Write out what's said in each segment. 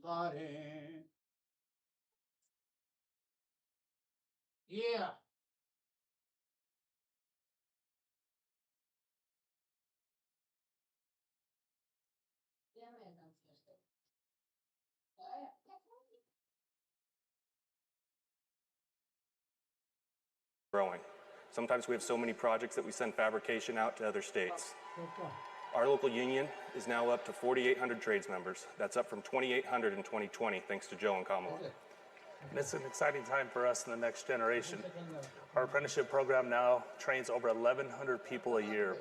Starting. Yeah. Growing. Sometimes we have so many projects that we send fabrication out to other states. Our local union is now up to 4,800 trades members. That's up from 2,800 in 2020, thanks to Joe and Kamala. And it's an exciting time for us in the next generation. Our apprenticeship program now trains over 1,100 people a year.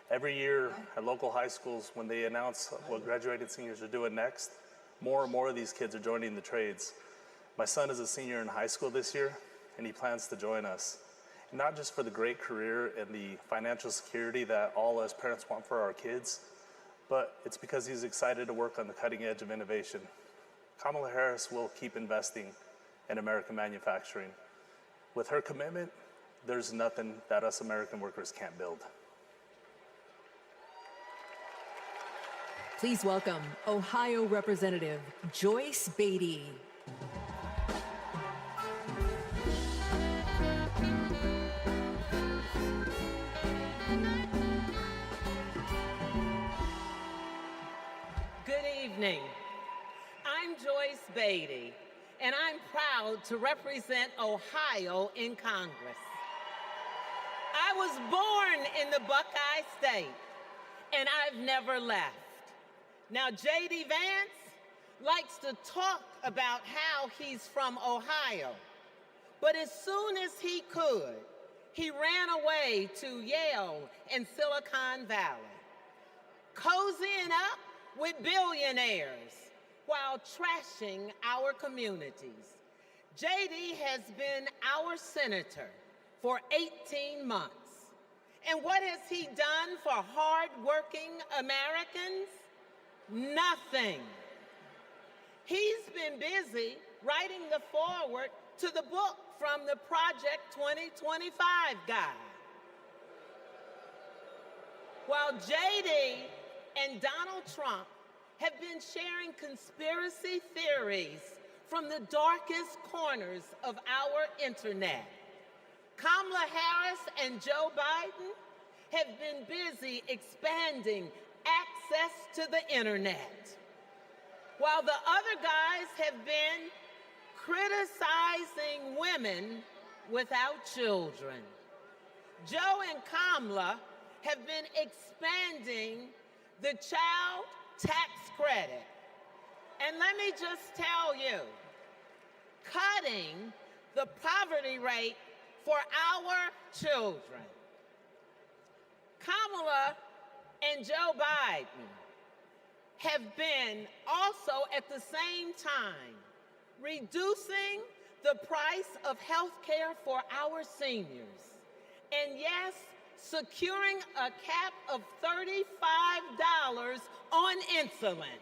Every year at local high schools, when they announce what graduated seniors are doing next, more and more of these kids are joining the trades. My son is a senior in high school this year, and he plans to join us. Not just for the great career and the financial security that all us parents want for our kids, but it's because he's excited to work on the cutting edge of innovation. Kamala Harris will keep investing in American manufacturing. With her commitment, there's nothing that us American workers can't build. Please welcome Ohio Representative Joyce Beatty. Good evening. I'm Joyce Beatty, and I'm proud to represent Ohio in Congress. I was born in the Buckeye State, and I've never left. Now, J.D. Vance likes to talk about how he's from Ohio, but as soon as he could, he ran away to Yale and Silicon Valley, cozying up with billionaires while trashing our communities. J.D. has been our senator for 18 months. And what has he done for hardworking Americans? Nothing. He's been busy writing the foreword to the book from the Project 2025 guy. While J.D. and Donald Trump have been sharing conspiracy theories from the darkest corners of our internet, Kamala Harris and Joe Biden have been busy expanding access to the internet, while the other guys have been criticizing women without children. Joe and Kamala have been expanding the child tax credit. And let me just tell you, cutting the poverty rate for our children. Kamala and Joe Biden have been also at the same time reducing the price of health care for our seniors. And yes, securing a cap of $35 on insulin.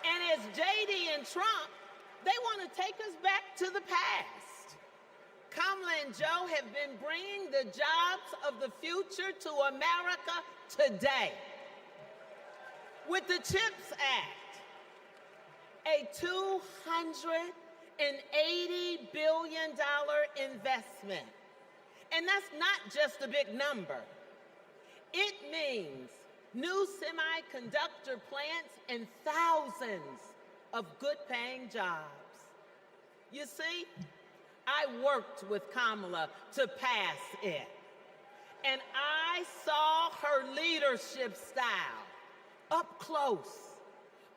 And as J.D. and Trump, they want to take us back to the past. Kamala and Joe have been bringing the jobs of the future to America today. With the CHIPS Act, a $280 billion investment. And that's not just a big number. It means new semiconductor plants and thousands of good-paying jobs. You see, I worked with Kamala to pass it, and I saw her leadership style up close,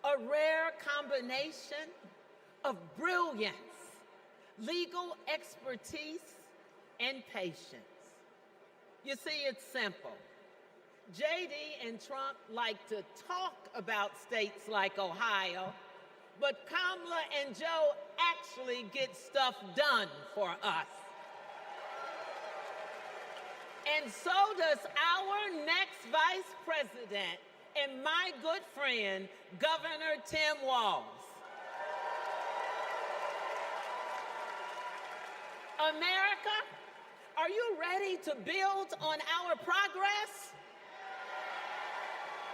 a rare combination of brilliance, legal expertise, and patience. You see, it's simple. J.D. and Trump like to talk about states like Ohio, but Kamala and Joe actually get stuff done for us. And so does our next vice president and my good friend, Governor Tim Walz. America, are you ready to build on our progress?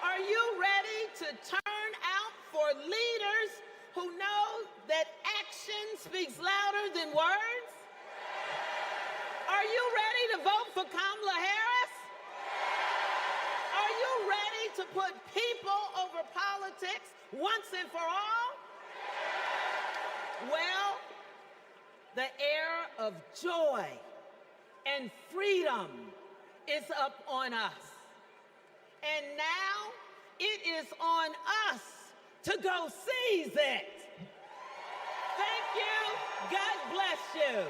Are you ready to turn out for leaders who know that action speaks louder than words? Are you ready to vote for Kamala Harris? Are you ready to put people over politics once and for all? Well, the era of joy and freedom is up on us. And now it is on us to go seize it. Thank you. God bless you.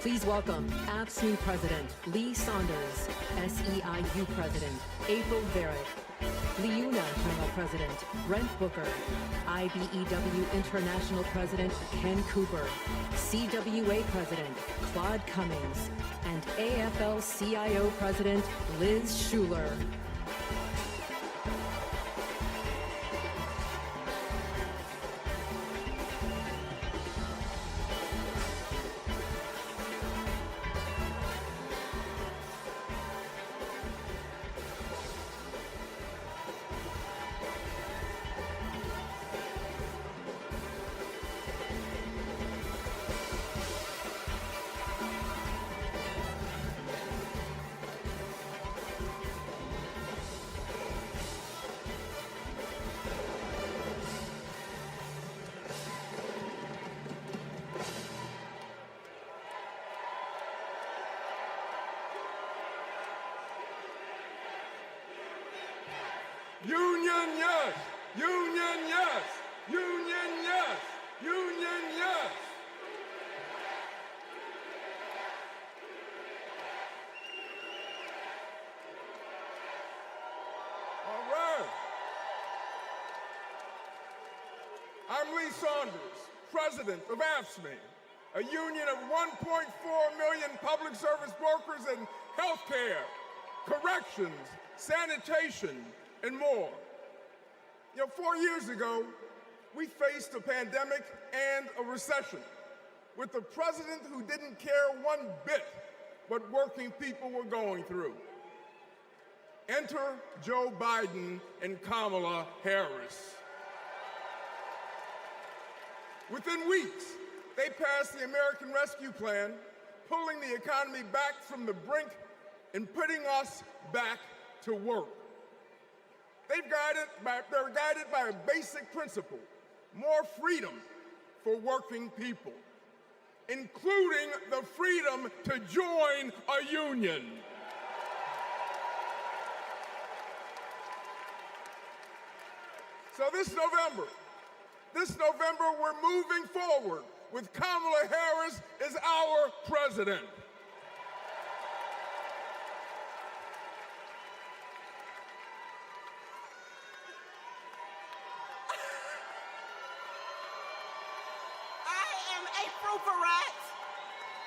Please welcome AFSCME President Lee Saunders, SEIU President April Barrett, Liuna General President Brent Booker, IBEW International President Ken Cooper, CWA President Claude Cummings, and AFL-CIO President Liz Schuler. Union, yes! Union, yes! Union, yes! Union, yes! All right. I'm Lee Saunders, President of AFSCME, a union of 1.4 million public service workers in healthcare, corrections, sanitation, and more. 4 years ago, we faced a pandemic and a recession with a president who didn't care one bit what working people were going through. Enter Joe Biden and Kamala Harris. Within weeks, they passed the American Rescue Plan, pulling the economy back from the brink and putting us back to work. They're guided by a basic principle: more freedom for working people, including the freedom to join a union. So this November, we're moving forward with Kamala Harris as our president.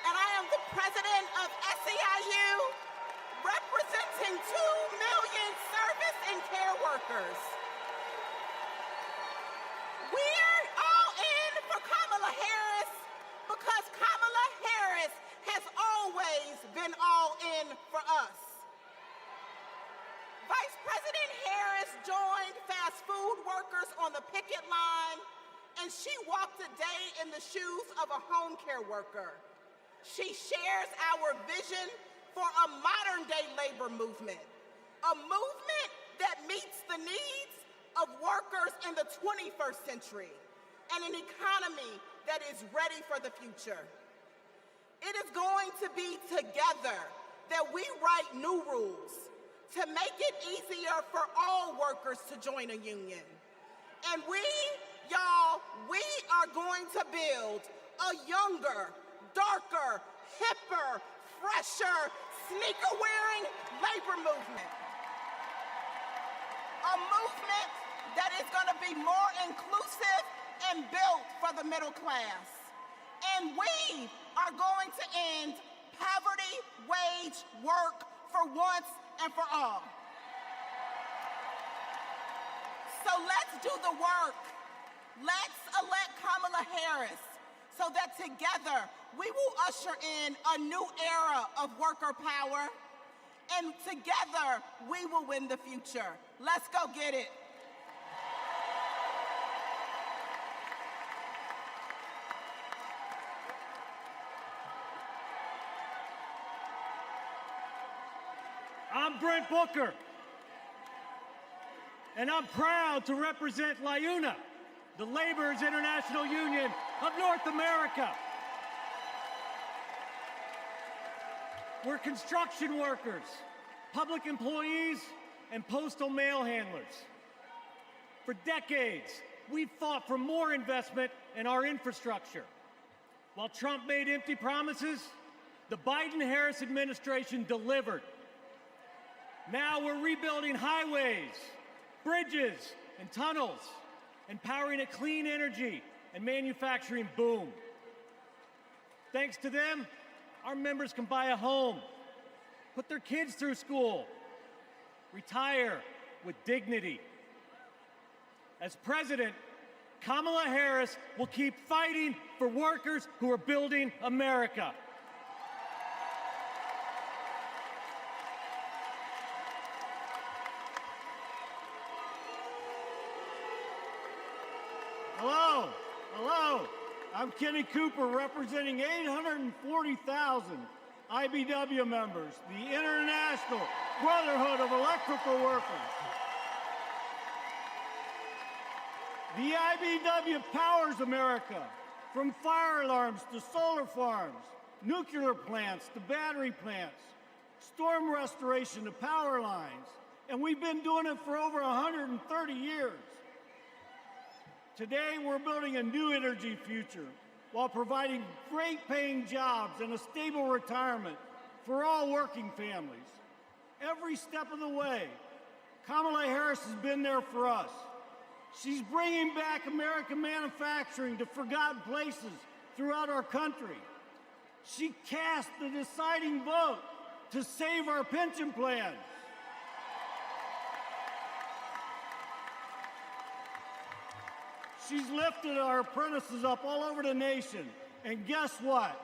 And I am the president of SEIU, representing 2 million service and care workers. We're all in for Kamala Harris because Kamala Harris has always been all in for us. Vice President Harris joined fast food workers on the picket line, and she walked a day in the shoes of a home care worker. She shares our vision for a modern-day labor movement, a movement that meets the needs of workers in the 21st century, and an economy that is ready for the future. It is going to be together that we write new rules to make it easier for all workers to join a union. And we are going to build a younger, darker, hipper, fresher, sneaker-wearing labor movement. A movement that is going to be more inclusive and built for the middle class. And we are going to end poverty wage work for once and for all. So let's do the work. Let's elect Kamala Harris so that together we will usher in a new era of worker power, and together we will win the future. Let's go get it. I'm Brent Booker, and I'm proud to represent LIUNA, the Laborers International Union of North America. We're construction workers, public employees, and postal mail handlers. For decades, we've fought for more investment in our infrastructure. While Trump made empty promises, the Biden-Harris administration delivered. Now we're rebuilding highways, bridges, and tunnels, and powering a clean energy and manufacturing boom. Thanks to them, our members can buy a home, put their kids through school, retire with dignity. As president, Kamala Harris will keep fighting for workers who are building America. Hello, I'm Kenny Cooper representing 840,000 IBW members, the International Brotherhood of Electrical Workers. The IBW powers America, from fire alarms to solar farms, nuclear plants to battery plants, storm restoration to power lines, and we've been doing it for over 130 years. Today, we're building a new energy future while providing great paying jobs and a stable retirement for all working families. Every step of the way, Kamala Harris has been there for us. She's bringing back American manufacturing to forgotten places throughout our country. She cast the deciding vote to save our pension plans. She's lifted our apprentices up all over the nation. And guess what?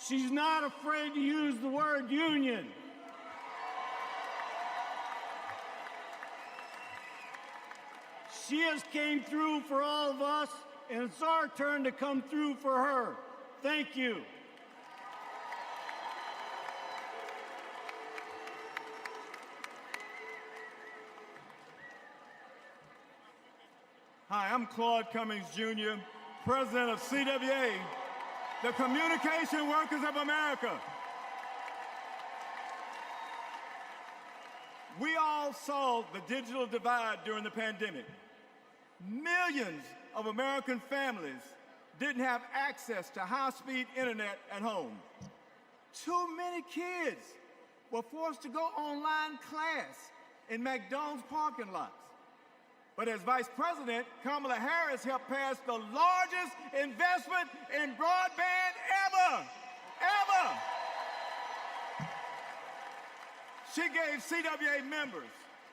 She's not afraid to use the word union. She has came through for all of us, and it's our turn to come through for her. Thank you. Hi, I'm Claude Cummings, Jr., President of CWA, the Communication Workers of America. We all saw the digital divide during the pandemic. Millions of American families didn't have access to high-speed internet at home. Too many kids were forced to go online class in McDonald's parking lots. But as Vice President, Kamala Harris helped pass the largest investment in broadband ever. She gave CWA members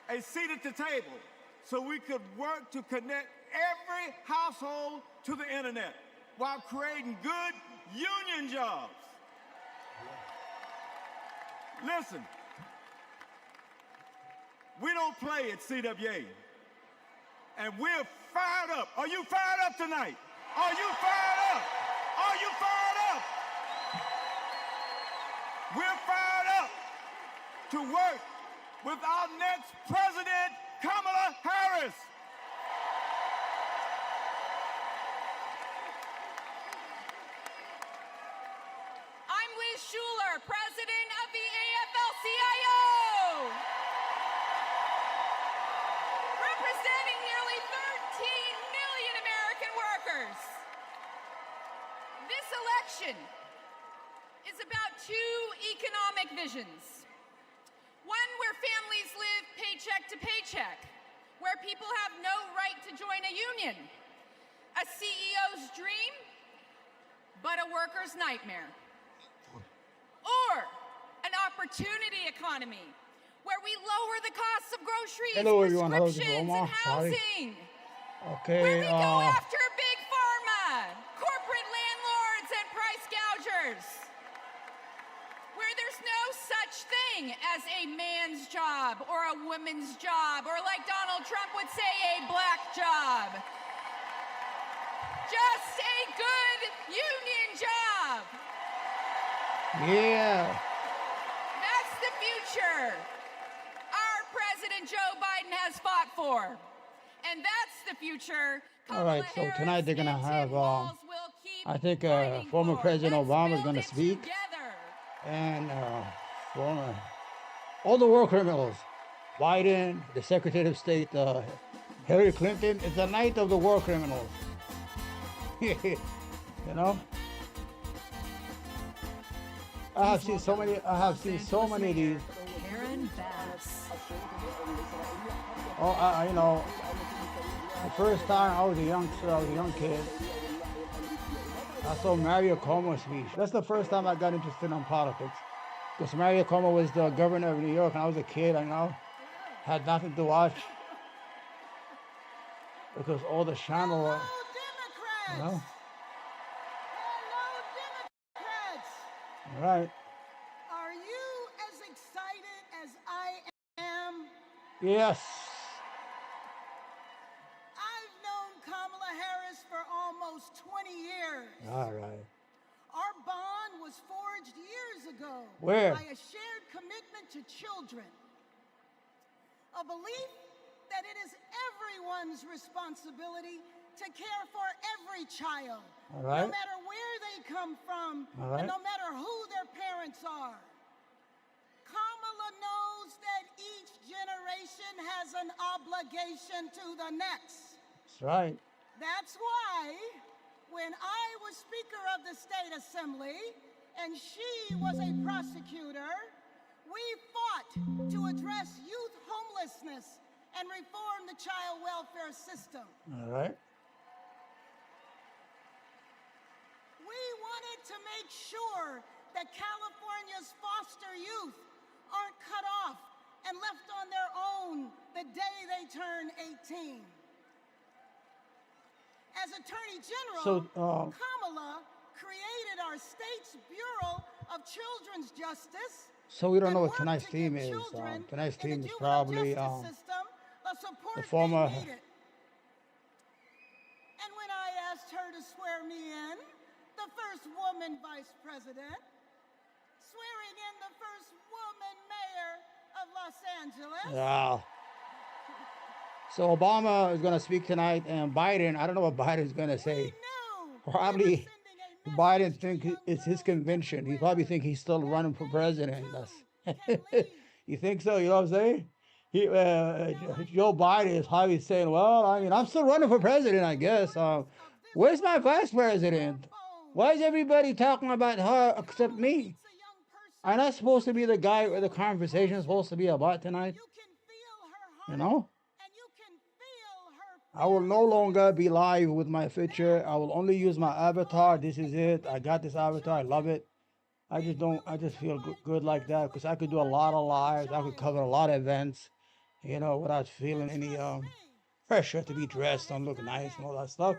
a seat at the table so we could work to connect every household to the internet while creating good union jobs. Listen, we don't play at CWA. And we're fired up. Are you fired up tonight? Are you fired up? Are you fired up? We're fired up to work with our next president, Kamala Harris. I'm Liz Schuler, president of the AFL-CIO. Representing nearly 13 million American workers. This election is about two economic visions. One where families live paycheck to paycheck, where people have no right to join a union. A CEO's dream, but a worker's nightmare. Or an opportunity economy, where we lower the costs of groceries, Hello, everyone. prescriptions, Hello, and housing. Okay, Where we go after job, or a woman's job, or like Donald Trump would say, a black job. Just a good union job. Yeah. That's the future our President Joe Biden has fought for. And that's the future. All right, so tonight they're going to have, I think former President Obama is going to speak. And all the war criminals, Biden, the Secretary of State, Hillary Clinton. It's the night of the war criminals. You know, I have seen so many of these. Oh, you know, the first time I was a young kid, I saw Mario Cuomo's speech. That's the first time I got interested in politics. Because Mario Cuomo was the governor of New York, and I was a kid, I know. Had nothing to watch. Because all the channel, you know. Hello, Democrats. All right. Are you as excited as I am? Yes. I've known Kamala Harris for almost 20 years. All right. Our bond was forged years ago. Where? By a shared commitment to children. A belief that it is everyone's responsibility to care for every child. All right. No matter where they come from, All right. and no matter who their parents are. Kamala knows that each generation has an obligation to the next. That's right. That's why when I was Speaker of the State Assembly and she was a prosecutor, we fought to address youth homelessness and reform the child welfare system. All right. We wanted to make sure that California's foster youth aren't cut off and left on their own the day they turn 18. As Attorney General, Kamala created our state's Bureau of Children's Justice. So we don't know what tonight's theme is. Tonight's theme is probably the former. And when I asked her to swear me in, the first woman vice president, swearing in the first woman mayor of Los Angeles. Yeah. So Obama is going to speak tonight, and Biden, I don't know what Biden's going to say. Probably Biden think it's his convention. He probably think he's still running for president. You think so? You know what I'm saying? Joe Biden is probably saying, well, I mean, I'm still running for president, I guess. Where's my vice president? Why is everybody talking about her except me? I'm not supposed to be the guy where the conversation is supposed to be about tonight. You know? I will no longer be live with my picture. I will only use my avatar. This is it. I got this avatar. I love it. I just feel good like that because I could do a lot of lives. I could cover a lot of events, you know, without feeling any pressure to be dressed and look nice and all that stuff.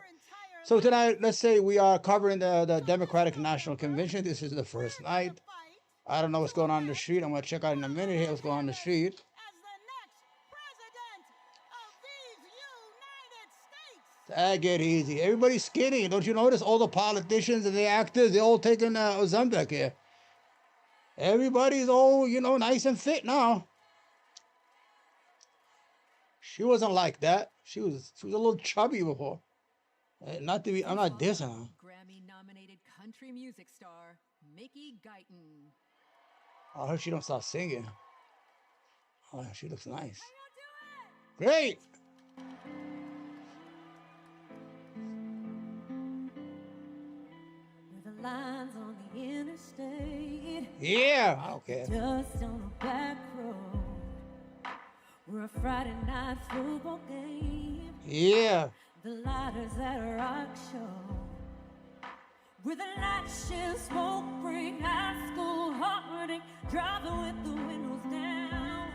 So tonight, let's say we are covering the Democratic National Convention. This is the first night. I don't know what's going on in the street. I'm going to check out in a minute here what's going on in the street. Take it easy. Everybody's skinny. Don't you notice all the politicians and the actors, they're all taking Ozempic here. Everybody's all, you know, nice and fit now. She wasn't like that. She was a little chubby before. Not to be, I'm not dissing her. Grammy-nominated country music star, Mickey Guyton. I hope she don't start singing. Oh, she looks nice. Great. Lines on the interstate. Yeah, okay. Just on a back road. We're a Friday night football game. Yeah. The lighters at a rock show. With a night shift smoke bring high school heartache. Driving with the windows down.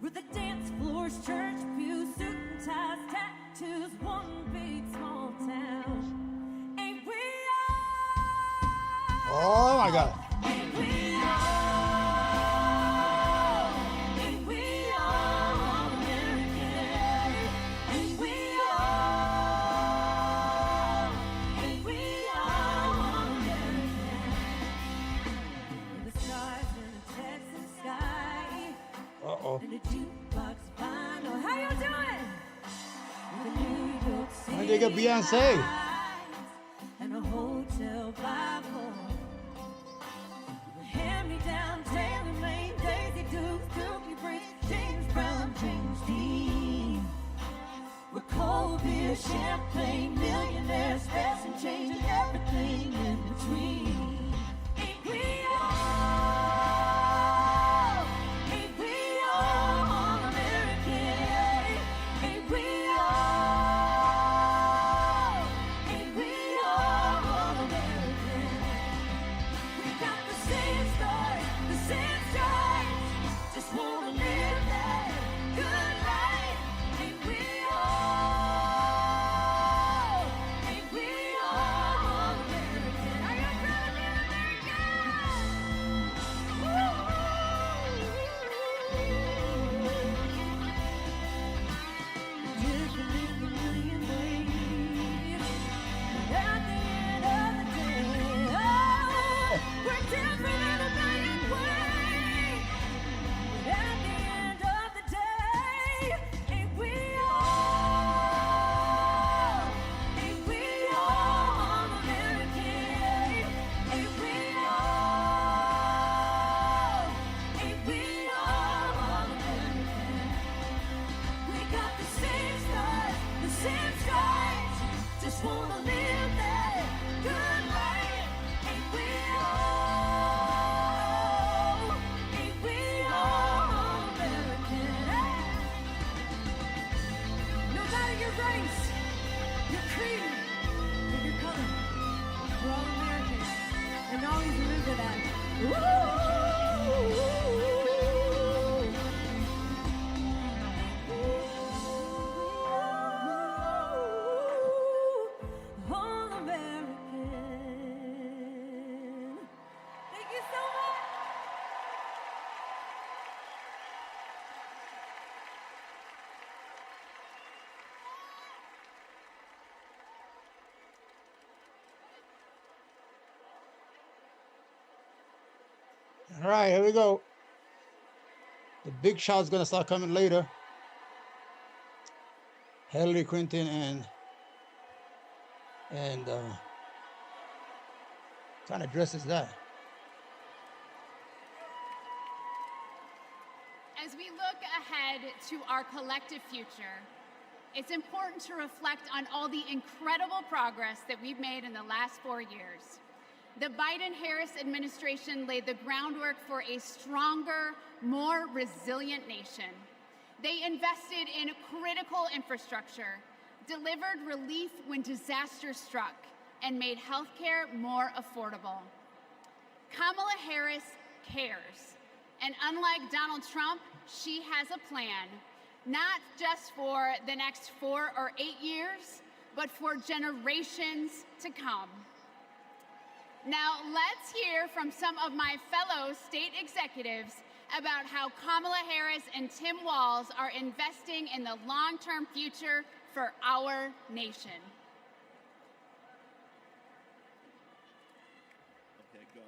With the dance floors, church pews, suit and ties, tattoos. One big small town. Oh my God. Ain't we go. And a jukebox vinyl. How you doing? With a New York City When they get Beyonce. lights and a hotel Bible. Hand-me-down, tailor-made, Daisy Dukes, Dookie Bricks, James Brown, James Dean. We're cold beer, champagne, millionaires, spats and change, and everything in between. Ain't we all? Ain't we all American? Ain't we all? Ain't we all American? We got the same story, the same stripes. Just wanna live that good life. Ain't we all? Ain't we all American? Are you proud to be American? Different in a million ways, but at the end of the day, oh, we're different in a million ways. But at the end of the day, ain't we all? Ain't we all American? Ain't we all? Ain't we all American? We got the same stars, the same stripes. Just wanna live that good life. Ain't we all? Ain't we all American? No matter your race, your creed, or your color, we're all American. And always remember that. All American. Thank you so much. All right, here we go. The big shot's gonna start coming later. Hillary Clinton and what kind of dress is that? As we look ahead to our collective future, it's important to reflect on all the incredible progress that we've made in the last 4 years. The Biden-Harris administration laid the groundwork for a stronger, more resilient nation. They invested in critical infrastructure, delivered relief when disaster struck, and made healthcare more affordable. Kamala Harris cares. And unlike Donald Trump, she has a plan, not just for the next 4 or 8 years, but for generations to come. Now, let's hear from some of my fellow state executives about how Kamala Harris and Tim Walz are investing in the long-term future for our nation. Okay, go.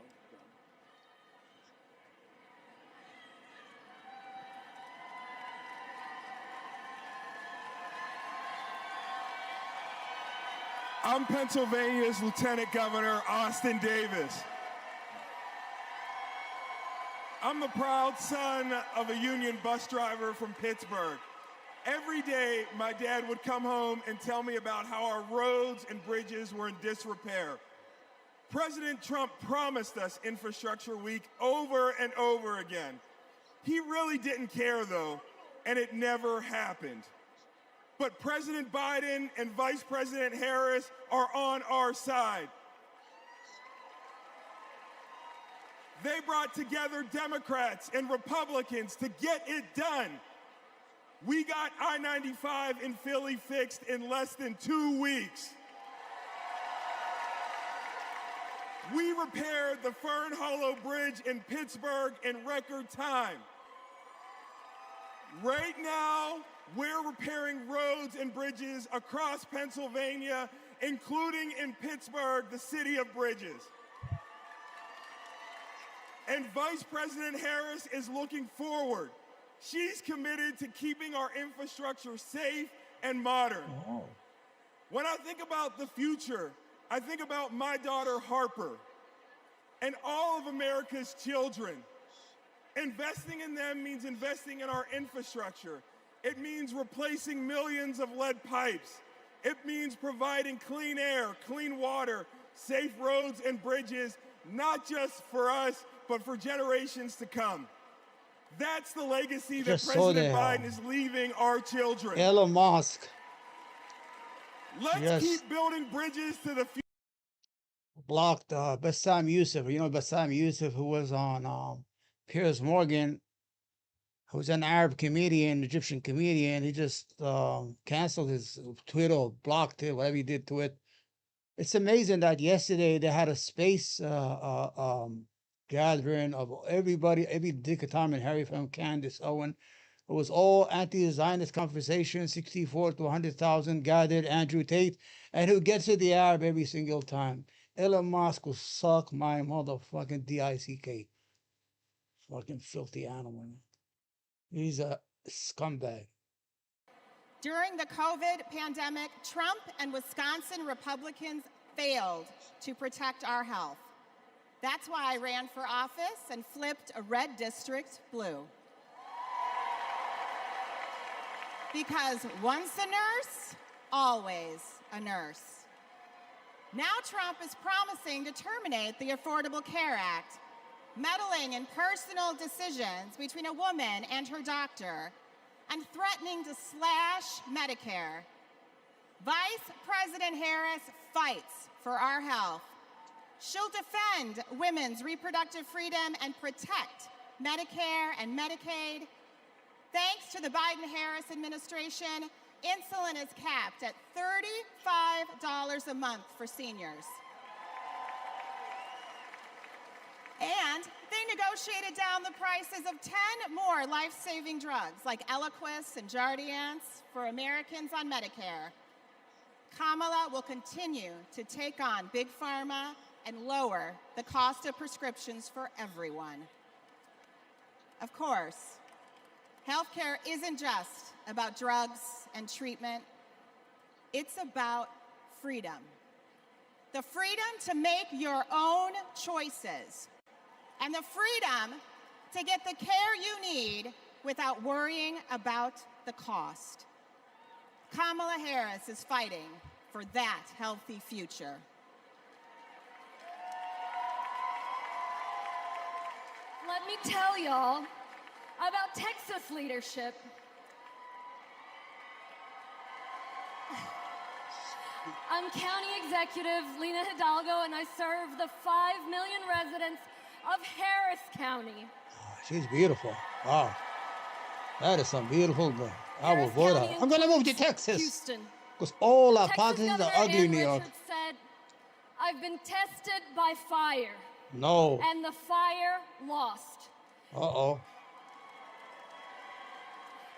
I'm Pennsylvania's Lieutenant Governor Austin Davis. I'm the proud son of a union bus driver from Pittsburgh. Every day, my dad would come home and tell me about how our roads and bridges were in disrepair. President Trump promised us Infrastructure Week over and over again. He really didn't care, though, and it never happened. But President Biden and Vice President Harris are on our side. They brought together Democrats and Republicans to get it done. We got I-95 in Philly fixed in less than 2 weeks. We repaired the Fern Hollow Bridge in Pittsburgh in record time. Right now, we're repairing roads and bridges across Pennsylvania, including in Pittsburgh, the city of bridges. And Vice President Harris is looking forward. She's committed to keeping our infrastructure safe and modern. Oh. When I think about the future, I think about my daughter Harper and all of America's children. Investing in them means investing in our infrastructure. It means replacing millions of lead pipes. It means providing clean air, clean water, safe roads and bridges, not just for us, but for generations to come. That's the legacy that President Biden is leaving our children. Elon Musk. Let's keep building bridges to the future. Blocked Bassam Youssef. You know Bassam Youssef, who was on Piers Morgan, who's an Arab comedian, Egyptian comedian. He just canceled his Twitter, or blocked it, whatever he did to it. It's amazing that yesterday they had a space gathering of everybody, every Dick, Tom, and Harry from Candace Owen. It was all anti-Zionist conversation, 64 to 100,000 gathered, Andrew Tate, and who gets to the Arab every single time. Elon Musk will suck my motherfucking D-I-C-K. Fucking filthy animal. He's a scumbag. During the COVID pandemic, Trump and Wisconsin Republicans failed to protect our health. That's why I ran for office and flipped a red district blue. Because once a nurse, always a nurse. Now Trump is promising to terminate the Affordable Care Act, meddling in personal decisions between a woman and her doctor, and threatening to slash Medicare. Vice President Harris fights for our health. She'll defend women's reproductive freedom and protect Medicare and Medicaid. Thanks to the Biden-Harris administration, insulin is capped at $35 a month for seniors. And they negotiated down the prices of 10 more life-saving drugs like Eliquis and Jardiance for Americans on Medicare. Kamala will continue to take on Big Pharma and lower the cost of prescriptions for everyone. Of course, healthcare isn't just about drugs and treatment. It's about freedom. The freedom to make your own choices. And the freedom to get the care you need without worrying about the cost. Kamala Harris is fighting for that healthy future. Let me tell y'all about Texas leadership. I'm County Executive Lena Hidalgo, and I serve the 5 million residents of Harris County. She's beautiful. Wow. That is some beautiful girl. I will vote her. I'm going to move to Texas. Houston. Because all our Texas politicians are Governor ugly in New Ann York. Richards said, I've been tested by fire. No. And the fire lost. Uh-oh.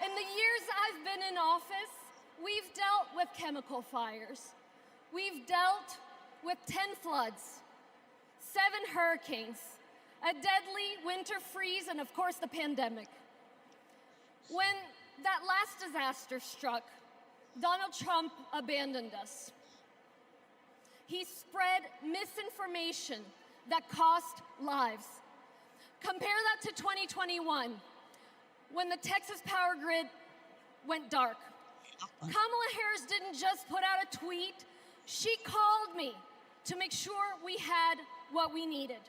In the years I've been in office, we've dealt with chemical fires. We've dealt with 10 floods, 7 hurricanes, a deadly winter freeze, and of course the pandemic. When that last disaster struck, Donald Trump abandoned us. He spread misinformation that cost lives. Compare that to 2021, when the Texas power grid went dark. Kamala Harris didn't just put out a tweet, she called me to make sure we had what we needed.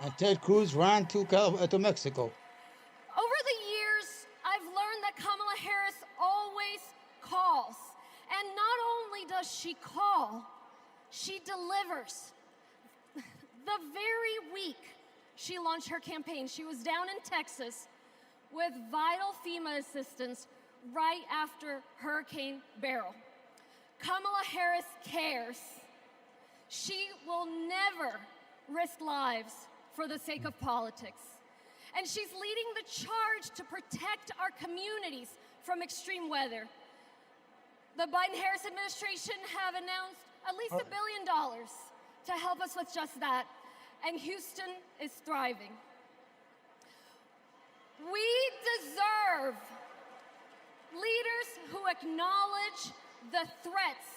And Ted Cruz ran to Mexico. Over the years, I've learned that Kamala Harris always calls. And not only does she call, she delivers. The very week she launched her campaign, she was down in Texas with vital FEMA assistance right after Hurricane Beryl. Kamala Harris cares. She will never risk lives for the sake of politics. And she's leading the charge to protect our communities from extreme weather. The Biden-Harris administration have announced at least $1 billion to help us with just that, and Houston is thriving. We deserve leaders who acknowledge the threats,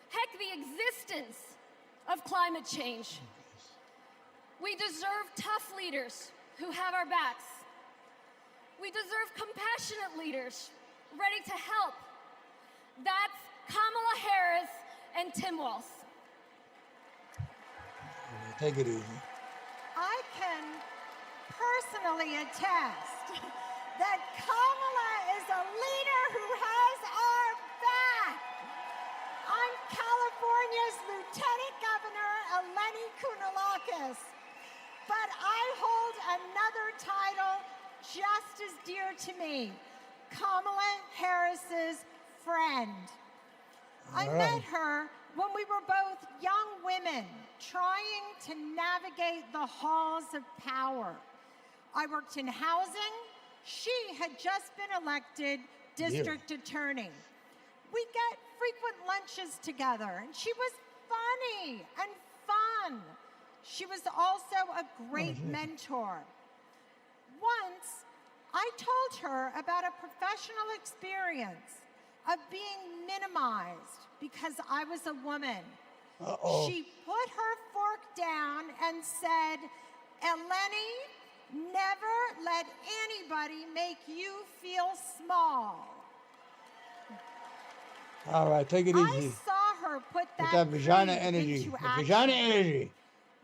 heck, the existence of climate change. We deserve tough leaders who have our backs. We deserve compassionate leaders ready to help. That's Kamala Harris and Tim Walz. Take it easy. I can personally attest that Kamala is a leader who has our back. I'm California's Lieutenant Governor, Eleni Kounalakis, but I hold another title just as dear to me, Kamala Harris's friend. I met her when we were both young women trying to navigate the halls of power. I worked in housing. She had just been elected district attorney. We get frequent lunches together, and she was funny and fun. She was also a great mentor. Once, I told her about a professional experience of being minimized because I was a woman. She put her fork down and said, Eleni, never let anybody make you feel small. All right, take it easy. I saw her put that vagina energy. Vagina energy.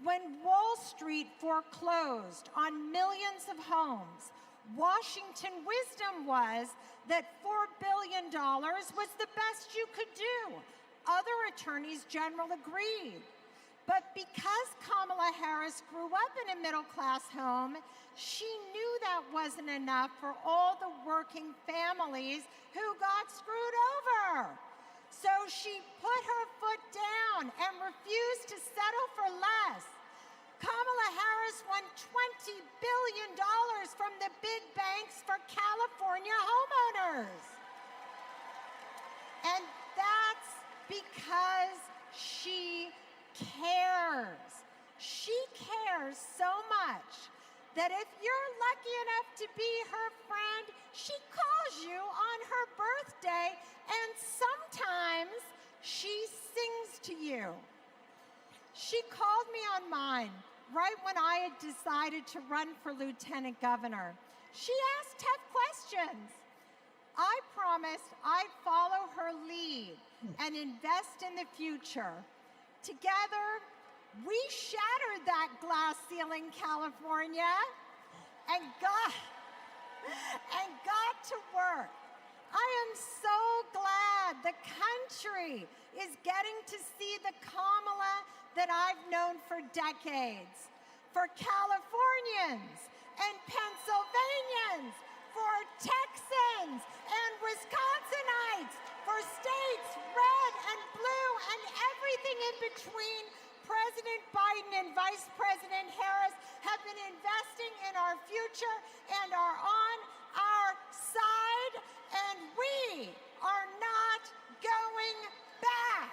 When Wall Street foreclosed on millions of homes, Washington wisdom was that $4 billion was the best you could do. Other attorneys general agreed. But because Kamala Harris grew up in a middle-class home, she knew that wasn't enough for all the working families who got screwed over. So she put her foot down and refused to settle for less. Kamala Harris won $20 billion from the big banks for California homeowners. And that's because she cares. She cares so much that if you're lucky enough to be her friend, she calls you on her birthday, and sometimes she sings to you. She called me on mine right when I had decided to run for lieutenant governor. She asked tough questions. I promised I'd follow her lead and invest in the future. Together, we shattered that glass ceiling, California, and got to work. I am so glad the country is getting to see the Kamala that I've known for decades. For Californians and Pennsylvanians, for Texans and Wisconsinites, for states red and blue and everything in between, President Biden and Vice President Harris have been investing in our future and are on our side, and we are not going back.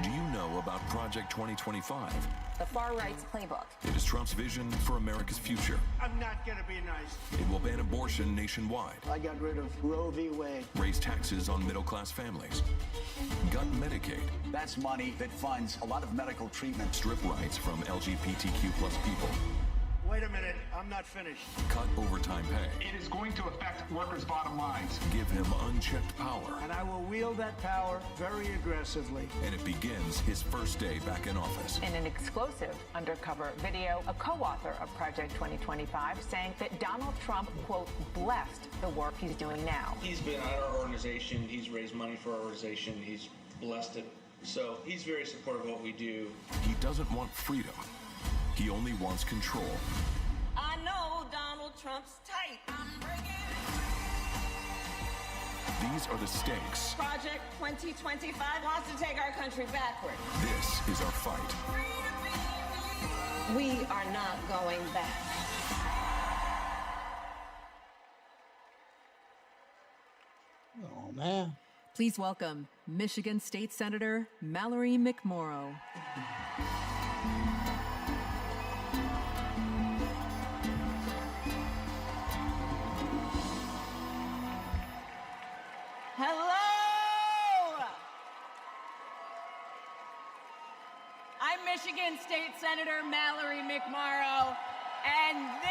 Do you know about Project 2025? The far right's playbook. It is Trump's vision for America's future. I'm not going to be nice. It will ban abortion nationwide. I got rid of Roe v. Wade. Raise taxes on middle-class families. Gut Medicaid. That's money that funds a lot of medical treatment. Strip rights from LGBTQ+ people. Wait a minute, I'm not finished. Cut overtime pay. It is going to affect workers' bottom lines. Give him unchecked power. And I will wield that power very aggressively. And it begins his first day back in office. In an exclusive undercover video, a co-author of Project 2025 saying that Donald Trump, quote, blessed the work he's doing now. He's been at our organization. He's raised money for our organization. He's blessed it. So he's very supportive of what we do. He doesn't want freedom. He only wants control. I know Donald Trump's type. These are the stakes. Project 2025 wants to take our country backward. This is our fight. We are not going back. Oh, man. Please welcome Michigan State Senator Mallory McMorrow. Hello! I'm Michigan State Senator Mallory McMorrow, and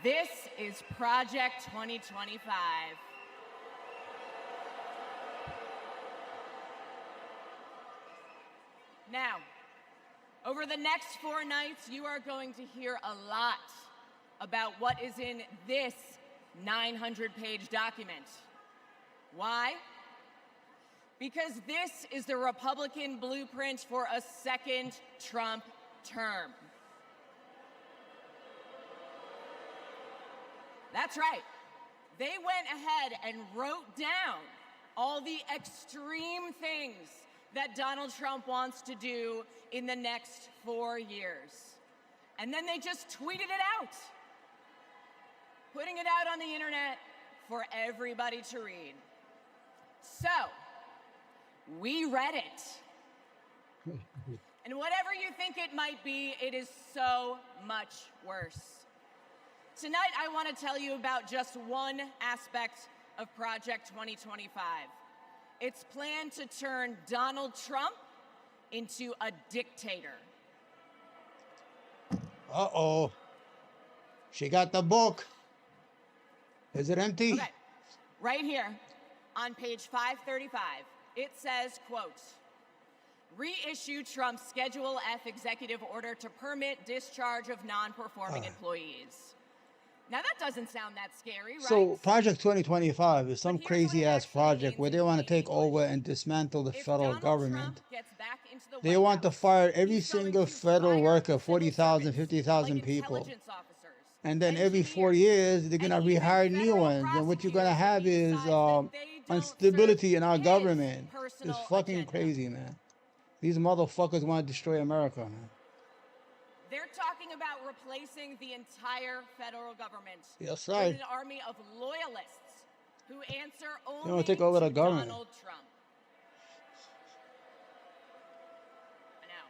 this is Project 2025. Now, over the next 4 nights, you are going to hear a lot about what is in this 900-page document. Why? Because this is the Republican blueprint for a second Trump term. That's right. They went ahead and wrote down all the extreme things that Donald Trump wants to do in the next 4 years. And then they just tweeted it out, putting it out on the internet for everybody to read. So, we read it. And whatever you think it might be, it is so much worse. Tonight, I want to tell you about just one aspect of Project 2025. Its plan to turn Donald Trump into a dictator. Uh-oh. She got the book. Is it empty? Okay, right here on page 535, it says, quote, reissue Trump's Schedule F executive order to permit discharge of non-performing employees. Now that doesn't sound that scary, right? So Project 2025 is some crazy-ass project where they want to take over and dismantle the federal government. They want to fire every single federal worker, 40,000, 50,000 people. And then every 4 years, they're going to rehire new ones. And what you're going to have is instability in our government. It's fucking crazy, man. These motherfuckers want to destroy America, man. They're talking about replacing the entire federal government Yes, right. with an army of loyalists who answer They only want to take over the to government. Donald Trump. I know.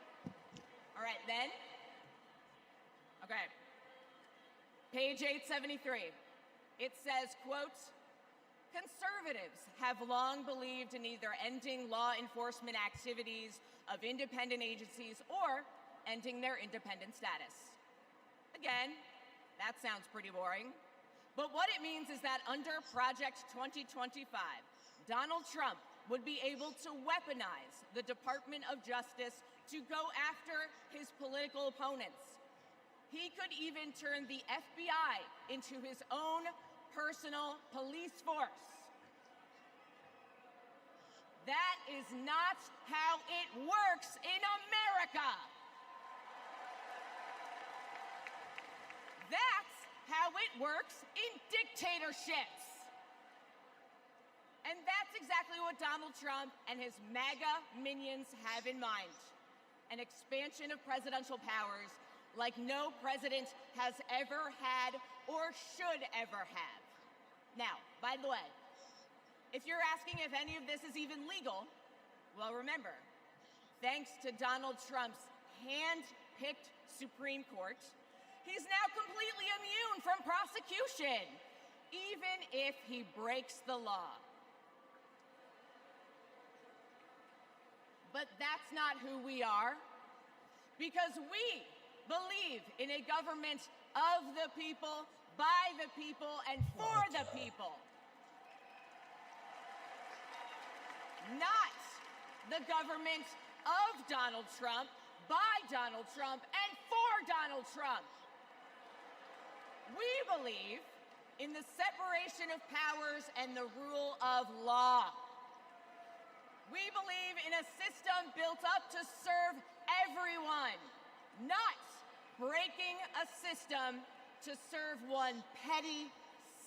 All right, then. Okay. Page 873. It says, quote, conservatives have long believed in either ending law enforcement activities of independent agencies or ending their independent status. Again, that sounds pretty boring. But what it means is that under Project 2025, Donald Trump would be able to weaponize the Department of Justice to go after his political opponents. He could even turn the FBI into his own personal police force. That is not how it works in America. That's how it works in dictatorships. And that's exactly what Donald Trump and his MAGA minions have in mind. An expansion of presidential powers like no president has ever had or should ever have. Now, by the way, if you're asking if any of this is even legal, well, remember, thanks to Donald Trump's hand-picked Supreme Court, he's now completely immune from prosecution, even if he breaks the law. But that's not who we are, because we believe in a government of the people, by the people, and for the people. Not the government of Donald Trump, by Donald Trump, and for Donald Trump. We believe in the separation of powers and the rule of law. We believe in a system built up to serve everyone, not breaking a system to serve one petty,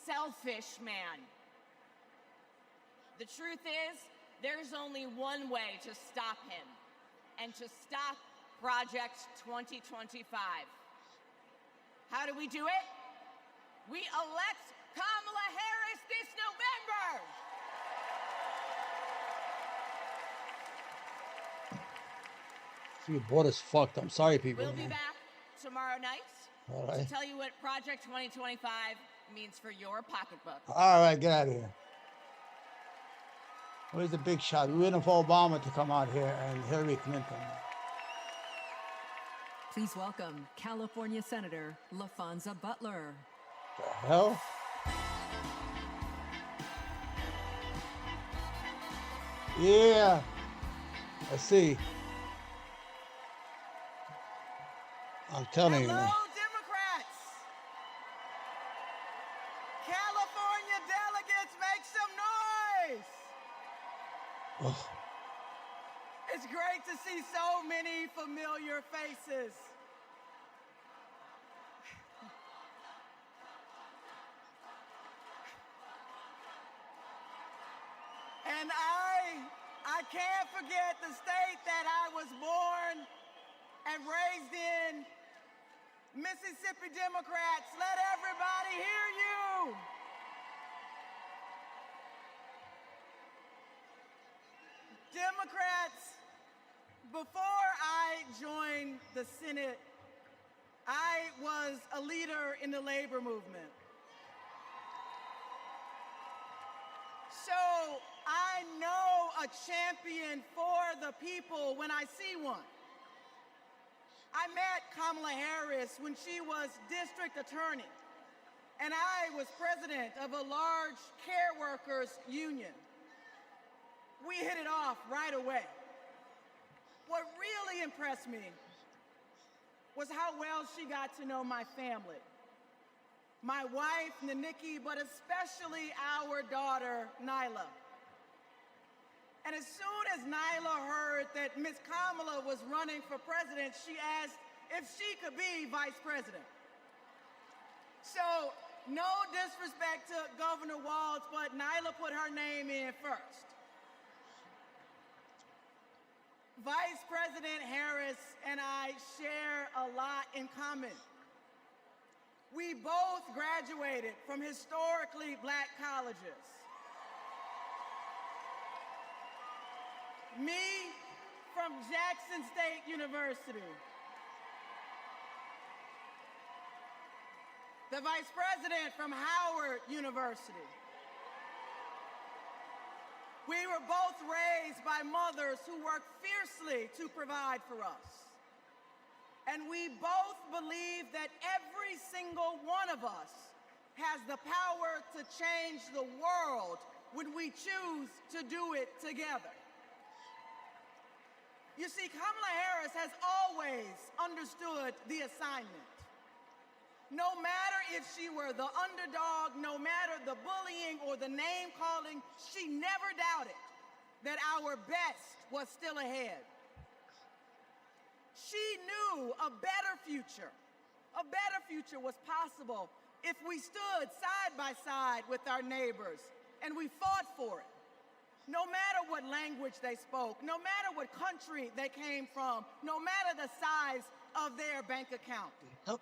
selfish man. The truth is, there's only one way to stop him, and to stop Project 2025. How do we do it? We elect Kamala Harris this November. Your board is fucked. I'm sorry, people. We'll be back tomorrow night All right. to tell you what Project 2025 means for your pocketbook. All right, get out of here. Where's the big shot? We're waiting for Obama to come out here and Hillary Clinton. Please welcome California Senator LaFonza Butler. The hell? Yeah. Let's see. I'm telling you. Democrats. California delegates, make some noise. Oh. It's great to see so many familiar faces. And I can't forget the state that I was born and raised in. Mississippi Democrats, let everybody hear you. Democrats, before I joined the Senate, I was a leader in the labor movement. So I know a champion for the people when I see one. I met Kamala Harris when she was district attorney, and I was president of a large care workers union. We hit it off right away. What really impressed me was how well she got to know my family. My wife, Naniki, but especially our daughter, Nyla. And as soon as Nyla heard that Ms. Kamala was running for president, she asked if she could be vice president. So, no disrespect to Governor Walz, but Nyla put her name in first. Vice President Harris and I share a lot in common. We both graduated from historically black colleges. Me from Jackson State University. The Vice President from Howard University. We were both raised by mothers who worked fiercely to provide for us. And we both believe that every single one of us has the power to change the world when we choose to do it together. You see, Kamala Harris has always understood the assignment. No matter if she were the underdog, no matter the bullying or the name calling, she never doubted that our best was still ahead. She knew a better future was possible if we stood side by side with our neighbors and we fought for it. No matter what language they spoke, no matter what country they came from, no matter the size of their bank account. Nope.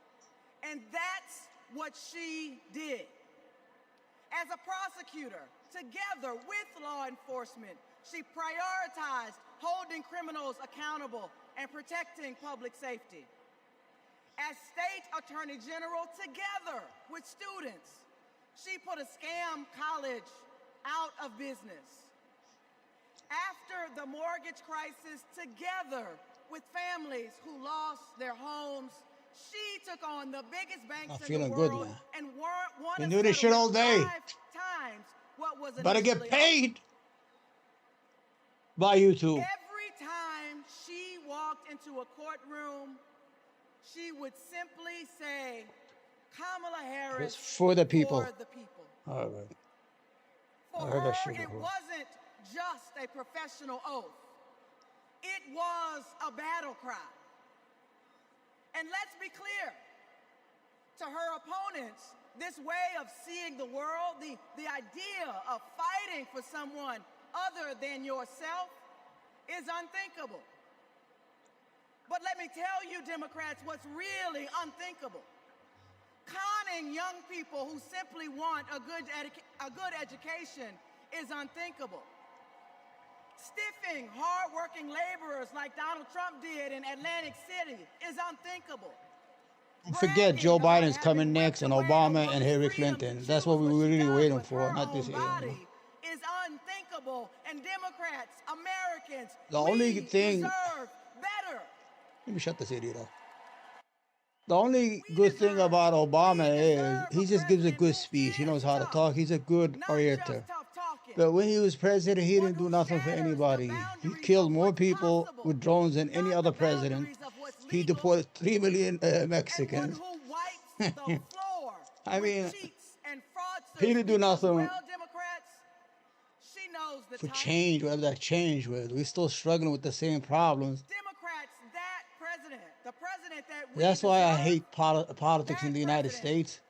And that's what she did. As a prosecutor, together with law enforcement, she prioritized holding criminals accountable and protecting public safety. As state attorney general, together with students, she put a scam college out of business. After the mortgage crisis, together with families who lost their homes, she took on the biggest banks in the world and won Been doing this shit all day. 5 times what was Better initially get paid by YouTube. Every time she walked into a courtroom, she would simply say, Kamala Harris, It's for the people. For the people. All right. For I heard her, that shit it before. wasn't just a professional oath. It was a battle cry. And let's be clear, to her opponents, this way of seeing the world, the idea of fighting for someone other than yourself is unthinkable. But let me tell you, Democrats, what's really unthinkable. conning young people who simply want a good education is unthinkable. Stiffing hard-working laborers like Donald Trump did in Atlantic City is unthinkable. Forget Joe Biden's coming next and Obama and Hillary Clinton. That's what we were really waiting for, not this area. Is unthinkable, and Democrats, Americans, The only thing, deserve better. let me shut this idiot up. The only good thing about Obama is he just gives a good speech. He knows how to talk. He's a good orator. But when he was president, he didn't do nothing for anybody. He killed more people with drones than any other president. He deported 3 million Mexicans. I mean, he didn't do nothing for change, whatever that change was. We're still struggling with the same problems. That's why I hate politics in the United States.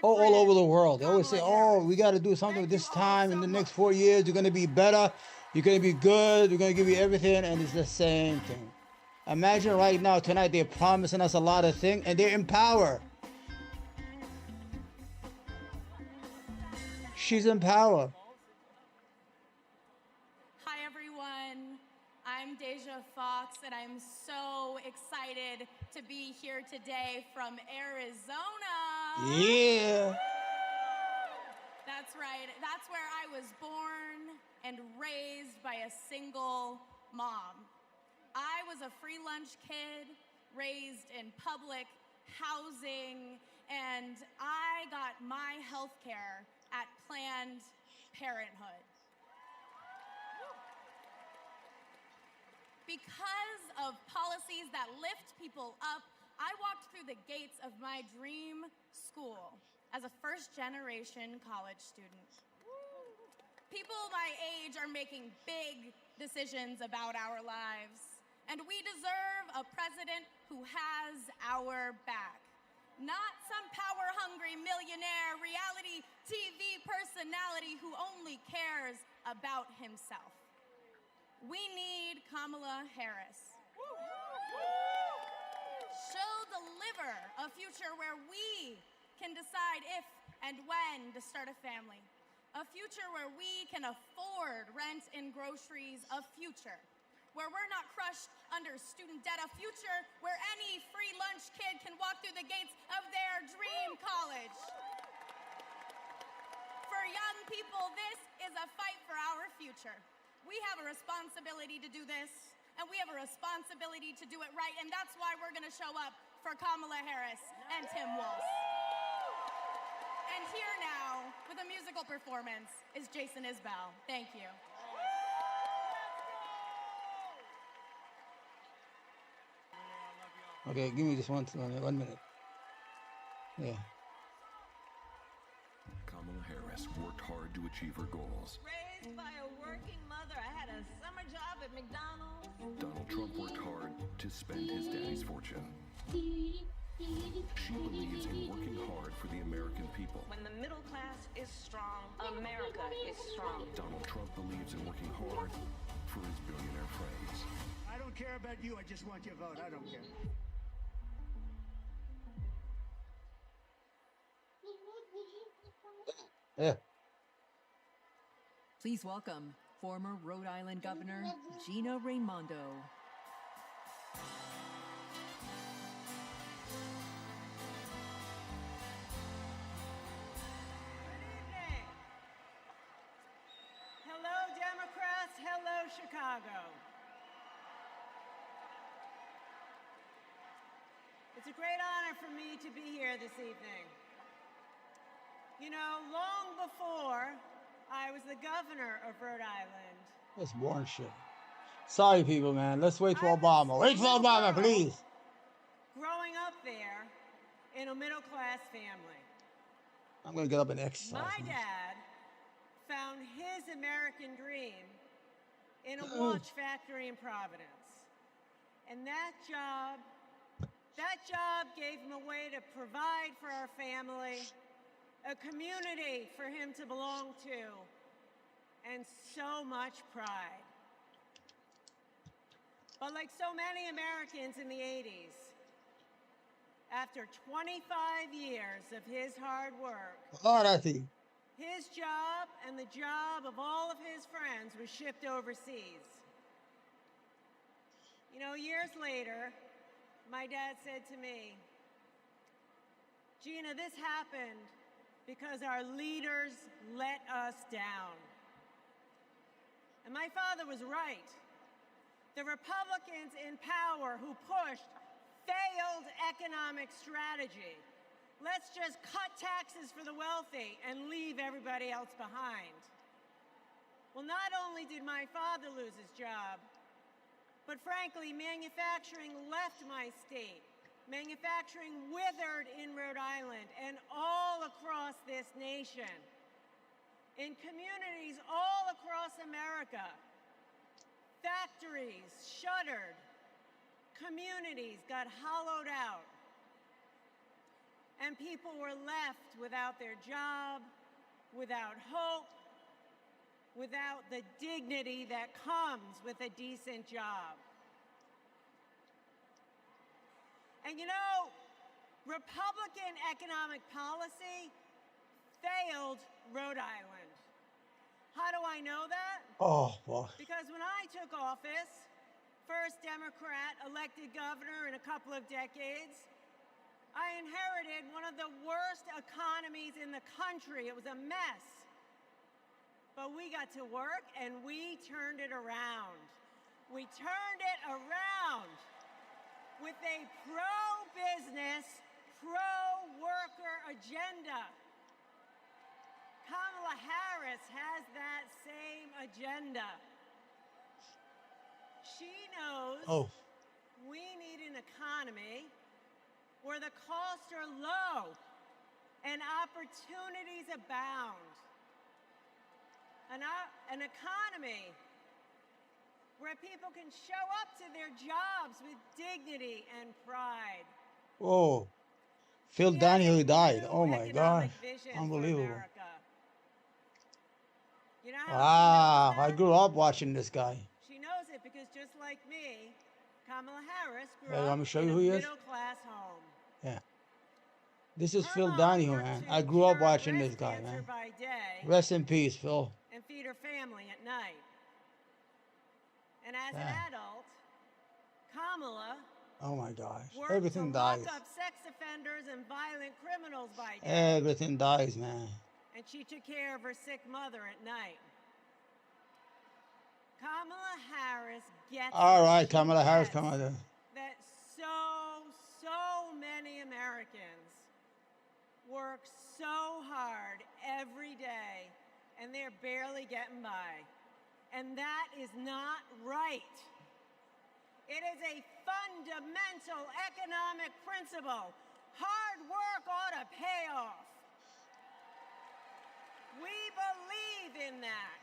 All over the world. They always say, oh, we got to do something this time. In the next 4 years, you're going to be better. You're going to be good. We're going to give you everything. And it's the same thing. Imagine right now, tonight, they're promising us a lot of things, and they're in power. She's in power. Hi, everyone. I'm Deja Fox, and I'm so excited to be here today from Arizona. Yeah. That's right. That's where I was born and raised by a single mom. I was a free lunch kid, raised in public housing, and I got my health care at Planned Parenthood. Because of policies that lift people up, I walked through the gates of my dream school as a first-generation college student. People my age are making big decisions about our lives, and we deserve a president who has our back. Not some power-hungry millionaire reality TV personality who only cares about himself. We need Kamala Harris. She'll deliver a future where we can decide if and when to start a family. A future where we can afford rent and groceries. A future where we're not crushed under student debt. A future where any free lunch kid can walk through the gates of their dream college. For young people, this is a fight for our future. We have a responsibility to do this, and we have a responsibility to do it right, and that's why we're gonna show up for Kamala Harris and Tim Walz. And here now, with a musical performance, is Jason Isbell. Thank you. Okay, give me just 1 minute. Yeah. Kamala Harris worked hard to achieve her goals. Raised by a working mother, I had a summer job at McDonald's. Donald Trump worked hard to spend his daddy's fortune. She believes in working hard for the American people. When the middle class is strong, America is strong. Donald Trump believes in working hard for his billionaire friends. I don't care about you. I just want your vote. I don't care. Yeah. Please welcome former Rhode Island Governor Gina Raimondo. Hello, Democrats. Hello, Chicago. It's a great honor for me to be here this evening. You know, long before I was the governor of Rhode Island, That's boring shit. Sorry, people, man. Let's wait for Obama. Wait for Obama, please. growing up there in a middle-class family. I'm going to get up and exercise. My dad found his American dream in a watch factory in Providence. And that job gave him a way to provide for our family, a community for him to belong to, and so much pride. But like so many Americans in the 80s, After 25 years of his hard work, Ahora sí. his job and the job of all of his friends was shipped overseas. You know, years later, my dad said to me, Gina, this happened because our leaders let us down. And my father was right. The Republicans in power who pushed failed economic strategy. Let's just cut taxes for the wealthy and leave everybody else behind. Well, not only did my father lose his job, but frankly, manufacturing left my state. Manufacturing withered in Rhode Island and all across this nation. In communities all across America, factories shuttered, communities got hollowed out, and people were left without their job, without hope, without the dignity that comes with a decent job. And you know, Republican economic policy failed Rhode Island. How do I know that? Oh, boy. Because when I took office, first Democrat elected governor in a couple of decades, I inherited one of the worst economies in the country. It was a mess. But we got to work and we turned it around. We turned it around with a pro-business, pro-worker agenda. Kamala Harris has that same agenda. She knows we need an economy where the costs are low and opportunities abound. An economy where people can show up to their jobs with dignity and pride. Oh, Phil Donahue died. Oh my gosh, unbelievable. You know how Wow, I grew up watching this guy. she knows it because just like me, Kamala Harris grew Hey, let up me show in you a who he is. middle-class home. Yeah. This is Phil Donahue, man. I grew up watching this guy, Cancer man. by day Rest in peace, Phil. and feed her family at night. And as an adult, Kamala Oh my gosh. worked Everything to lock dies. up sex offenders and violent criminals by day. Everything dies, man. And she took care of her sick mother at night. Kamala Harris gets All it. right, She Kamala Harris, gets come on. that so many Americans work so hard every day and they're barely getting by. And that is not right. It is a fundamental economic principle. Hard work ought to pay off. We believe in that.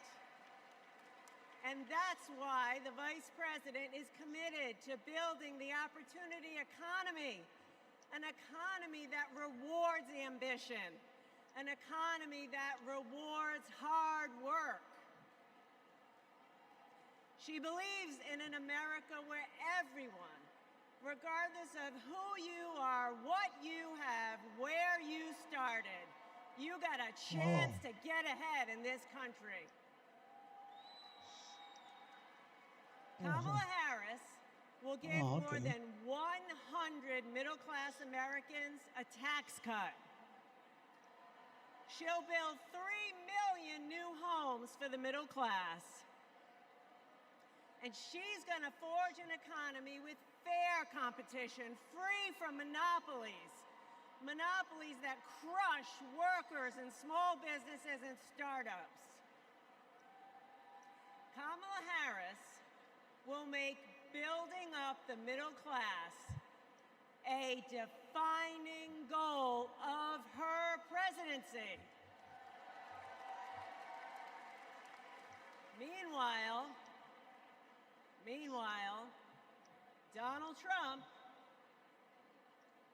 And that's why the Vice President is committed to building the opportunity economy, an economy that rewards ambition, an economy that rewards hard work. She believes in an America where everyone, regardless of who you are, what you have, where you started, you got a chance to get ahead in this country. Kamala Harris will give more than 100 middle-class Americans a tax cut. She'll build 3 million new homes for the middle class. And she's going to forge an economy with fair competition, free from monopolies. Monopolies that crush workers and small businesses and startups. Kamala Harris will make building up the middle class a defining goal of her presidency. Meanwhile, Donald Trump,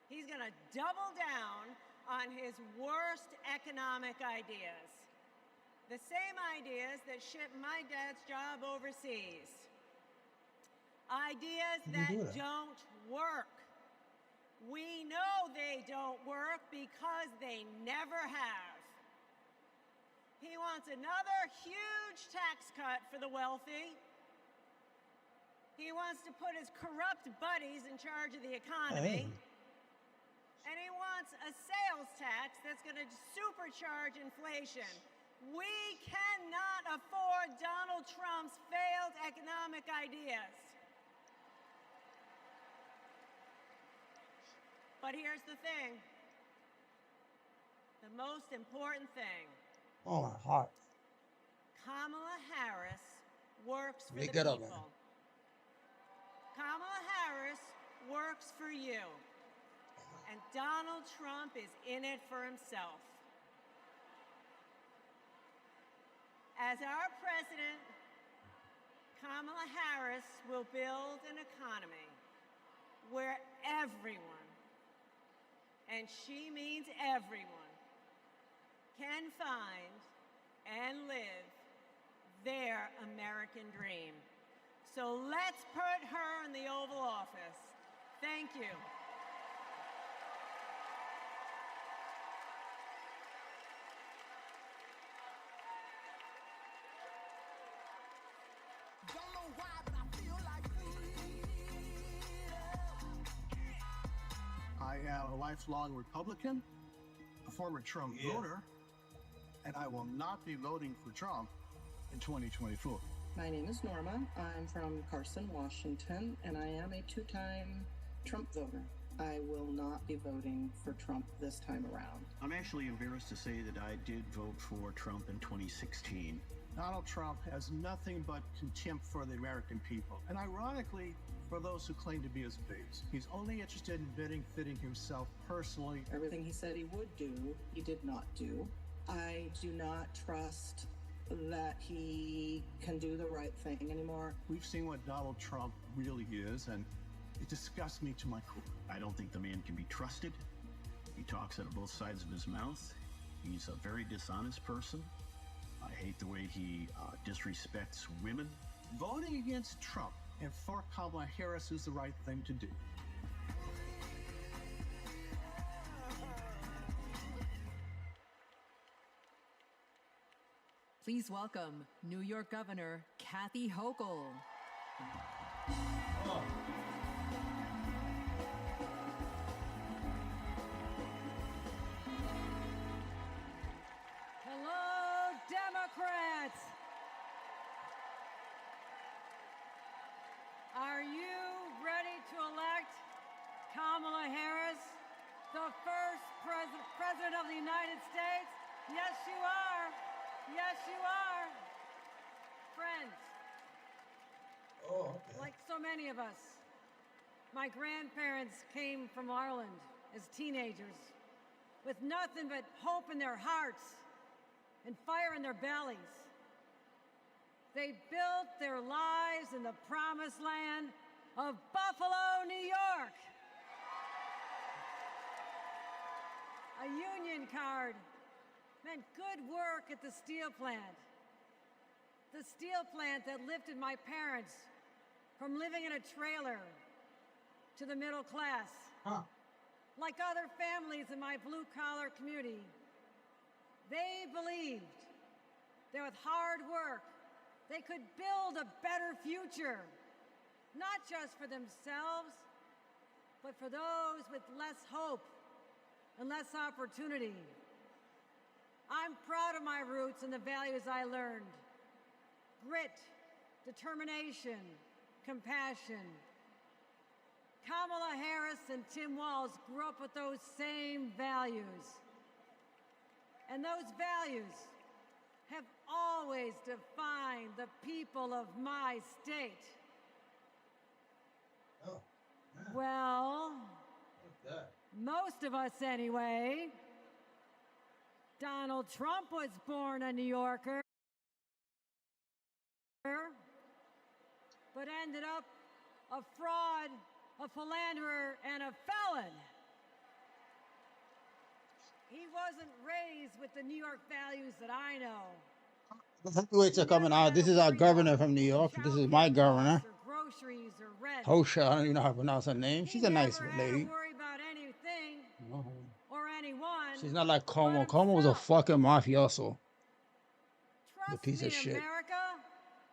he's going to double down on his worst economic ideas. The same ideas that shipped my dad's job overseas. Ideas that don't work. We know they don't work because they never have. He wants another huge tax cut for the wealthy. He wants to put his corrupt buddies in charge of the economy. And he wants a sales tax that's going to supercharge inflation. We cannot afford Donald Trump's failed economic ideas. But here's the thing. The most important thing. Oh, my heart. Kamala Harris works for Make the it up, people. man. Kamala Harris works for you. And Donald Trump is in it for himself. As our president, Kamala Harris will build an economy where everyone, and she means everyone, can find and live their American dream. So let's put her in the Oval Office. Thank you. Don't know why, but I feel like I am a lifelong Republican, a former Trump voter, and I will not be voting for Trump in 2024. My name is Norma. I'm from Carson, Washington, and I am a two-time Trump voter. I will not be voting for Trump this time around. I'm actually embarrassed to say that I did vote for Trump in 2016. Donald Trump has nothing but contempt for the American people, and ironically, for those who claim to be his base. He's only interested in benefiting himself personally. Everything he said he would do, he did not do. I do not trust that he can do the right thing anymore. We've seen what Donald Trump really is, and it disgusts me to my core. I don't think the man can be trusted. He talks out of both sides of his mouth. He's a very dishonest person. I hate the way he disrespects women. Voting against Trump and for Kamala Harris is the right thing to do. Please welcome New York Governor Kathy Hochul. Hello, Democrats! Are you ready to elect Kamala Harris, the first president of the United States? Yes, you are. Yes, you are. Friends, like so many of us, my grandparents came from Ireland as teenagers with nothing but hope in their hearts and fire in their bellies. They built their lives in the promised land of Buffalo, New York. A union card meant good work at the steel plant. The steel plant that lifted my parents from living in a trailer to the middle class. Like other families in my blue-collar community, they believed that with hard work, they could build a better future, not just for themselves, but for those with less hope and less opportunity. I'm proud of my roots and the values I learned. Grit, determination, compassion. Kamala Harris and Tim Walz grew up with those same values. And those values have always defined the people of my state. Well, most of us anyway. Donald Trump was born a New Yorker, but ended up a fraud, a philanderer, and a felon. He wasn't raised with the New York values that I know. The heavyweights are coming out. This is our governor from New York. This is my governor. Groceries or rent. Hosha, I don't even know how to pronounce her name. She's a nice lady. Worry about or anyone. She's not like Como. Como was a fucking mafioso. The piece of shit. America,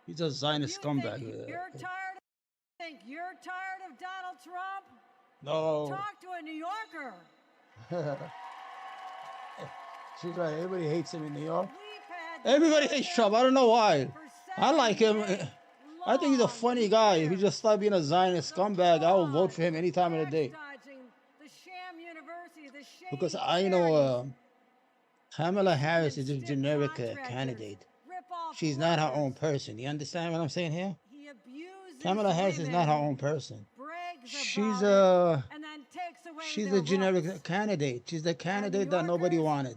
He's a Zionist scumbag. You're tired. Think you're tired of Donald Trump? No. Talk to a New Yorker. She's right. Everybody hates him in New York. Everybody hates Trump. I don't know why. I like him. I think he's a funny guy. If he just stopped being a Zionist scumbag, I will vote for him any time of the day. Because I know Kamala Harris is a generic candidate. She's not her own person. You understand what I'm saying here? Kamala Harris is not her own person. She's a generic candidate. She's the candidate that nobody wanted,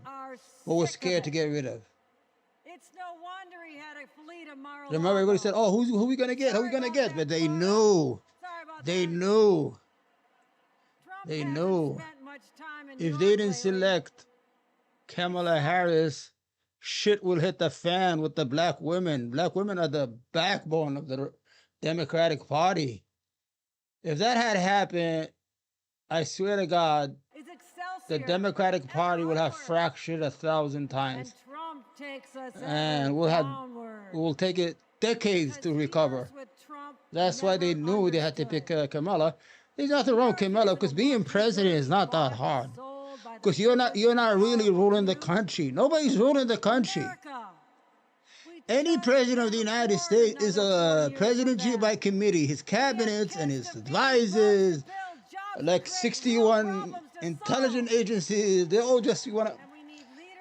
but was scared to get rid of. It's no wonder he had a fleet of Mar-a-Lago. Remember, everybody said, "Oh, who we gonna get? Who we gonna get?" But they knew. They knew. They knew. If they didn't select Kamala Harris, shit will hit the fan with the black women. Black women are the backbone of the Democratic Party. If that had happened, I swear to God, the Democratic Party will have fractured 1,000 times. And Trump takes us And we'll take it decades to recover. That's why they knew they had to pick Kamala. There's nothing wrong with Kamala, because being president is not that hard. Because you're not really ruling the country. Nobody's ruling the country. Any president of the United States is a presidency by committee. His cabinets and his advisors, like 61 intelligence agencies, they all just want to.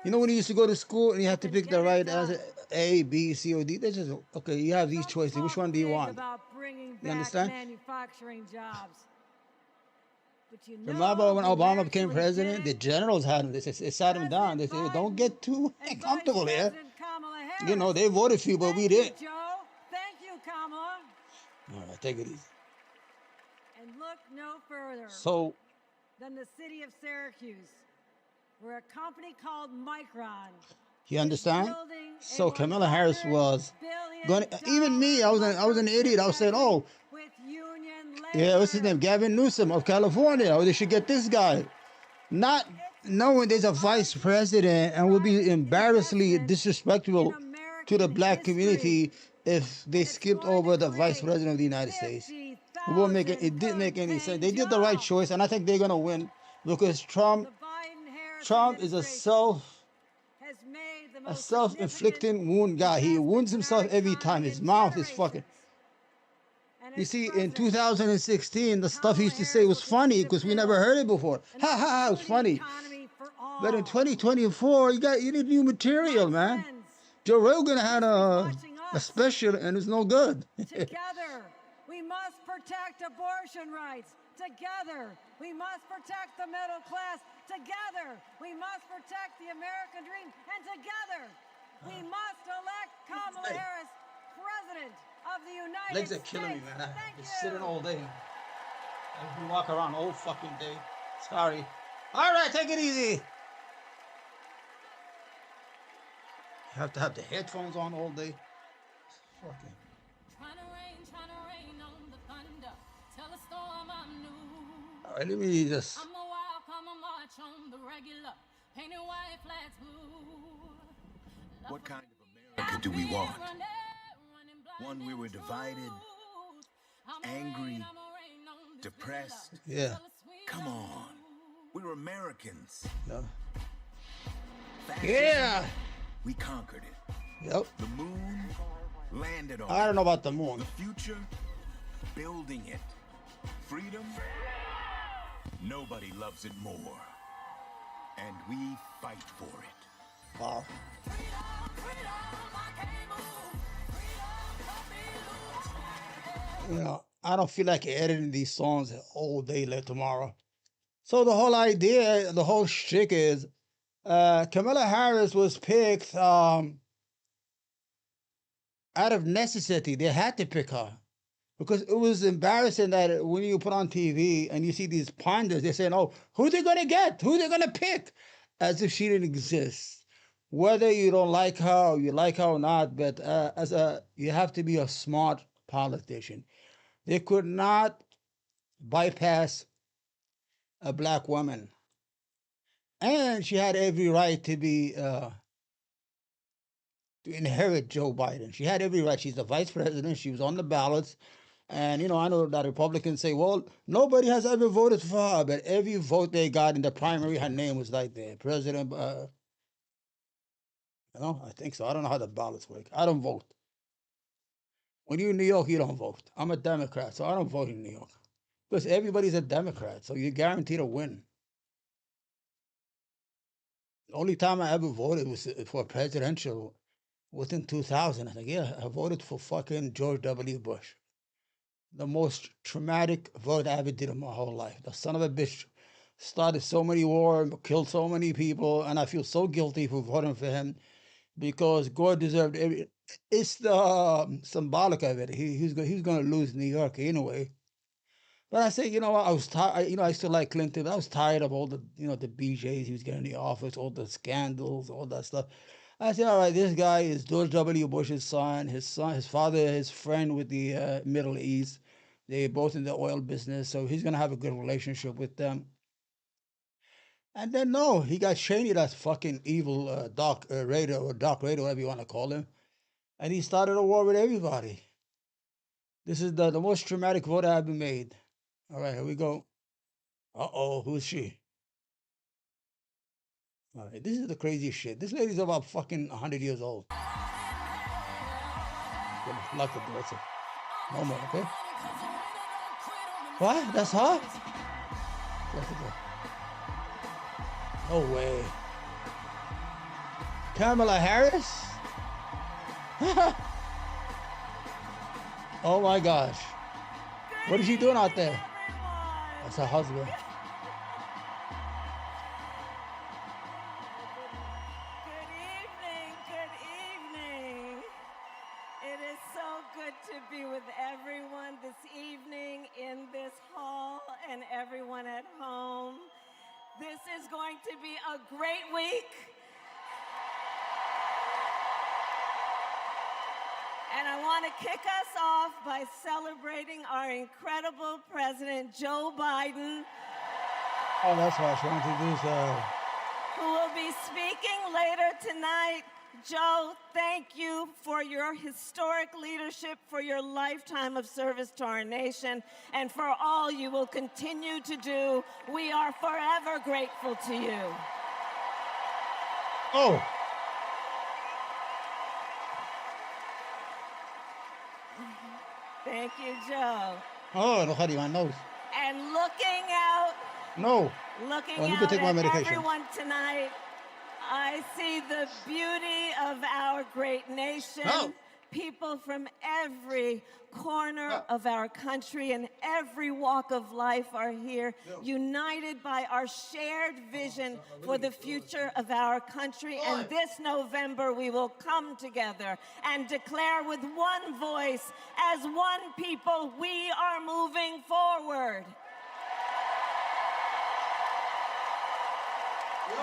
You know when you used to go to school and you had to pick the right answer, A, B, C, or D? They just, okay, you have these choices. Which one do you want? You understand? Manufacturing jobs. Remember when Obama became president, the generals had him. They sat him down. They said, don't get too comfortable here. You know, they voted for you, but we didn't. Joe. Thank you, Kamala. All right, take it easy. And look no further than the city of Syracuse, where a company called Micron. You understand? So Kamala Harris was going. Even me, I was an idiot. I was saying, oh, yeah, what's his name? Gavin Newsom of California. Oh, they should get this guy. Not knowing there's a vice president and would be embarrassingly disrespectful to the black community if they skipped over the vice president of the United States. It didn't make any sense. They did the right choice, and I think they're gonna win because Trump is a self-inflicting wound guy. He wounds himself every time. His mouth is fucking. You see, in 2016, the stuff he used to say was funny because we never heard it before. Ha ha, it was funny. But in 2024, you need new material, man. Joe Rogan had a special and it's no good. Together, we must protect abortion rights. Together, we must protect the middle class. Together, we must protect the American dream. And together, we must elect Kamala Harris president of the United States. Legs are killing me, man. I've been sitting all day. I've been walking around all fucking day. Sorry. All right, take it easy. You have to have the headphones on all day. Fucking. All right, let me just. What kind of America do we want? One where we're divided, angry, depressed? Yeah. Come on. We're Americans. No. Fascism, Yeah. we conquered it. Yep. The moon landed on it. I don't know about the moon. The future, building it. Freedom, nobody loves it more. And we fight for it. Wow. You know, I don't feel like editing these songs all day like tomorrow. So the whole idea, the whole shtick is Kamala Harris was picked out of necessity. They had to pick her because it was embarrassing that when you put on TV and you see these pundits, they're saying, oh, who they going to get? Who they going to pick? As if she didn't exist. Whether you don't like her or you like her or not, but you have to be a smart politician. They could not bypass a black woman. And she had every right to be to inherit Joe Biden. She had every right. She's the vice president. She was on the ballots. And, you know, I know that Republicans say, well, nobody has ever voted for her, but every vote they got in the primary, her name was right there. President, you know, I think so. I don't know how the ballots work. I don't vote. When you're in New York, you don't vote. I'm a Democrat, so I don't vote in New York. Because everybody's a Democrat, so you're guaranteed to win. The only time I ever voted was for presidential was in 2000. I think, yeah, I voted for fucking George W. Bush. The most traumatic vote I ever did in my whole life. The son of a bitch started so many wars, killed so many people, and I feel so guilty for voting for him because God deserved every. It's the symbolic of it. He's going to lose New York anyway. But I say, you know what? I was tired. You know, I still like Clinton. I was tired of all the, you know, the BJs he was getting in the office, all the scandals, all that stuff. I said, all right, this guy is George W. Bush's son. His father, his friend with the Middle East. They're both in the oil business, so he's gonna have a good relationship with them. And then no, he got Cheney, that fucking evil Doc Raider, or Doc Raider, whatever you want to call him, and he started a war with everybody. This is the most traumatic vote I ever made. All right, here we go. Uh-oh, who's she? All right, this is the craziest shit. This lady's about fucking 100 years old. Lock the door. No more, okay? What? That's her? Lock the door. No way. Kamala Harris? Oh my gosh. What is she doing out there? That's her husband. Good evening. It is so good to be with everyone this evening in this hall and everyone at home. This is going to be a great week. And I want to kick us off by celebrating our incredible President, Joe Biden. Oh, that's right. She introduced who will be speaking later tonight. Joe, thank you for your historic leadership, for your lifetime of service to our nation, and for all you will continue to do. We are forever grateful to you. Oh. Thank you, Joe. Oh, no, honey, my nose. And looking out. No. Looking you out can take my at medication. everyone tonight, I see the beauty of our great nation. No. People from every corner of our country and every walk of life are here, united by our shared vision for the future of our country. And this November, we will come together and declare with one voice, as one people, we are moving forward.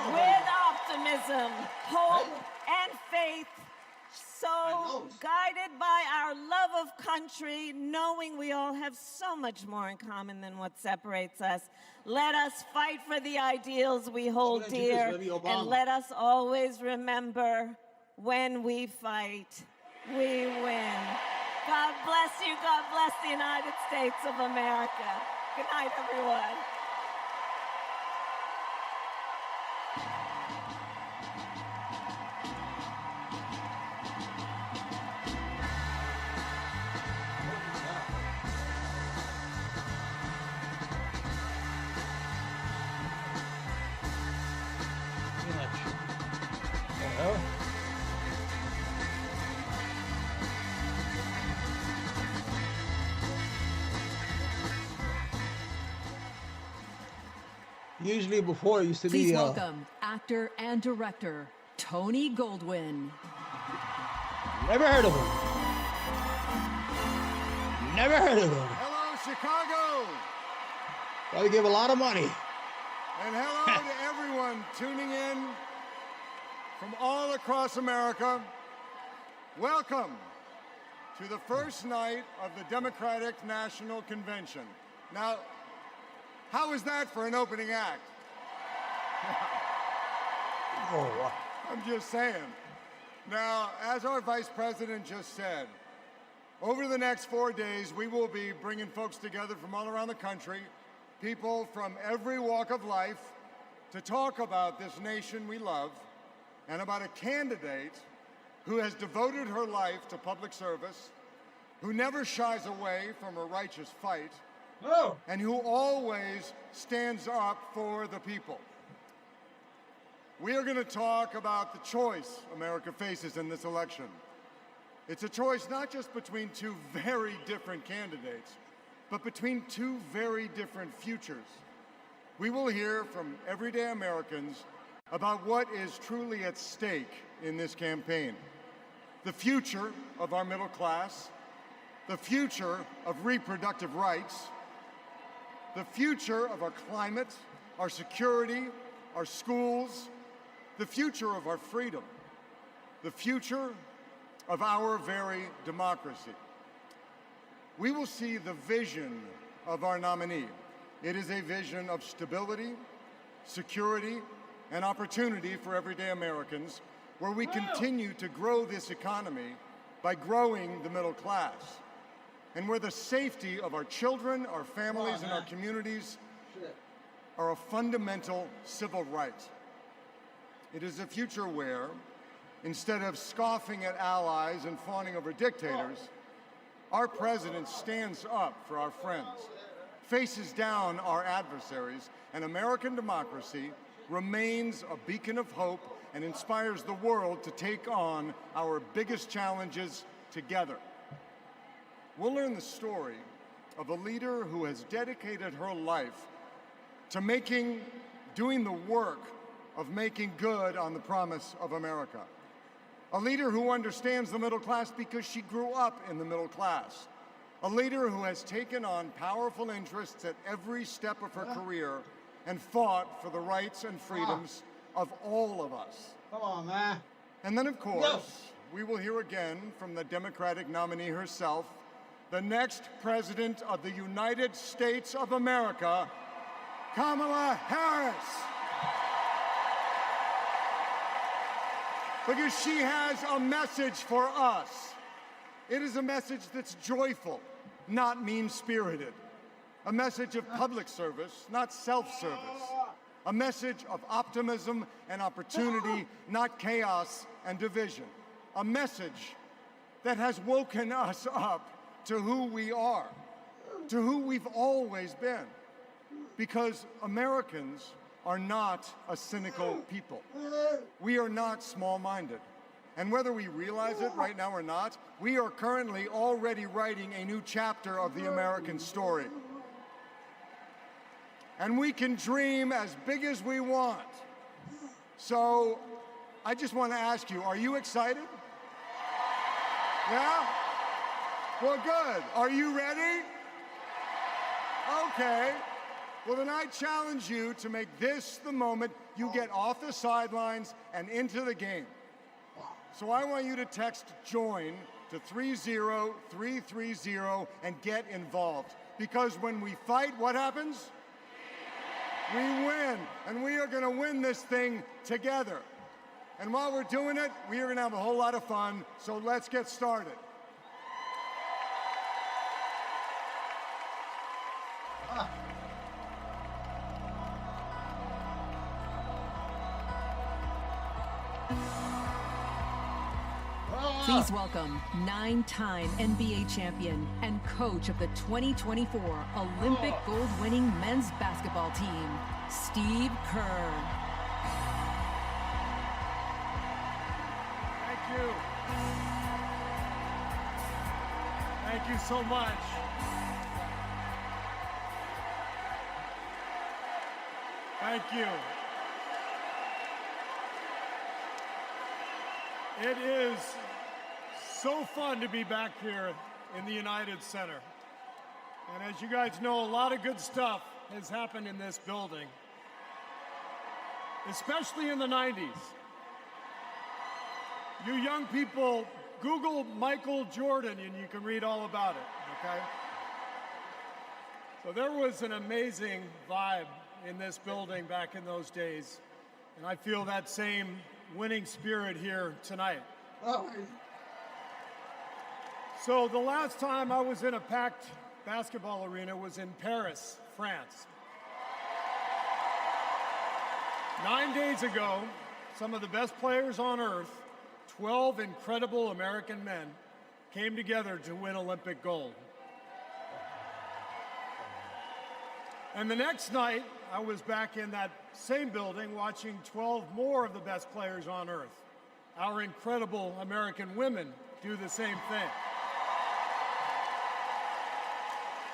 With optimism, hope, and faith, so guided by our love of country, knowing we all have so much more in common than what separates us, let us fight for the ideals we hold dear, and let us always remember, when we fight, we win. God bless you. God bless the United States of America. Good night, everyone. Usually before it used to Please be welcome actor and director Tony Goldwyn. Never heard of him. Never heard of him. Hello, Chicago. Probably give a lot of money. And hello to everyone tuning in from all across America. Welcome to the first night of the Democratic National Convention. Now, how was that for an opening act? I'm just saying. Now, as our Vice President just said, over the next 4 days, we will be bringing folks together from all around the country, people from every walk of life, to talk about this nation we love and about a candidate who has devoted her life to public service, who never shies away from a righteous fight, and who always stands up for the people. We are going to talk about the choice America faces in this election. It's a choice not just between two very different candidates, but between two very different futures. We will hear from everyday Americans about what is truly at stake in this campaign. The future of our middle class, the future of reproductive rights, the future of our climate, our security, our schools, the future of our freedom, the future of our very democracy. We will see the vision of our nominee. It is a vision of stability, security, and opportunity for everyday Americans, where we continue to grow this economy by growing the middle class, and where the safety of our children, our families, and our communities are a fundamental civil right. It is a future where, instead of scoffing at allies and fawning over dictators, our president stands up for our friends, faces down our adversaries, and American democracy remains a beacon of hope and inspires the world to take on our biggest challenges together. We'll learn the story of a leader who has dedicated her life to doing the work of making good on the promise of America. A leader who understands the middle class because she grew up in the middle class. A leader who has taken on powerful interests at every step of her career and fought for the rights and freedoms of all of us. Come on, man. And then, of course, we will hear again from the Democratic nominee herself, the next President of the United States of America, Kamala Harris. Because she has a message for us. It is a message that's joyful, not mean-spirited. A message of public service, not self-service. A message of optimism and opportunity, not chaos and division. A message that has woken us up to who we are, to who we've always been. Because Americans are not a cynical people. We are not small-minded. And whether we realize it right now or not, we are currently already writing a new chapter of the American story. And we can dream as big as we want. So I just want to ask you, are you excited? Yeah? Well, good. Are you ready? Okay. Well, then I challenge you to make this the moment you get off the sidelines and into the game. So I want you to text JOIN to 30330 and get involved. Because when we fight, what happens? We win. And we are going to win this thing together. And while we're doing it, we are going to have a whole lot of fun. So let's get started. Please welcome 9-time NBA champion and coach of the 2024 Olympic gold-winning men's basketball team, Steve Kerr. Thank you. Thank you so much. Thank you. It is so fun to be back here in the United Center. And as you guys know, a lot of good stuff has happened in this building, especially in the 90s. You young people, Google Michael Jordan and you can read all about it, okay? So there was an amazing vibe in this building back in those days. And I feel that same winning spirit here tonight. Oh. So the last time I was in a packed basketball arena was in Paris, France. 9 days ago, some of the best players on earth, 12 incredible American men, came together to win Olympic gold. And the next night, I was back in that same building watching 12 more of the best players on earth, our incredible American women, do the same thing.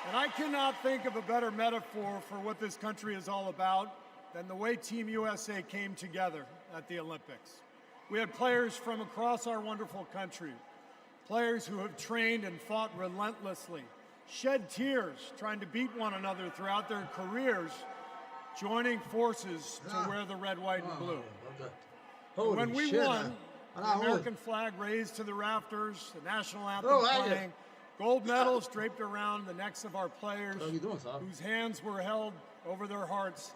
And I cannot think of a better metaphor for what this country is all about than the way Team USA came together at the Olympics. We had players from across our wonderful country, players who have trained and fought relentlessly, shed tears trying to beat one another throughout their careers, joining forces to wear the red, white, and blue. And when we won, the American flag raised to the rafters, the national anthem playing, gold medals draped around the necks of our players, whose hands were held over their hearts.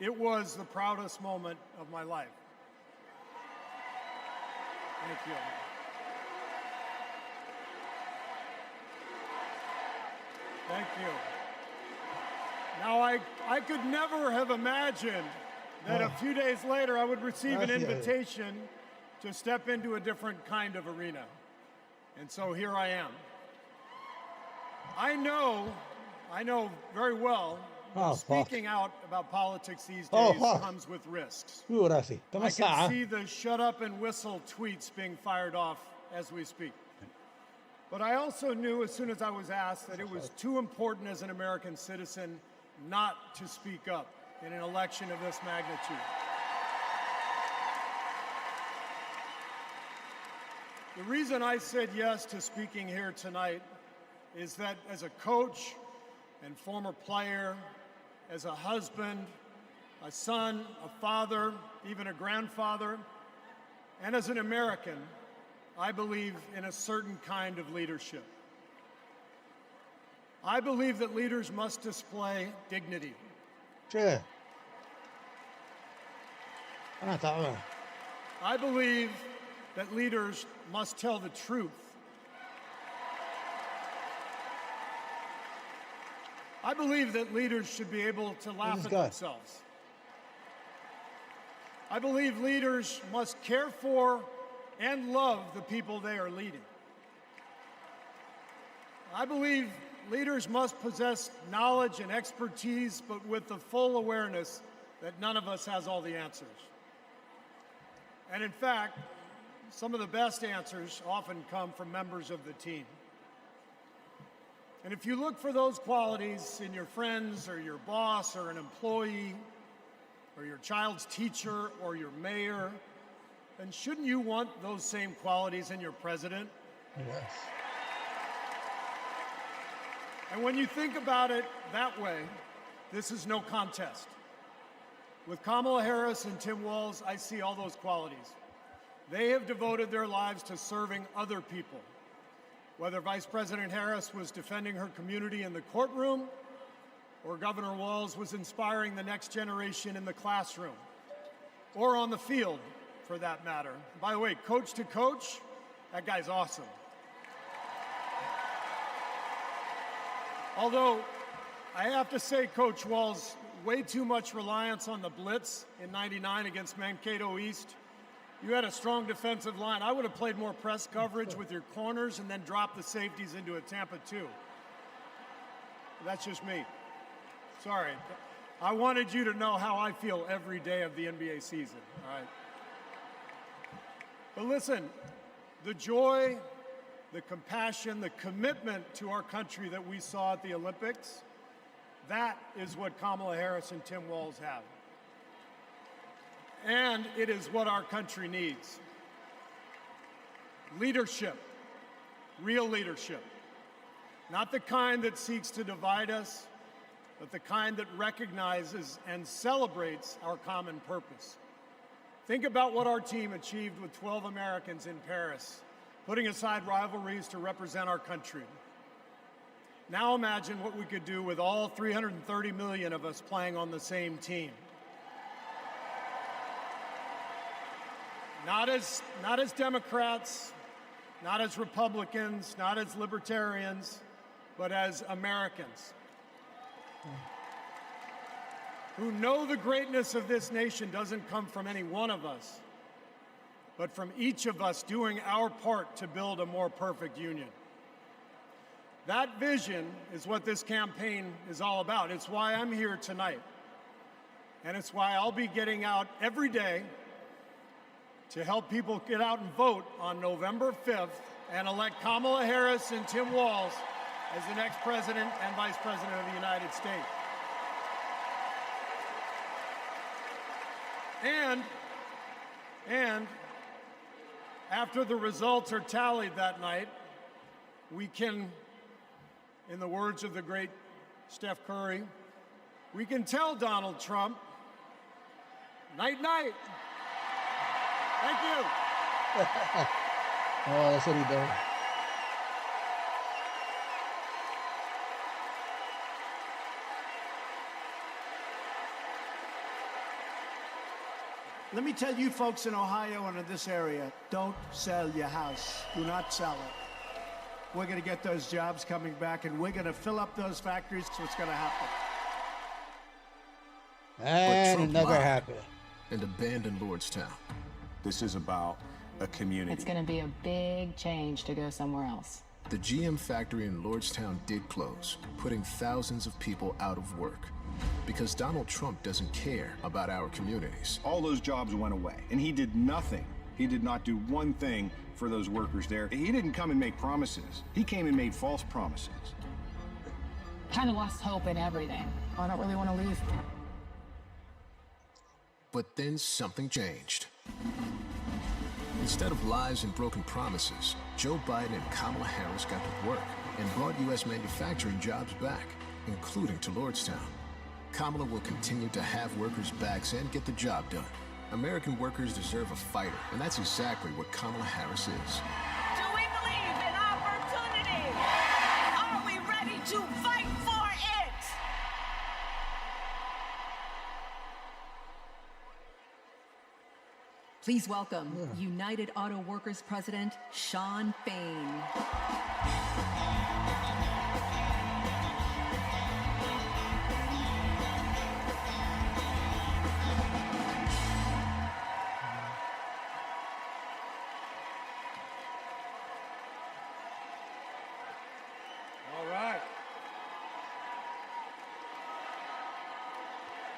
It was the proudest moment of my life. Thank you. Thank you. Now, I could never have imagined that a few days later I would receive an invitation to step into a different kind of arena. And so here I am. I know very well that speaking out about politics these days comes with risks. I can see the shut up and whistle tweets being fired off as we speak. But I also knew as soon as I was asked that it was too important as an American citizen not to speak up in an election of this magnitude. The reason I said yes to speaking here tonight is that as a coach and former player, as a husband, a son, a father, even a grandfather, and as an American, I believe in a certain kind of leadership. I believe that leaders must display dignity. Sure. I believe that leaders must tell the truth. I believe that leaders should be able to laugh at themselves. I believe leaders must care for and love the people they are leading. I believe leaders must possess knowledge and expertise, but with the full awareness that none of us has all the answers. And in fact, some of the best answers often come from members of the team. And if you look for those qualities in your friends or your boss or an employee or your child's teacher or your mayor, then shouldn't you want those same qualities in your president? Yes. And when you think about it that way, this is no contest. With Kamala Harris and Tim Walz, I see all those qualities. They have devoted their lives to serving other people. Whether Vice President Harris was defending her community in the courtroom, or Governor Walz was inspiring the next generation in the classroom, or on the field, for that matter. By the way, coach to coach, that guy's awesome. Although, I have to say, Coach Walz, way too much reliance on the blitz in '99 against Mankato East. You had a strong defensive line. I would have played more press coverage with your corners and then dropped the safeties into a Tampa 2. That's just me. Sorry. I wanted you to know how I feel every day of the NBA season, all right? But listen, the joy, the compassion, the commitment to our country that we saw at the Olympics, that is what Kamala Harris and Tim Walz have. And it is what our country needs. Leadership, real leadership. Not the kind that seeks to divide us, but the kind that recognizes and celebrates our common purpose. Think about what our team achieved with 12 Americans in Paris, putting aside rivalries to represent our country. Now imagine what we could do with all 330 million of us playing on the same team. Not as Democrats, not as Republicans, not as libertarians, but as Americans who know the greatness of this nation doesn't come from any one of us, but from each of us doing our part to build a more perfect union. That vision is what this campaign is all about. It's why I'm here tonight. And it's why I'll be getting out every day to help people get out and vote on November 5th and elect Kamala Harris and Tim Walz as the next president and vice president of the United States. And after the results are tallied that night, we can, in the words of the great Steph Curry, we can tell Donald Trump, night, night. Thank you. Oh, that's what he does. Let me tell you folks in Ohio and in this area, don't sell your house. Do not sell it. We're going to get those jobs coming back, and we're going to fill up those factories, so it's going to happen. And it never happened. And abandoned Lordstown. This is about a community. It's going to be a big change to go somewhere else. The GM factory in Lordstown did close, putting thousands of people out of work. Because Donald Trump doesn't care about our communities. All those jobs went away, and he did nothing. He did not do one thing for those workers there. He didn't come and make promises. He came and made false promises. Kind of lost hope in everything. I don't really want to leave. But then something changed. Instead of lies and broken promises, Joe Biden and Kamala Harris got to work and brought U.S. manufacturing jobs back, including to Lordstown. Kamala will continue to have workers' backs and get the job done. American workers deserve a fighter, and that's exactly what Kamala Harris is. Do we believe in opportunity? Are we ready to fight for it? Please welcome United Auto Workers President Shawn Fain.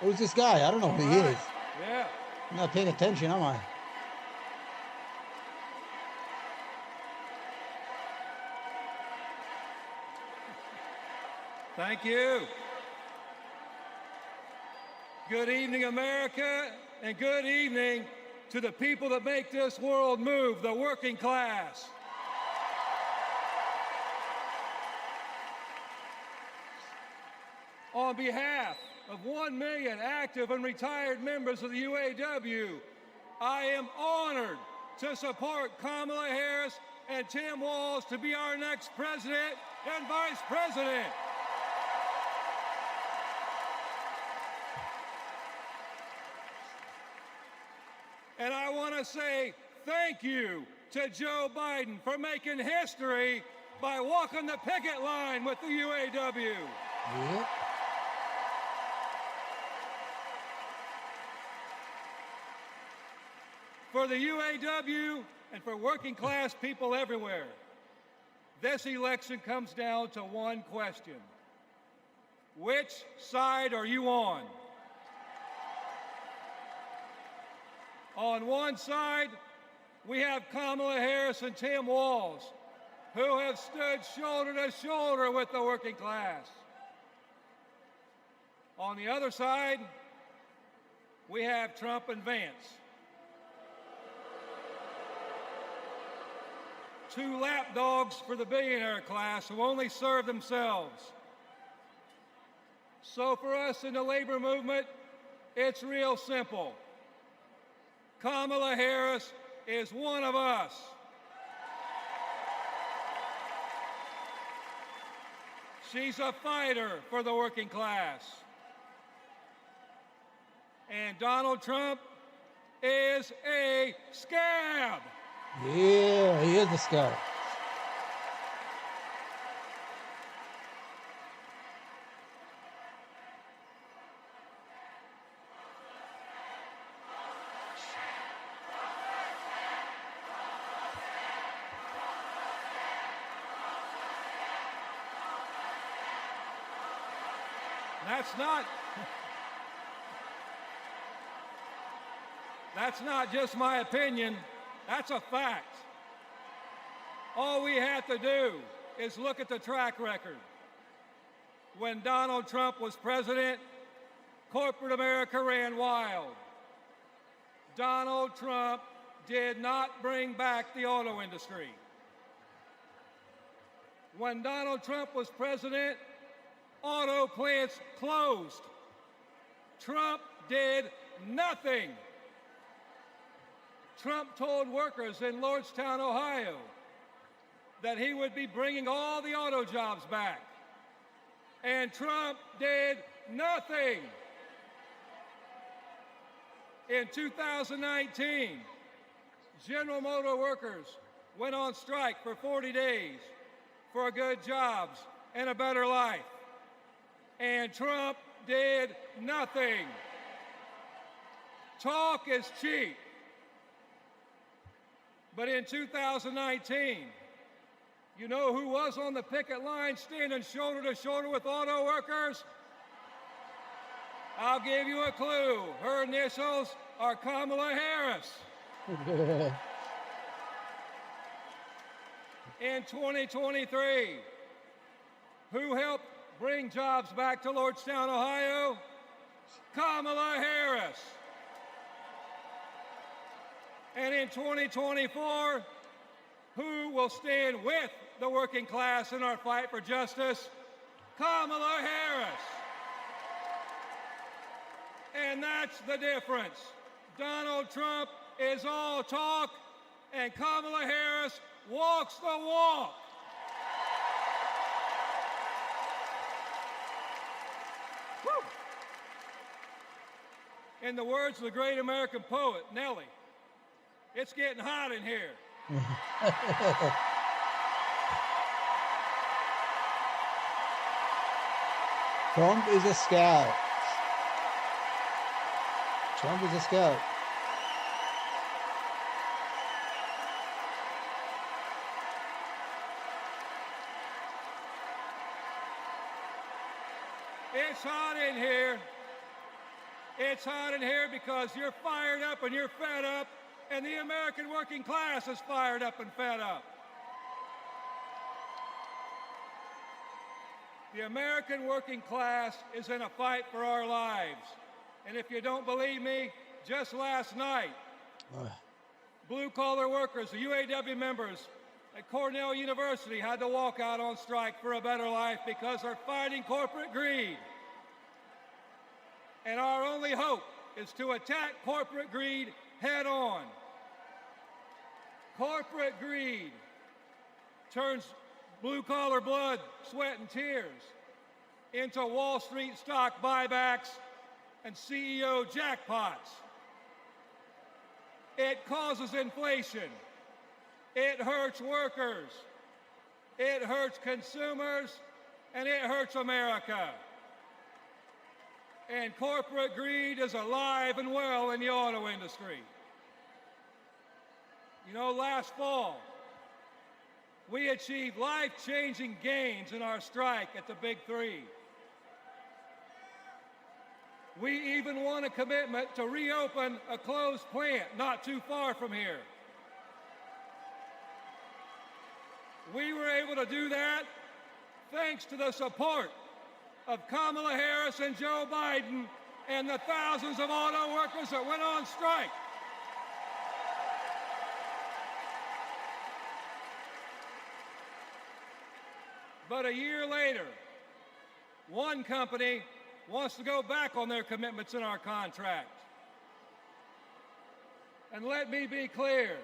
Who's this guy? I don't know who he is. Yeah. I'm not paying attention, am I? Thank you. Good evening, America, and good evening to the people that make this world move, the working class. On behalf of 1 million active and retired members of the UAW, I am honored to support Kamala Harris and Tim Walz to be our next president and vice president. And I want to say thank you to Joe Biden for making history by walking the picket line with the UAW. Yep. For the UAW and for working class people everywhere, this election comes down to one question. Which side are you on? On one side, we have Kamala Harris and Tim Walz, who have stood shoulder to shoulder with the working class. On the other side, we have Trump and Vance. Two lapdogs for the billionaire class who only serve themselves. So for us in the labor movement, it's real simple. Kamala Harris is one of us. She's a fighter for the working class. And Donald Trump is a scab. Yeah, he is a scab. That's not just my opinion, that's a fact. All we have to do is look at the track record. When Donald Trump was president, corporate America ran wild. Donald Trump did not bring back the auto industry. When Donald Trump was president, auto plants closed. Trump did nothing. Trump told workers in Lordstown, Ohio, that he would be bringing all the auto jobs back. And Trump did nothing. In 2019, General Motor workers went on strike for 40 days for good jobs and a better life. And Trump did nothing. Talk is cheap. But in 2019, you know who was on the picket line standing shoulder to shoulder with auto workers? I'll give you a clue. Her initials are Kamala Harris. In 2023, who helped bring jobs back to Lordstown, Ohio? Kamala Harris. And in 2024, who will stand with the working class in our fight for justice? Kamala Harris. And that's the difference. Donald Trump is all talk, and Kamala Harris walks the walk. Woo. In the words of the great American poet, Nellie, it's getting hot in here. Trump is a scout. Trump is a scout. It's hot in here. It's hot in here because you're fired up and you're fed up, and the American working class is fired up and fed up. The American working class is in a fight for our lives. And if you don't believe me, just last night, blue-collar workers, the UAW members at Cornell University had to walk out on strike for a better life because they're fighting corporate greed. And our only hope is to attack corporate greed head on. Corporate greed turns blue-collar blood, sweat, and tears into Wall Street stock buybacks and CEO jackpots. It causes inflation. It hurts workers. It hurts consumers, and it hurts America. And corporate greed is alive and well in the auto industry. You know, last fall, we achieved life-changing gains in our strike at the Big Three. We even won a commitment to reopen a closed plant not too far from here. We were able to do that thanks to the support of Kamala Harris and Joe Biden and the thousands of auto workers that went on strike. But a year later, one company wants to go back on their commitments in our contract. And let me be clear,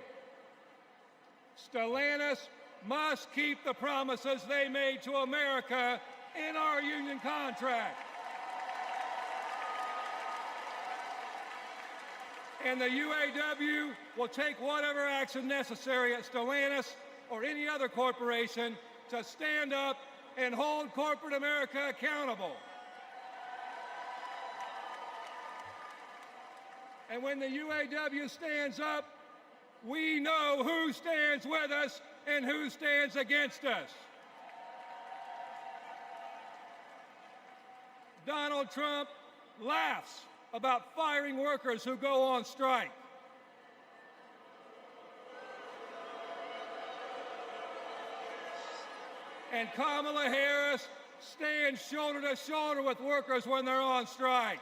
Stellantis must keep the promises they made to America in our union contract. And the UAW will take whatever action necessary at Stellantis or any other corporation to stand up and hold corporate America accountable. And when the UAW stands up, we know who stands with us and who stands against us. Donald Trump laughs about firing workers who go on strike. And Kamala Harris stands shoulder to shoulder with workers when they're on strike.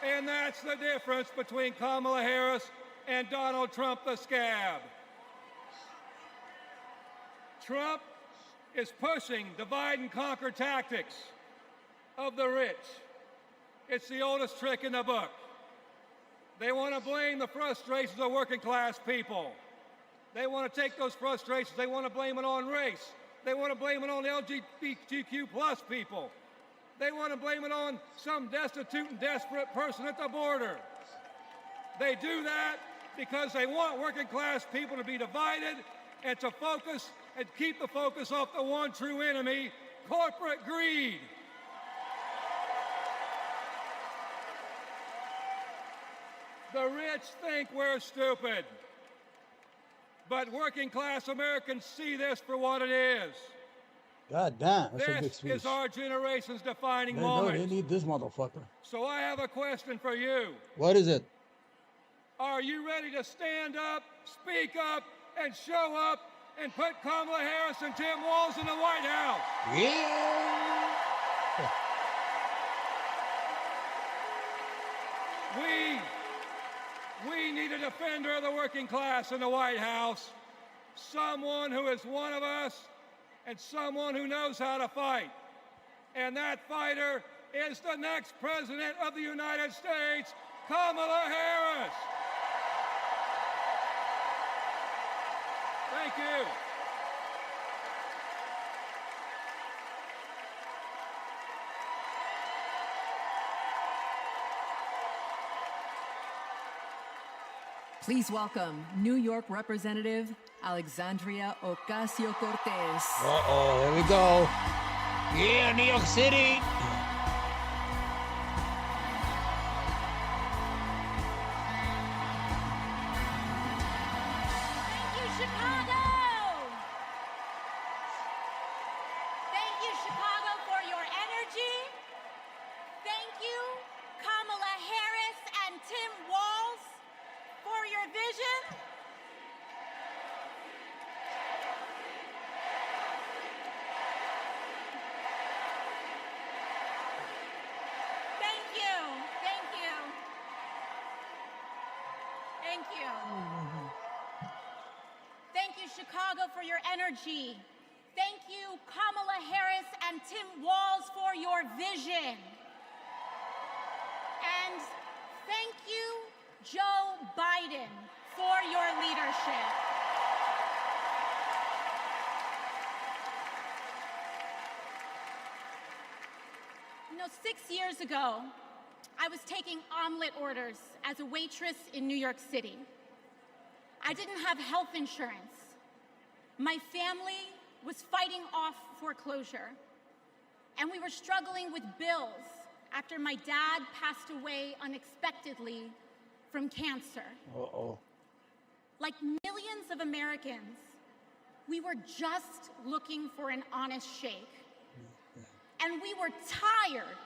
And that's the difference between Kamala Harris and Donald Trump the scab. Trump is pushing divide and conquer tactics of the rich. It's the oldest trick in the book. They want to blame the frustrations of working class people. They want to take those frustrations, they want to blame it on race. They want to blame it on LGBTQ plus people. They want to blame it on some destitute and desperate person at the border. They do that because they want working class people to be divided and to focus and keep the focus off the one true enemy, corporate greed. The rich think we're stupid, but working class Americans see this for what it is. God damn, that's a big This speech. is our generation's defining They moment. know they need this motherfucker. So I have a question for you. What is it? Are you ready to stand up, speak up, and show up and put Kamala Harris and Tim Walz in the White House? Yeah. We need a defender of the working class in the White House. Someone who is one of us and someone who knows how to fight. And that fighter is the next President of the United States, Kamala Harris. Thank you. Please welcome New York Representative Alexandria Ocasio-Cortez. Uh-oh, here we go. Yeah, New York City. Thank you, Chicago! Thank you, Chicago, for your energy. Thank you, Kamala Harris and Tim Walz, for your vision. Thank you. Thank you. Thank you. Thank you, Chicago, for your energy. Thank you, Kamala Harris and Tim Walz, for your vision. And thank you, Joe Biden, for your leadership. You know, 6 years ago, I was taking omelet orders as a waitress in New York City. I didn't have health insurance. My family was fighting off foreclosure, and we were struggling with bills after my dad passed away unexpectedly from cancer. Uh-oh. Like millions of Americans, we were just looking for an honest shake. And we were tired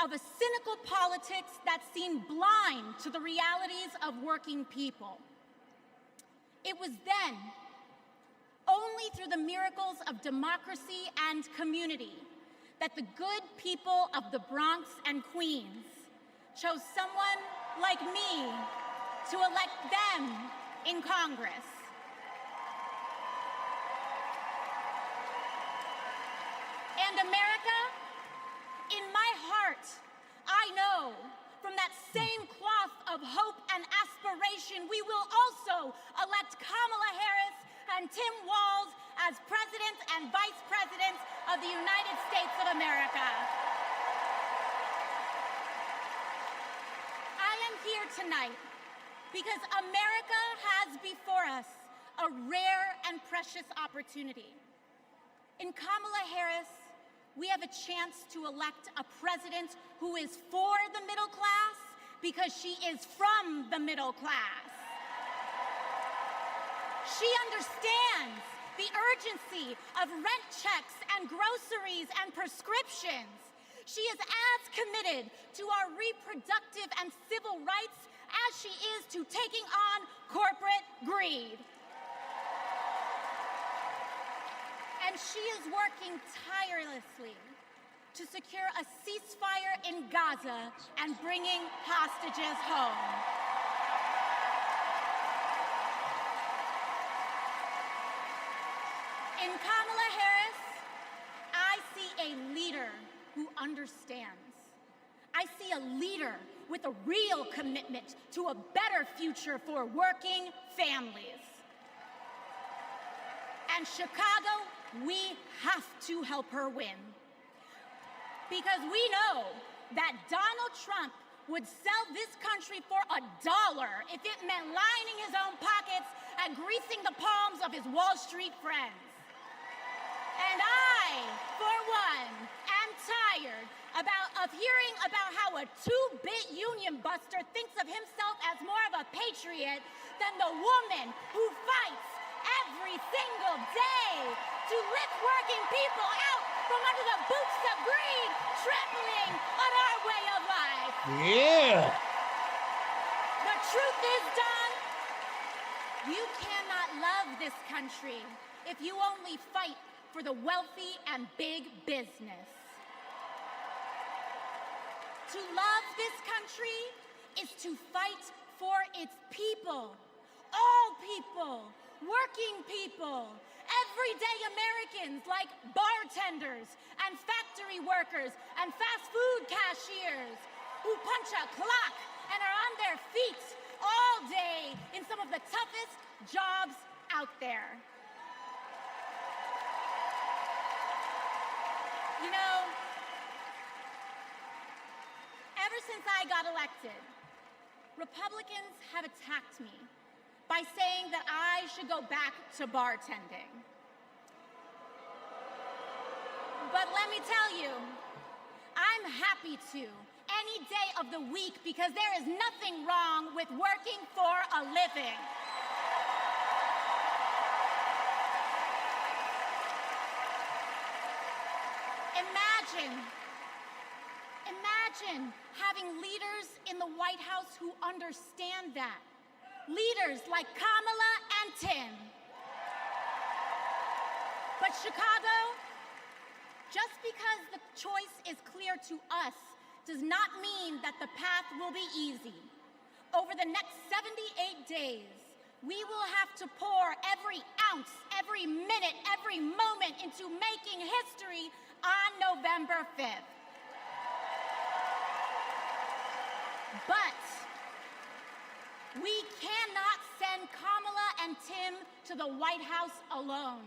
of a cynical politics that seemed blind to the realities of working people. It was then, only through the miracles of democracy and community, that the good people of the Bronx and Queens chose someone like me to elect them in Congress. And America, in my heart, I know from that same cloth of hope and aspiration, we will also elect Kamala Harris and Tim Walz as President and Vice President of the United States of America. here tonight because America has before us a rare and precious opportunity. In Kamala Harris, we have a chance to elect a president who is for the middle class because she is from the middle class. She understands the urgency of rent checks and groceries and prescriptions. She is as committed to our reproductive and civil rights as she is to taking on corporate greed. And she is working tirelessly to secure a ceasefire in Gaza and bringing hostages home. In Kamala Harris, I see a leader who understands. I see a leader with a real commitment to a better future for working families. And Chicago, we have to help her win. Because we know that Donald Trump would sell this country for $1 if it meant lining his own pockets and greasing the palms of his Wall Street friends. And I, for one, am tired of hearing about how a two-bit union buster thinks of himself as more of a patriot than the woman who fights every single day to lift working people out from under the boots of greed, trampling on our way of life. Yeah. The truth is, Don, you cannot love this country if you only fight for the wealthy and big business. To love this country is to fight for its people, all people, working people, everyday Americans like bartenders and factory workers and fast food cashiers who punch a clock and are on their feet all day in some of the toughest jobs out there. You know, ever since I got elected, Republicans have attacked me by saying that I should go back to bartending. But let me tell you, I'm happy to any day of the week because there is nothing wrong with working for a living. Imagine having leaders in the White House who understand that. Leaders like Kamala and Tim. But Chicago, just because the choice is clear to us does not mean that the path will be easy. Over the next 78 days, we will have to pour every ounce, every minute, every moment into making history on November 5th. But we cannot send Kamala and Tim to the White House alone.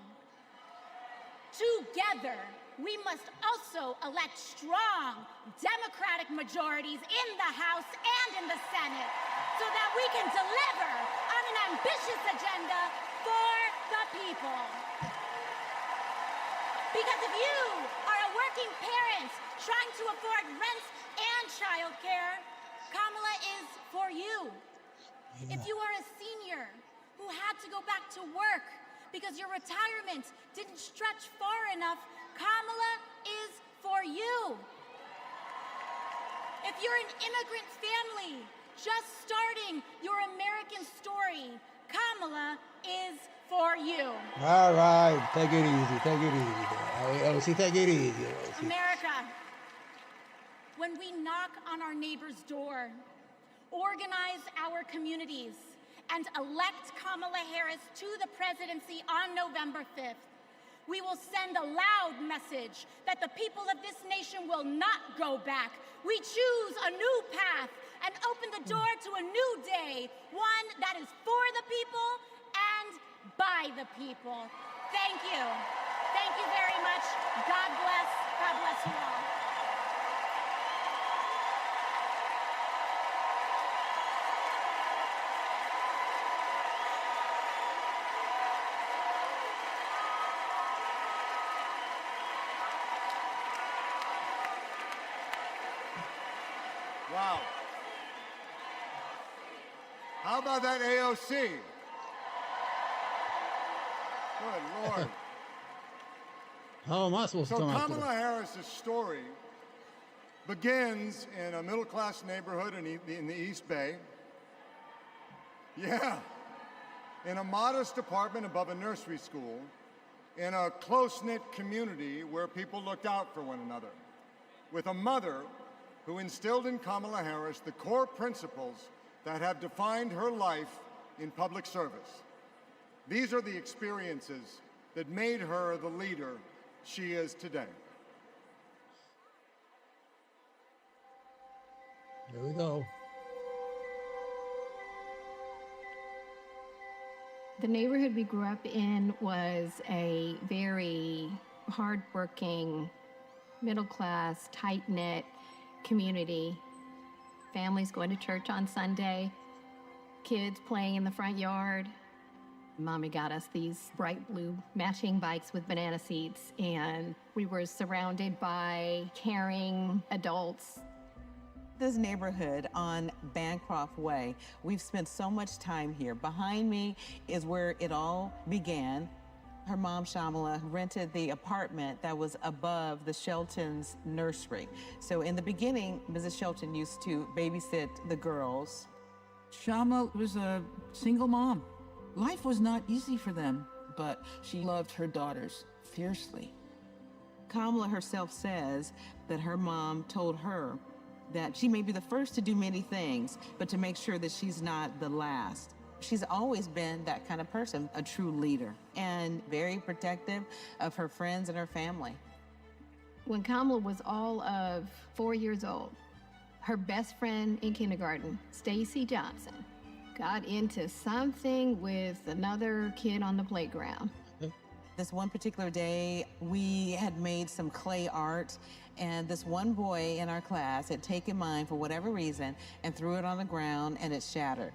Together, we must also elect strong Democratic majorities in the House and in the Senate so that we can deliver on an ambitious agenda for the people. Because if you are a working parent trying to afford rent and childcare, Kamala is for you. Yeah. If you are a senior who had to go back to work because your retirement didn't stretch far enough, Kamala is for you. If you're an immigrant family just starting your American story, Kamala is for you. All right, take it easy, take it easy. OC, take it easy. OC. America, when we knock on our neighbor's door, organize our communities, and elect Kamala Harris to the presidency on November 5th, we will send a loud message that the people of this nation will not go back. We choose a new path and open the door to a new day, one that is for the people and by the people. Thank you. Thank you very much. God bless. God bless you all. Wow. How about that AOC? Good Lord. How am I supposed to So come after Kamala this? Harris's story begins in a middle-class neighborhood in the East Bay. Yeah. In a modest apartment above a nursery school, in a close-knit community where people looked out for one another, with a mother who instilled in Kamala Harris the core principles that have defined her life in public service. These are the experiences that made her the leader she is today. Here we go. The neighborhood we grew up in was a very hardworking, middle-class, tight-knit community. Families going to church on Sunday, kids playing in the front yard. Mommy got us these bright blue matching bikes with banana seats, and we were surrounded by caring adults. This neighborhood on Bancroft Way, we've spent so much time here. Behind me is where it all began. Her mom, Shamala, rented the apartment that was above the Shelton's nursery. So in the beginning, Mrs. Shelton used to babysit the girls. Shama was a single mom. Life was not easy for them, but she loved her daughters fiercely. Kamala herself says that her mom told her that she may be the first to do many things, but to make sure that she's not the last. She's always been that kind of person, a true leader, and very protective of her friends and her family. When Kamala was all of 4 years old, her best friend in kindergarten, Stacy Johnson, got into something with another kid on the playground. This one particular day, we had made some clay art, and this one boy in our class had taken mine for whatever reason and threw it on the ground, and it shattered.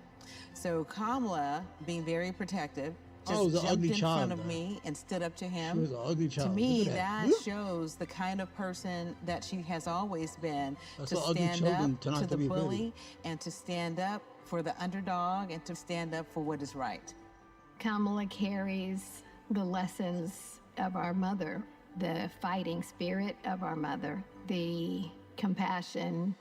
So Kamala, being very protective, just jumped in front of me and stood up to him. She was an ugly child. To me, Look at that shows the kind of person that she has always been, That's to what ugly stand children up turn out to to the be bully pretty. and to stand up for the underdog and to stand up for what is right. Kamala carries the lessons of our mother, the fighting spirit of our mother, the compassion,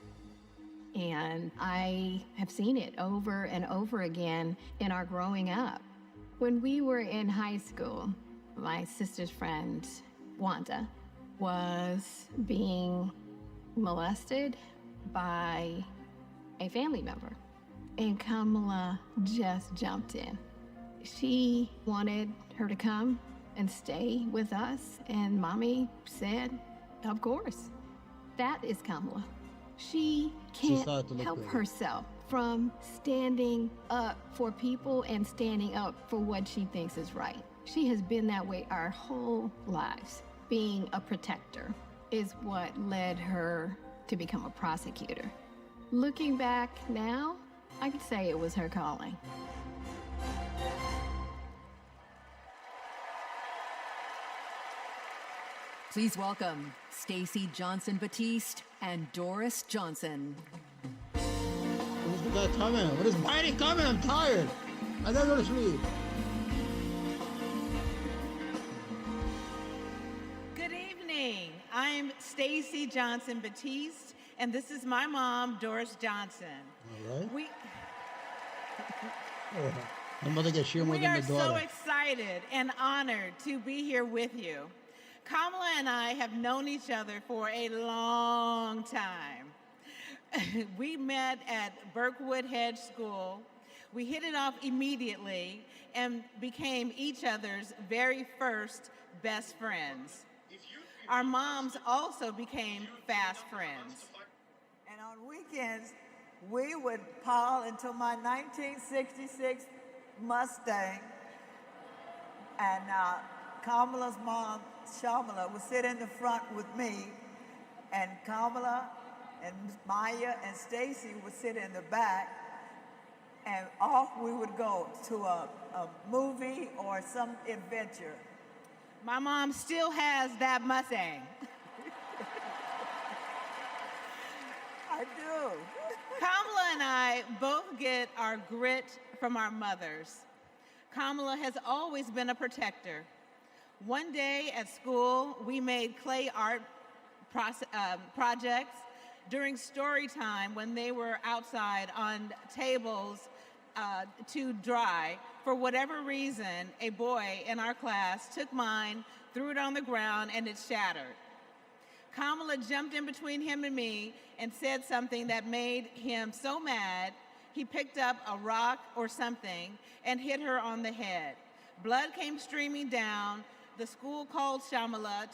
and I have seen it over and over again in our growing up. When we were in high school, my sister's friend, Wanda, was being molested by a family member, and Kamala just jumped in. She wanted her to come and stay with us, and Mommy said, of course. That is Kamala. She can't help herself from standing up for people and standing up for what she thinks is right. She has been that way our whole lives. Being a protector is what led her to become a prosecutor. Looking back now, I could say it was her calling. Please welcome Stacey Johnson Batiste and Doris Johnson. When's the guy coming? When is Biden coming? I'm tired. I gotta go to sleep. Good evening. I'm Stacey Johnson Batiste, and this is my mom, Doris Johnson. All right. My mother gets sheer more We than are the so daughter. excited and honored to be here with you. Kamala and I have known each other for a long time. We met at Burkwood Hedge School. We hit it off immediately and became each other's very first best friends. Our moms also became fast friends. And on weekends, we would pile into my 1966 Mustang, and Kamala's mom, Shamala, would sit in the front with me, and Kamala and Maya and Stacy would sit in the back, and off we would go to a movie or some adventure. My mom still has that Mustang. I I do. Kamala and I both get our grit from our mothers. Kamala has always been a protector. One day at school, we made clay art projects during story time when they were outside on tables to dry. For whatever reason, a boy in our class took mine, threw it on the ground, and it shattered. Kamala jumped in between him and me and said something that made him so mad, he picked up a rock or something and hit her on the head. Blood came streaming down. The school called Shamala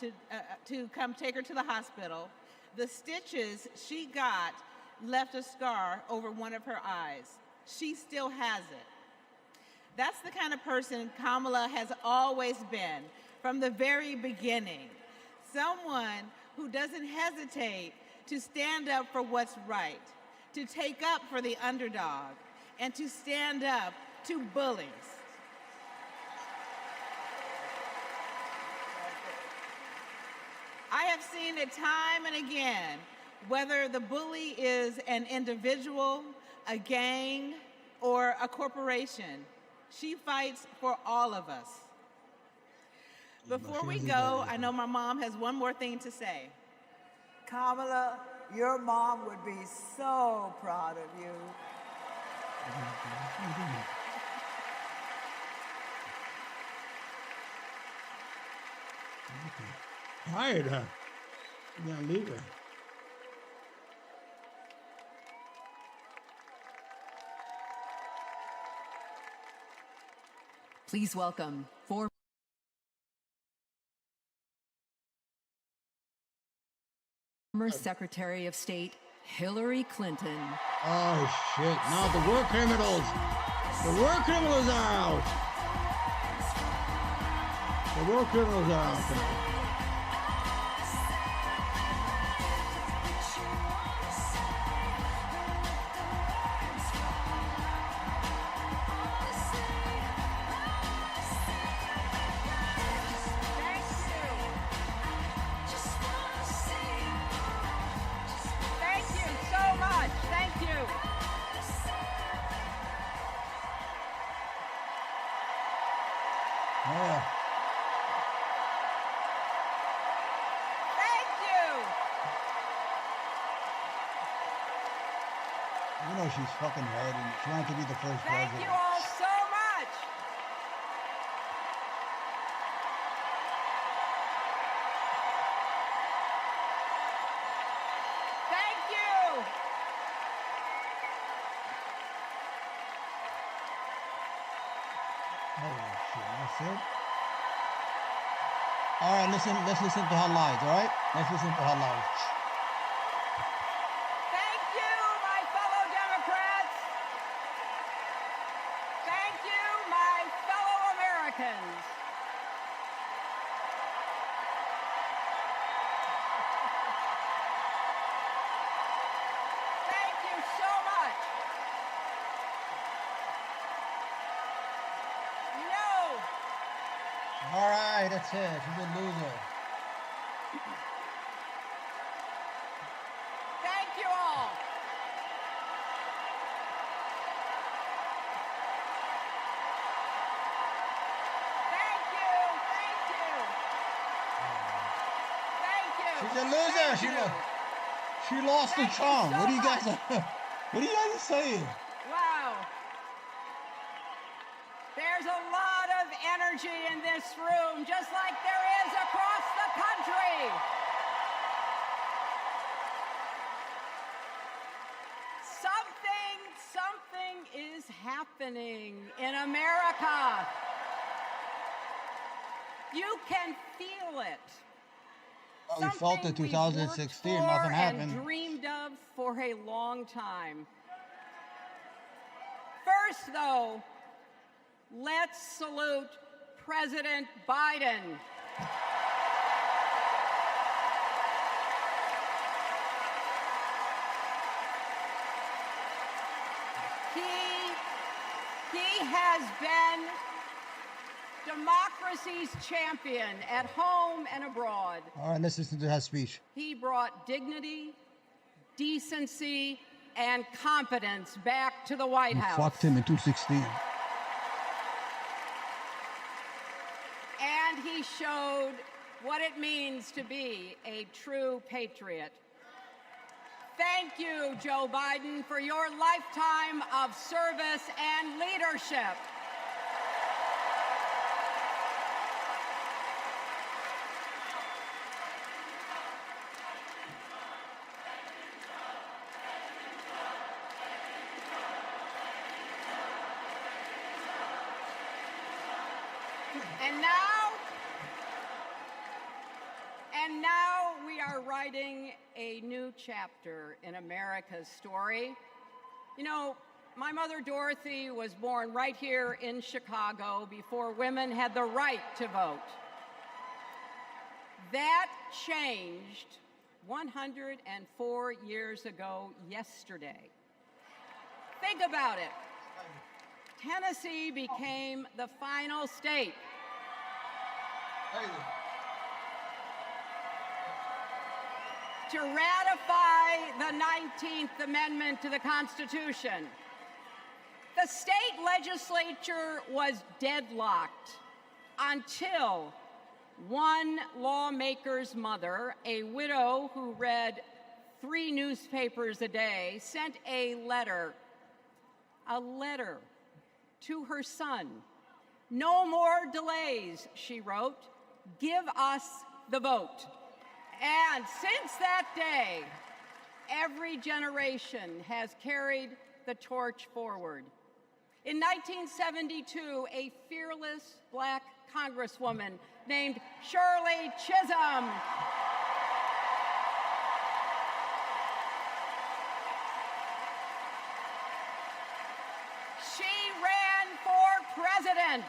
to come take her to the hospital. The stitches she got left a scar over one of her eyes. She still has it. That's the kind of person Kamala has always been from the very beginning. Someone who doesn't hesitate to stand up for what's right, to take up for the underdog, and to stand up to bullies. I have seen it time and again, whether the bully is an individual, a gang, or a corporation. She fights for all of us. Before we go, I know my mom has one more thing to say. Kamala, your mom would be so proud of you. Hired her. You're gonna leave her. Please welcome former Secretary of State Hillary Clinton. Oh shit! Now the war criminals. The war criminals are out. The war criminals are out tonight. Thank you so much. Thank you. Yeah. Thank you. You know she's fucking right, and she wanted to be the first Thank president. you all so much. Thank you. Holy shit! That's it. All right, let's listen to her lies. All right, let's listen to her lies. Thank you, my fellow Democrats. Thank you, my fellow Americans. Thank you so much. You know, All right, that's it. She's a loser. thank you all. Thank you. Thank you. Thank you. She's a loser. She lost the charm. What do you guys? What are you guys saying? Wow. There's a lot of energy in this room, just like there is across the country. Something is happening in America. You can feel it. Well, we felt it Something we've 2016. worked for Nothing happened. and dreamed of for a long time. First, though, let's salute President Biden. He has been democracy's champion at home and abroad. All right, let's listen to her speech. He brought dignity, decency, and competence back to the White House. Fucked him in 2016. And he showed what it means to be a true patriot. Thank you, Joe Biden, for your lifetime of service and leadership. And now we are writing a new chapter in America's story. You know, my mother Dorothy was born right here in Chicago before women had the right to vote. That changed 104 years ago yesterday. Think about it. Tennessee became the final state to ratify the 19th Amendment to the Constitution. The state legislature was deadlocked until one lawmaker's mother, a widow who read 3 newspapers a day, sent a letter to her son. "No more delays," she wrote. "Give us the vote." And since that day, every generation has carried the torch forward. In 1972, a fearless Black Congresswoman named Shirley Chisholm she ran for president.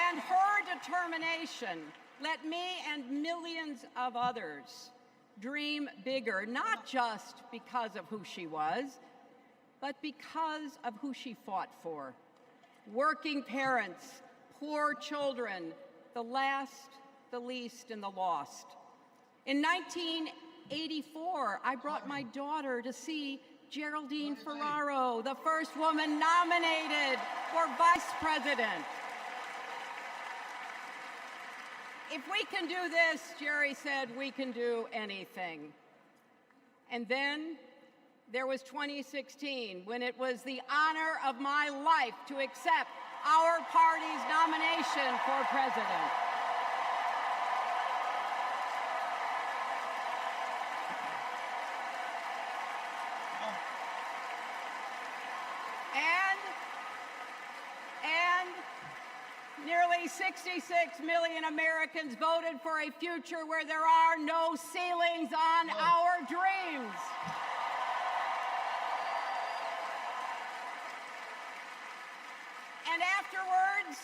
And her determination let me and millions of others dream bigger, not just because of who she was, but because of who she fought for. Working parents, poor children, the last, the least, and the lost. In 1984, I brought my daughter to see Geraldine Ferraro, the first woman nominated for vice president. If we can do this, Jerry said, we can do anything. And then there was 2016, when it was the honor of my life to accept our party's nomination for president. And nearly 66 million Americans voted for a future where there are no ceilings on our dreams. And afterwards,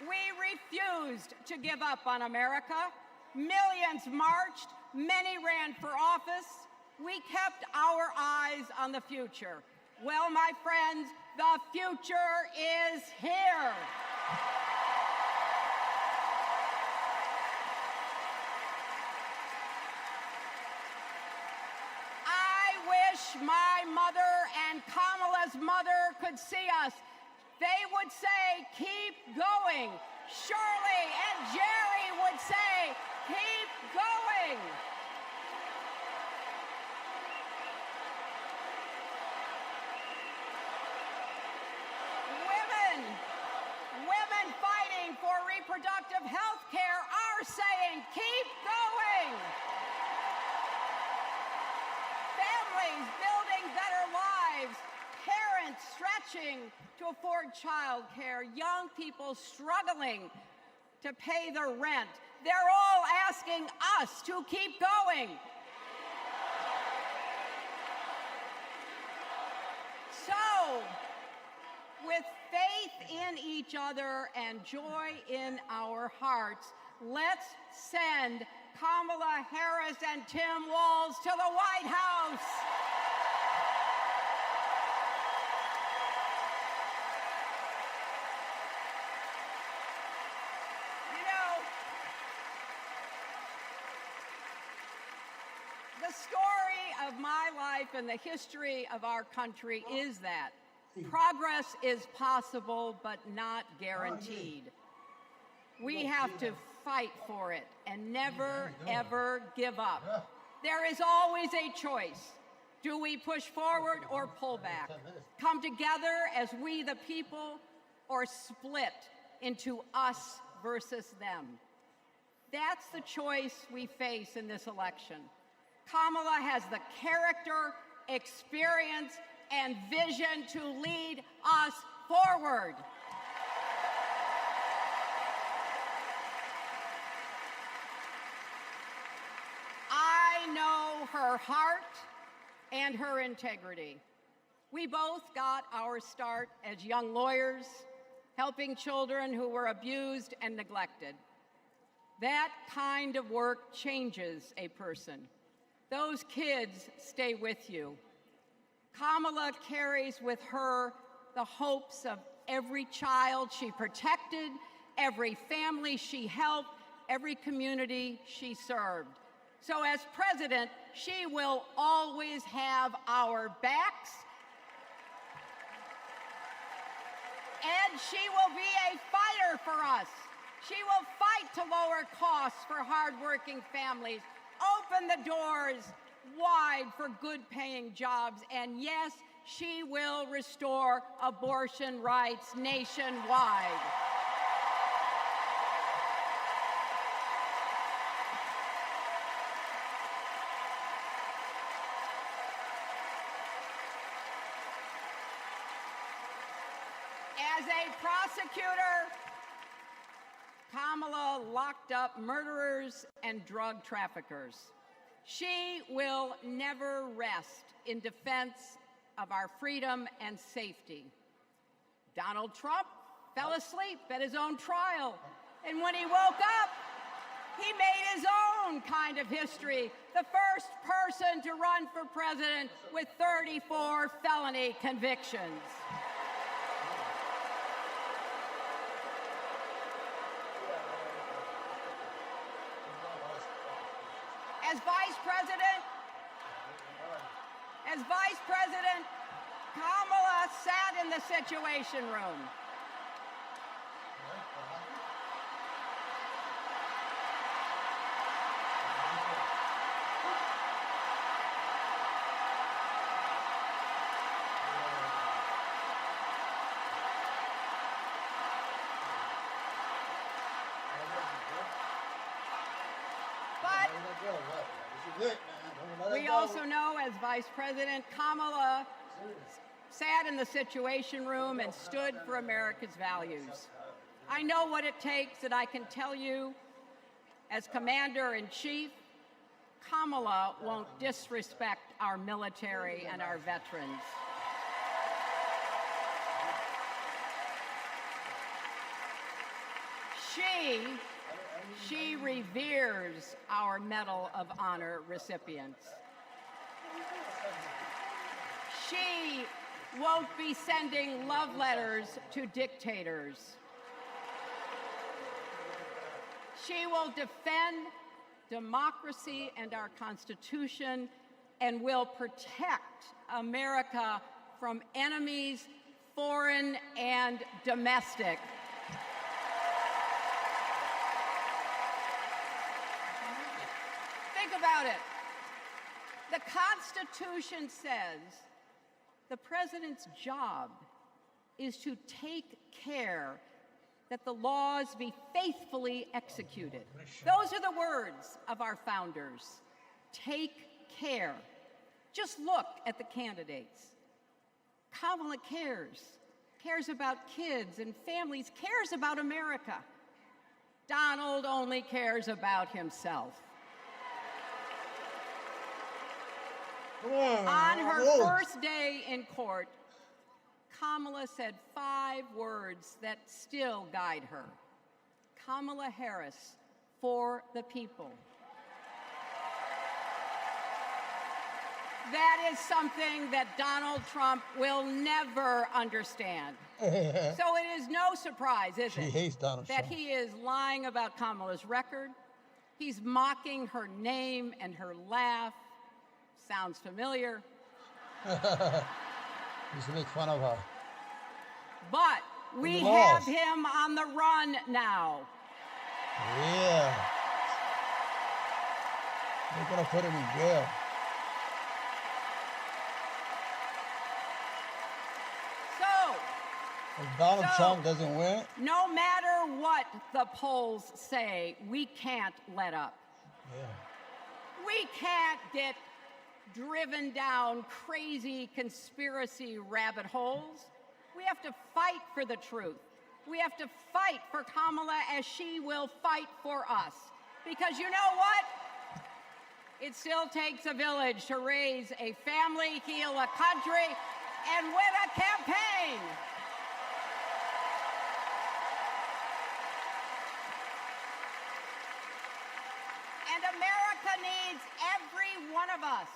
we refused to give up on America. Millions marched, many ran for office. We kept our eyes on the future. Well, my friends, the future is here. I wish my mother and Kamala's mother could see us. They would say, keep going. Shirley and Jerry would say, keep going. Women fighting for reproductive health care are saying, keep going. Families building better lives, parents stretching to afford child care, young people struggling to pay their rent. They're all asking us to keep going. So, with faith in each other and joy in our hearts, let's send Kamala Harris and Tim Walz to the White House. story of my life and the history of our country is that progress is possible, but not guaranteed. We have to fight for it and never, ever give up. There is always a choice. Do we push forward or pull back? Come together as we the people, or split into us versus them? That's the choice we face in this election. Kamala has the character, experience, and vision to lead us forward. I know her heart and her integrity. We both got our start as young lawyers, helping children who were abused and neglected. That kind of work changes a person. Those kids stay with you. Kamala carries with her the hopes of every child she protected, every family she helped, every community she served. So as president, she will always have our backs, and she will be a fighter for us. She will fight to lower costs for hardworking families, open the doors wide for good-paying jobs, and yes, she will restore abortion rights nationwide. As a prosecutor, Kamala locked up murderers and drug traffickers. She will never rest in defense of our freedom and safety. Donald Trump fell asleep at his own trial, and when he woke up, he made his own kind of history, the first person to run for president with 34 felony convictions. As Vice President, Kamala sat in the Situation Room. We also know, as Vice President, Kamala sat in the Situation Room and stood for America's values. I know what it takes, and I can tell you, as Commander-in-Chief, Kamala won't disrespect our military and our veterans. She reveres our Medal of Honor recipients. She won't be sending love letters to dictators. She will defend democracy and our Constitution and will protect America from enemies, foreign and domestic. Think about it. The Constitution says the president's job is to take care that the laws be faithfully executed. Those are the words of our founders. Take care. Just look at the candidates. Kamala cares about kids and families, cares about America. Donald only cares about himself. On her first day in court, Kamala said 5 words that still guide her. Kamala Harris, for the people. That is something that Donald Trump will never understand. So it is no surprise, is it, She hates Donald that Trump. he is lying about Kamala's record. He's mocking her name and her laugh. Sounds familiar. Used to make fun of her. But we have him on the run now. Yeah. They're gonna put him in jail. So, if Donald Trump doesn't win, no matter what the polls say, we can't let up. yeah. We can't get driven down crazy conspiracy rabbit holes. We have to fight for the truth. We have to fight for Kamala as she will fight for us. Because you know what? It still takes a village to raise a family, heal a country, and win a campaign. And America needs every one of us,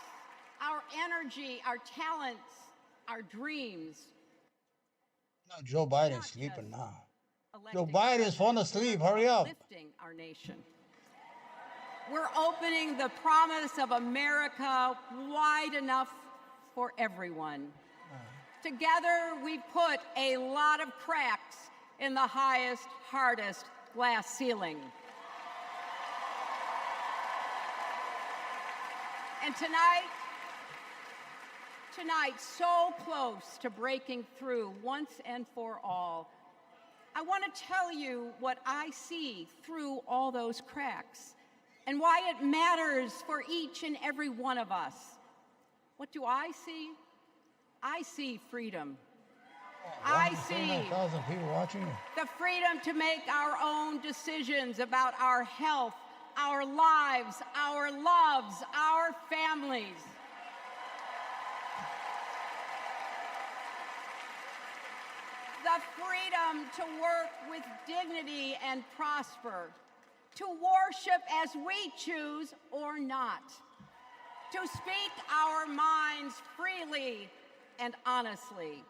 our energy, our talents, our dreams. No, Joe Biden's sleeping now. Joe Biden's falling asleep. Hurry up. Lifting our nation. We're opening the promise of America wide enough for everyone. Together, we put a lot of cracks in the highest, hardest glass ceiling. And tonight, so close to breaking through once and for all, I want to tell you what I see through all those cracks and why it matters for each and every one of us. What do I see? I see freedom. I see 1,000 people watching you. the freedom to make our own decisions about our health, our lives, our loves, our families. The freedom to work with dignity and prosper, to worship as we choose or not, to speak our minds freely and honestly.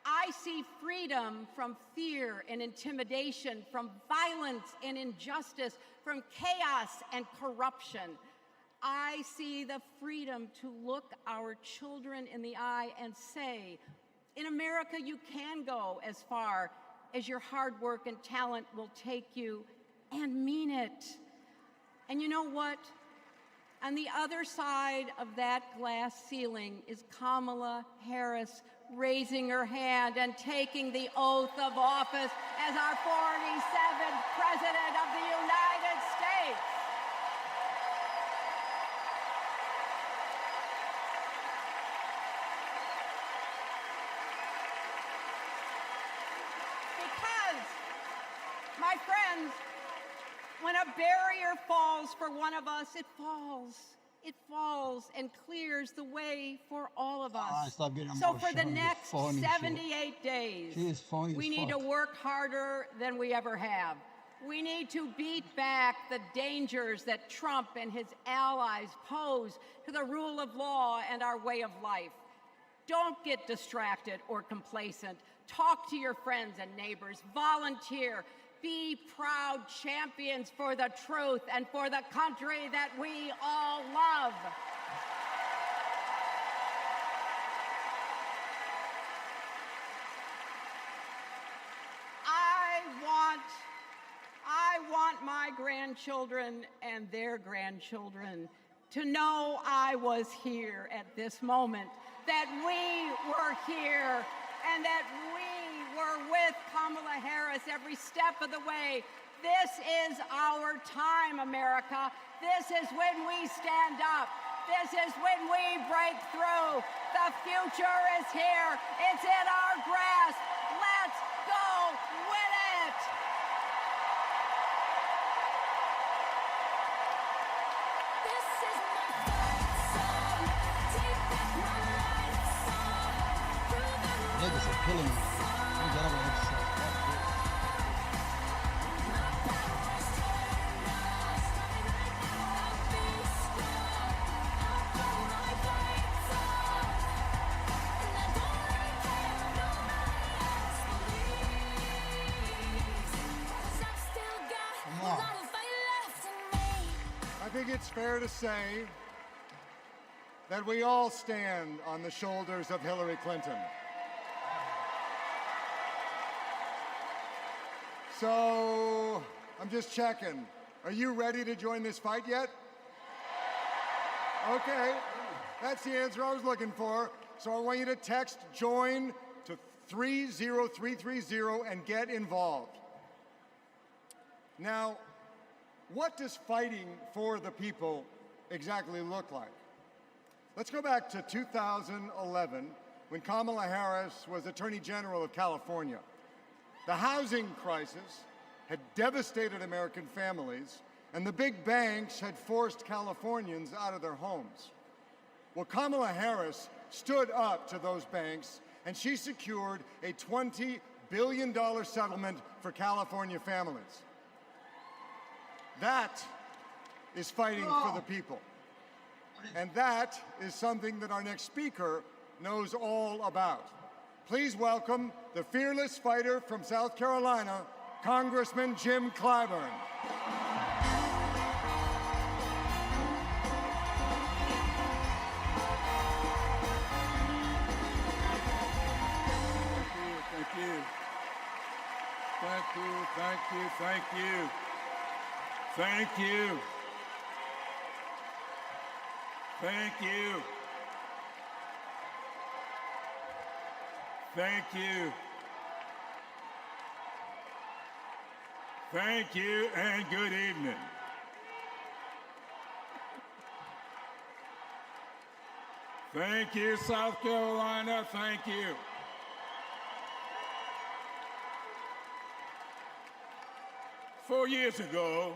I see freedom from fear and intimidation, from violence and injustice, from chaos and corruption. I see the freedom to look our children in the eye and say, in America, you can go as far as your hard work and talent will take you, and mean it. And you know what? On the other side of that glass ceiling is Kamala Harris raising her hand and taking the oath of office as our 47th President of the United States. Because, my friends, when a barrier falls for one of us, it falls. It falls and clears the way for all of us. Stop getting So for the emotional. next Phony shit. 78 days, She is phony we as need to fuck. work harder than we ever have. We need to beat back the dangers that Trump and his allies pose to the rule of law and our way of life. Don't get distracted or complacent. Talk to your friends and neighbors. Volunteer. Be proud champions for the truth and for the country that we all love. I want my grandchildren and their grandchildren to know I was here at this moment, that we were here, and that we were with Kamala Harris every step of the way. This is our time, America. This is when we stand up. This is when we break through. The future is here. It's in our grasp. Let's go win it. This is my fight song. Take back my life song. Prove I'm Niggas are killing me. I'm gonna exercise. I think it's fair to say that we all stand on the shoulders of Hillary Clinton. So, I'm just checking. Are you ready to join this fight yet? Okay, that's the answer I was looking for. So I want you to text JOIN to 30330 and get involved. Now, what does fighting for the people exactly look like? Let's go back to 2011 when Kamala Harris was Attorney General of California. The housing crisis had devastated American families, and the big banks had forced Californians out of their homes. Well, Kamala Harris stood up to those banks, and she secured a $20 billion settlement for California families. That is fighting for the people. And that is something that our next speaker knows all about. Please welcome the fearless fighter from South Carolina, Congressman Jim Clyburn. Thank you. Thank you. Thank you. Thank you and good evening. Thank you, South Carolina. Thank you. Four years ago,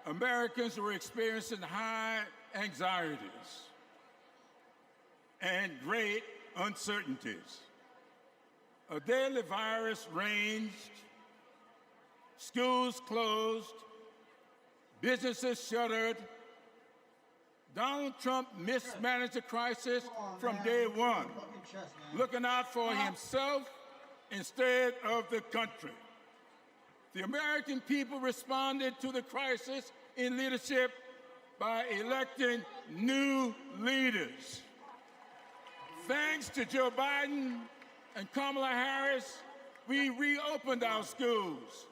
Americans were experiencing high anxieties and great uncertainties. A deadly virus raged, schools closed, businesses shuttered. Donald Trump mismanaged the crisis from day one, looking out for himself instead of the country. The American people responded to the crisis in leadership by electing new leaders. Thanks to Joe Biden and Kamala Harris, we reopened our schools,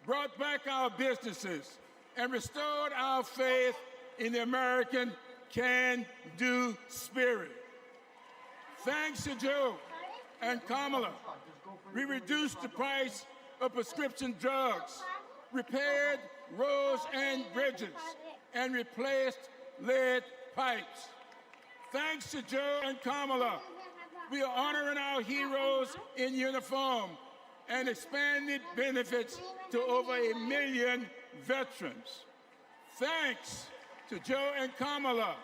brought back our businesses, and restored our faith in the American can-do spirit. Thanks to Joe and Kamala, we reduced the price of prescription drugs, repaired roads and bridges, and replaced lead pipes. Thanks to Joe and Kamala, we are honoring our heroes in uniform and expanded benefits to over 1 million veterans. Thanks to Joe and Kamala,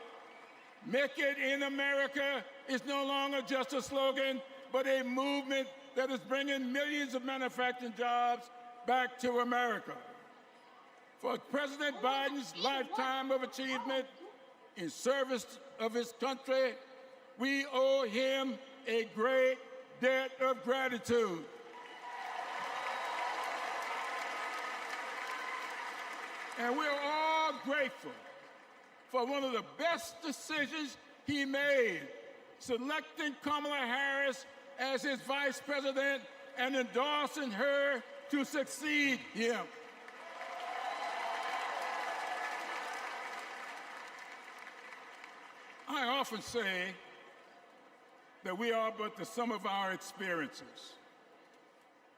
Make It in America is no longer just a slogan, but a movement that is bringing millions of manufacturing jobs back to America. For President Biden's lifetime of achievement in service of his country, we owe him a great debt of gratitude. And we're all grateful for one of the best decisions he made, selecting Kamala Harris as his vice president and endorsing her to succeed him. I often say that we are but the sum of our experiences.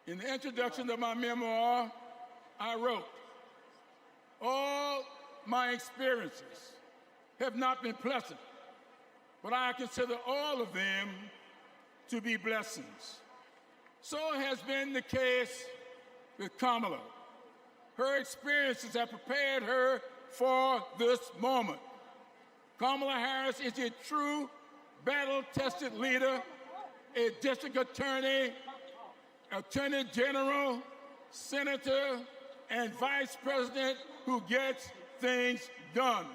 In the introduction of my memoir, I wrote, all my experiences have not been pleasant, but I consider all of them to be blessings. So has been the case with Kamala. Her experiences have prepared her for this moment. Kamala Harris is a true battle-tested leader, a district attorney, attorney general, senator, and vice president who gets things done.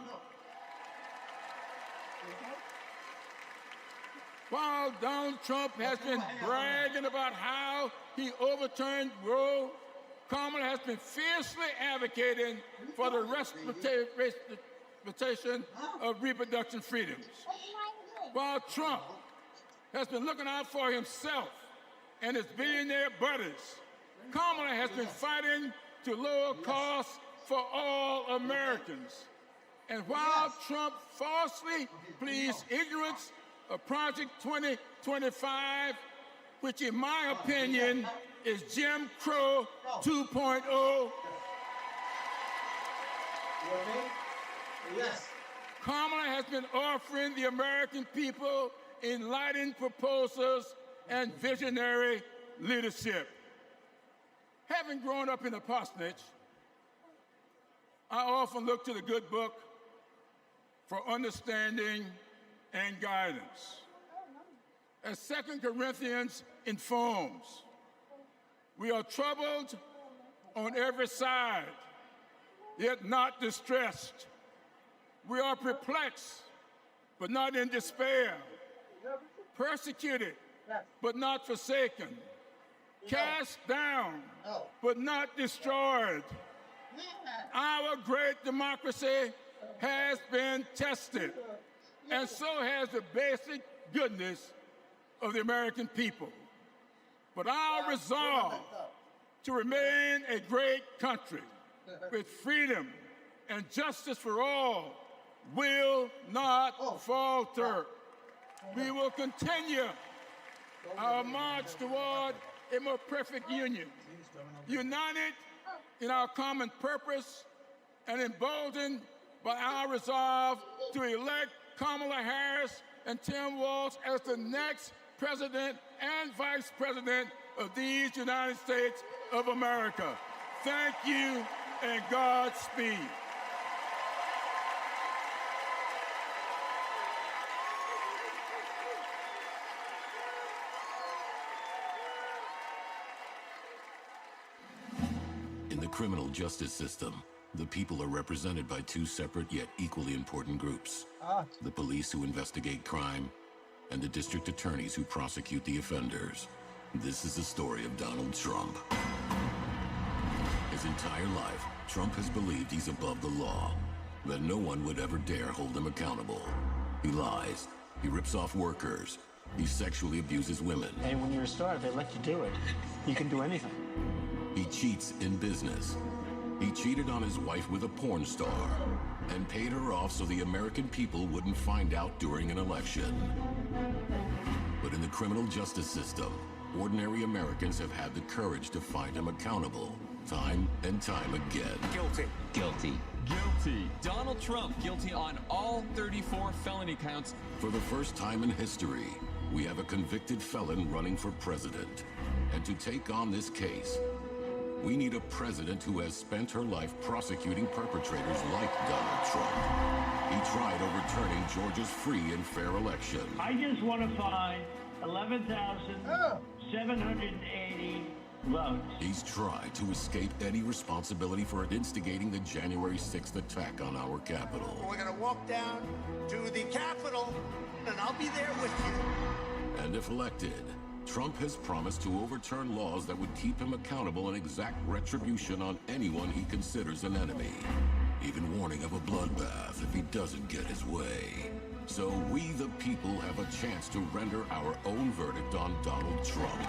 While Donald Trump has been bragging about how he overturned Roe, Kamala has been fiercely advocating for the exploitation of reproduction freedoms. While Trump has been looking out for himself and his billionaire buddies, Kamala has been fighting to lower costs for all Americans. And while Trump falsely pleads ignorance of Project 2025, which in my opinion is Jim Crow 2.0, Kamala has been offering the American people enlightened proposals and visionary leadership. Having grown up in a parsonage, I often look to the good book for understanding and guidance. As 2 Corinthians informs, we are troubled on every side, yet not distressed. We are perplexed, but not in despair. Persecuted, but not forsaken. Cast down, but not destroyed. Our great democracy has been tested, and so has the basic goodness of the American people. But our resolve to remain a great country with freedom and justice for all will not falter. We will continue our march toward a more perfect union, united in our common purpose and emboldened by our resolve to elect Kamala Harris and Tim Walz as the next president and vice president of these United States of America. Thank you and Godspeed. In the criminal justice system, the people are represented by two separate yet equally important groups. The police who investigate crime, and the district attorneys who prosecute the offenders. This is the story of Donald Trump. His entire life, Trump has believed he's above the law, that no one would ever dare hold him accountable. He lies, he rips off workers, he sexually abuses women. And when you're a star, they let you do it. You can do anything. He cheats in business. He cheated on his wife with a porn star and paid her off so the American people wouldn't find out during an election. But in the criminal justice system, ordinary Americans have had the courage to find him accountable, time and time again. Guilty. Guilty. Guilty. Donald Trump, guilty on all 34 felony counts. For the first time in history, we have a convicted felon running for president. And to take on this case, we need a president who has spent her life prosecuting perpetrators like Donald Trump. He tried overturning Georgia's free and fair election. I just want to find 11,780 votes. He's tried to escape any responsibility for instigating the January 6th attack on our Capitol. We're going to walk down to the Capitol, and I'll be there with you. And if elected, Trump has promised to overturn laws that would keep him accountable and exact retribution on anyone he considers an enemy, even warning of a bloodbath if he doesn't get his way. So we, the people, have a chance to render our own verdict on Donald Trump.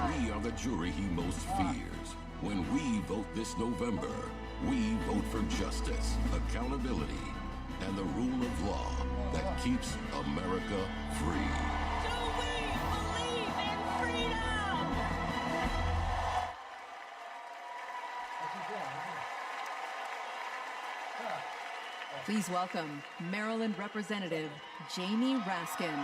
We are the jury he most fears. When we vote this November, we vote for justice, accountability, and the rule of law that keeps America free. Please welcome Maryland Representative Jamie Raskin.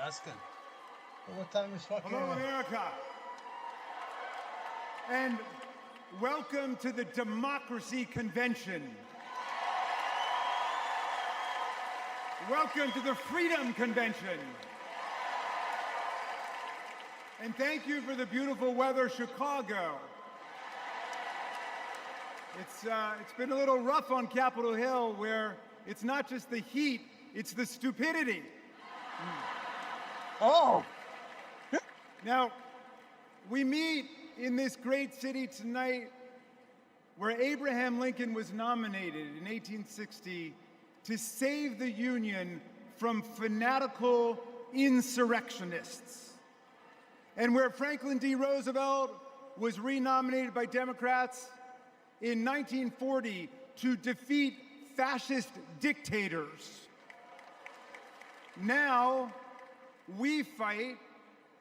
Raskin. What time is fucking? Hello, America. And welcome to the Democracy Convention. Welcome to the Freedom Convention. And thank you for the beautiful weather, Chicago. It's been a little rough on Capitol Hill, where it's not just the heat, it's the stupidity. Oh! Now, we meet in this great city tonight where Abraham Lincoln was nominated in 1860 to save the Union from fanatical insurrectionists, and where Franklin D. Roosevelt was renominated by Democrats in 1940 to defeat fascist dictators. Now, we fight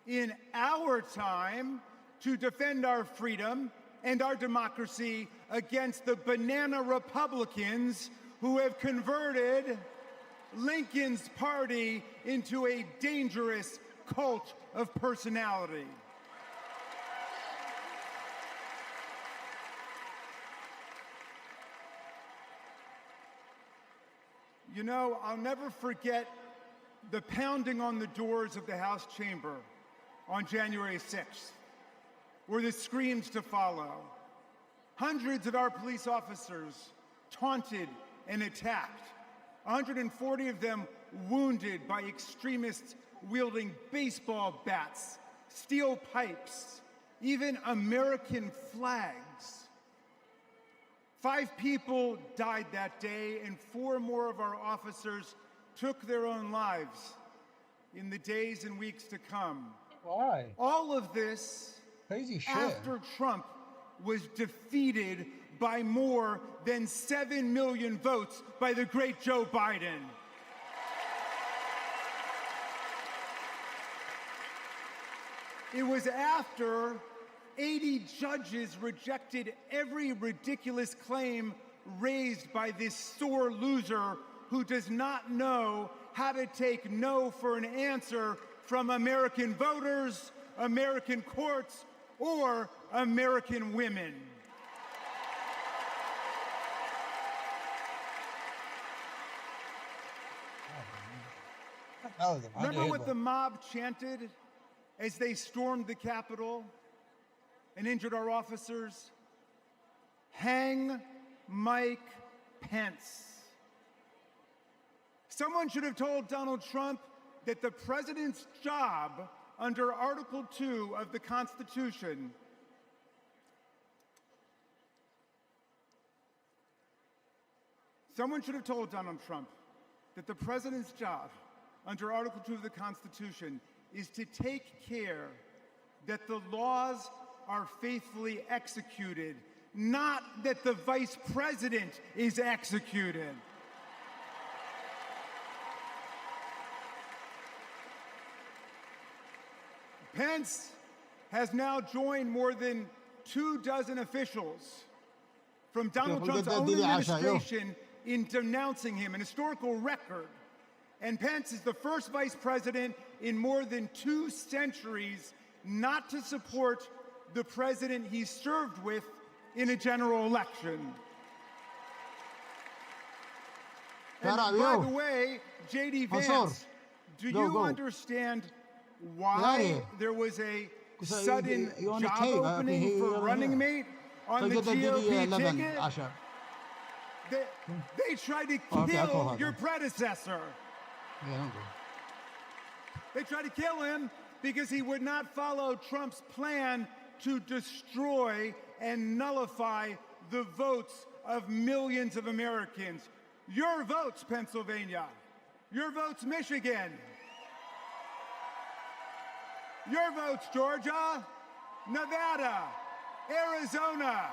in our time to defend our freedom and our democracy against the banana Republicans who have converted Lincoln's party into a dangerous cult of personality. You know, I'll never forget the pounding on the doors of the House chamber on January 6th, were the screams to follow. Hundreds of our police officers taunted and attacked, 140 of them wounded by extremists wielding baseball bats, steel pipes, even American flags. 5 people died that day, and 4 more of our officers took their own lives in the days and weeks to come. Why? All of this Crazy shit. after Trump was defeated by more than 7 million votes by the great Joe Biden. It was after 80 judges rejected every ridiculous claim raised by this sore loser who does not know how to take no for an answer from American voters, American courts, or American women. Remember what the mob chanted as they stormed the Capitol and injured our officers? Hang Mike Pence. Someone should have told Donald Trump that the president's job under Article 2 of the Constitution Someone should have told Donald Trump that the president's job under Article 2 of the Constitution is to take care that the laws are faithfully executed, not that the vice president is executed. Pence has now joined more than 24 officials from Donald Trump's own administration in denouncing him, an historical record. And Pence is the first vice president in more than 2 centuries not to support the president he served with in a general election. And by the way, J.D. Vance, do you understand why there was a sudden job opening for running mate on the GOP ticket? They tried to kill your predecessor. They tried to kill him because he would not follow Trump's plan to destroy and nullify the votes of millions of Americans. Your votes, Pennsylvania. Your votes, Michigan. Your votes, Georgia, Nevada, Arizona.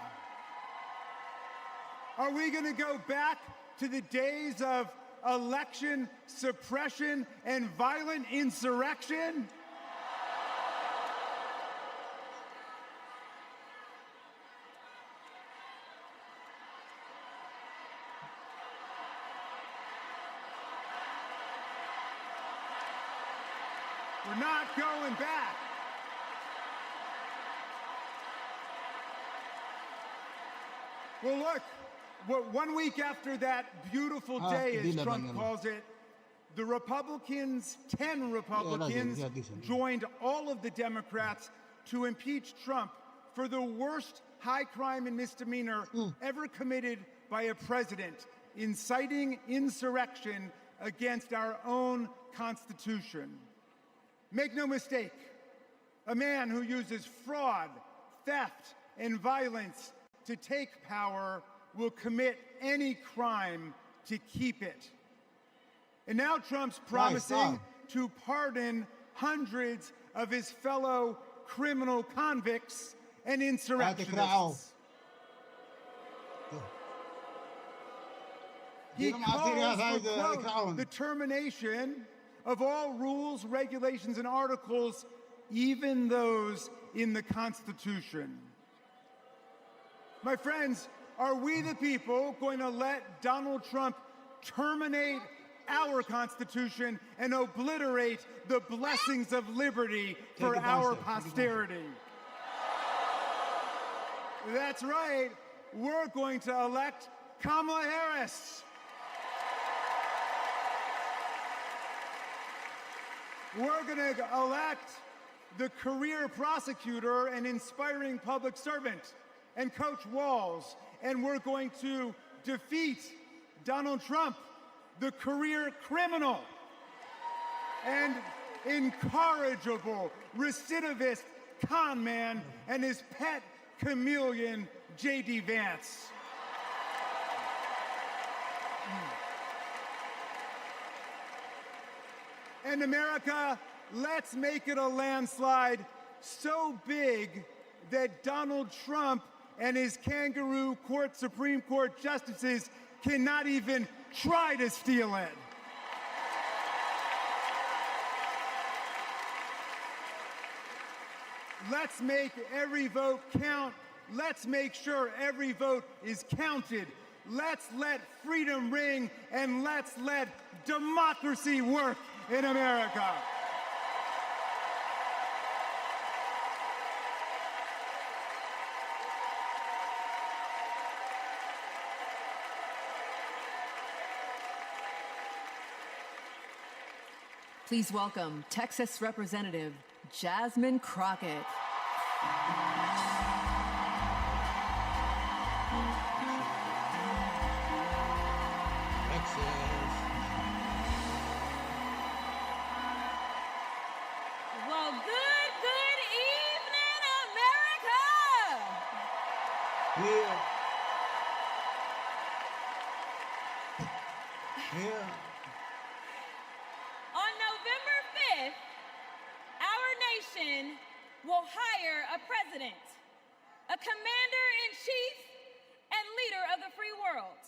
Are we going to go back to the days of election suppression and violent insurrection? We're not going back. Well, look, 1 week after that beautiful day, as Trump calls it, The Republicans, 10 Republicans, joined all of the Democrats to impeach Trump for the worst high crime and misdemeanor ever committed by a president, inciting insurrection against our own Constitution. Make no mistake, a man who uses fraud, theft, and violence to take power will commit any crime to keep it. And now Trump's promising to pardon hundreds of his fellow criminal convicts and insurrectionists. He calls for, quote, the termination of all rules, regulations, and articles, even those in the Constitution. My friends, are we the people going to let Donald Trump terminate our Constitution and obliterate the blessings of liberty for our posterity? That's right, we're going to elect Kamala Harris. We're going to elect the career prosecutor and inspiring public servant and Coach Walls, and we're going to defeat Donald Trump, the career criminal and incorrigible recidivist con man, and his pet chameleon, J.D. Vance. And America, let's make it a landslide so big that Donald Trump and his kangaroo court Supreme Court justices cannot even try to steal it. Let's make every vote count. Let's make sure every vote is counted. Let's let freedom ring, and let's let democracy work in America. Please welcome Texas Representative Jasmine Crockett. Well, good evening, America! Yeah. Yeah. On November 5th, our nation will hire a president, a commander-in-chief, and leader of the free world.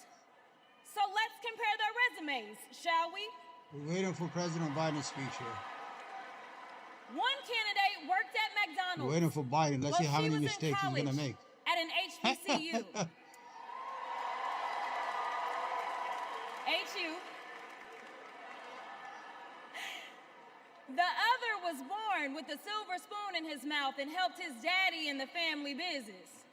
So let's compare their resumes, shall we? We're waiting for President Biden's speech here. One candidate worked at McDonald's. We're waiting for Biden. Let's see how many mistakes he's going to make. At an HBCU. HU. The other was born with a silver spoon in his mouth and helped his daddy in the family business.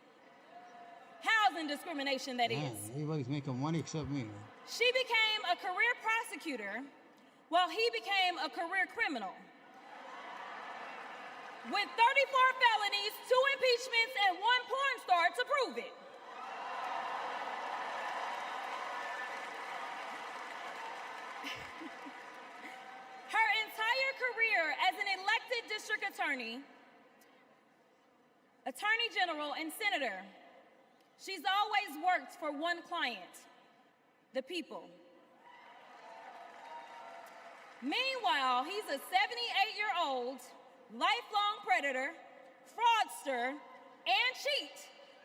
Housing discrimination, that is. Everybody's making money except me. She became a career prosecutor while he became a career criminal. With 34 felonies, 2 impeachments, and 1 porn star to prove it. Her entire career as an elected district attorney, attorney general, and senator, she's always worked for one client, the people. Meanwhile, he's a 78-year-old, lifelong predator, fraudster, and cheat,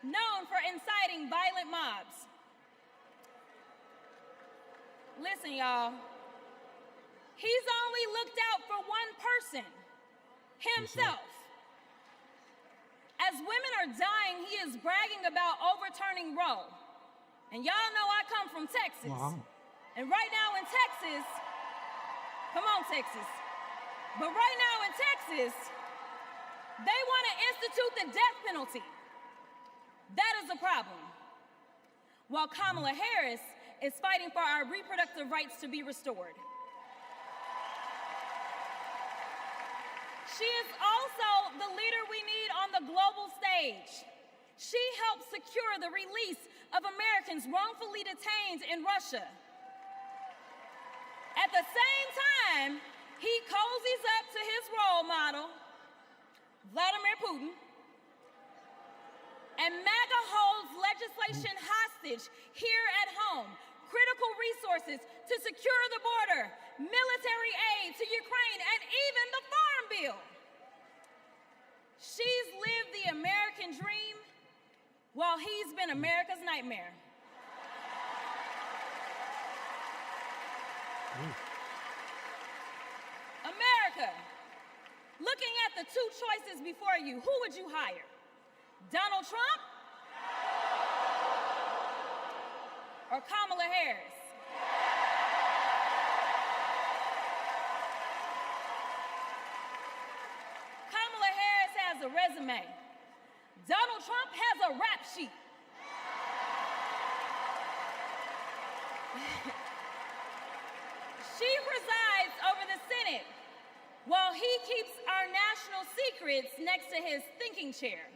known for inciting violent mobs. Listen, y'all. He's only looked out for one person, himself. As women are dying, he is bragging about overturning Roe. And y'all know I come from Texas. Wow. And right now in Texas, come on, Texas. But right now in Texas, they want to institute the death penalty. That is a problem. While Kamala Harris is fighting for our reproductive rights to be restored. She is also the leader we need on the global stage. She helped secure the release of Americans wrongfully detained in Russia. At the same time, he cozies up to his role model, Vladimir Putin, and MAGA holds legislation hostage here at home, critical resources to secure the border, military aid to Ukraine, and even the Farm Bill. She's lived the American dream while he's been America's nightmare. America, looking at the two choices before you, who would you hire? Donald Trump or Kamala Harris? Kamala Harris has a resume. Donald Trump has a rap sheet. She presides over the Senate while he keeps our national secrets next to his thinking chair.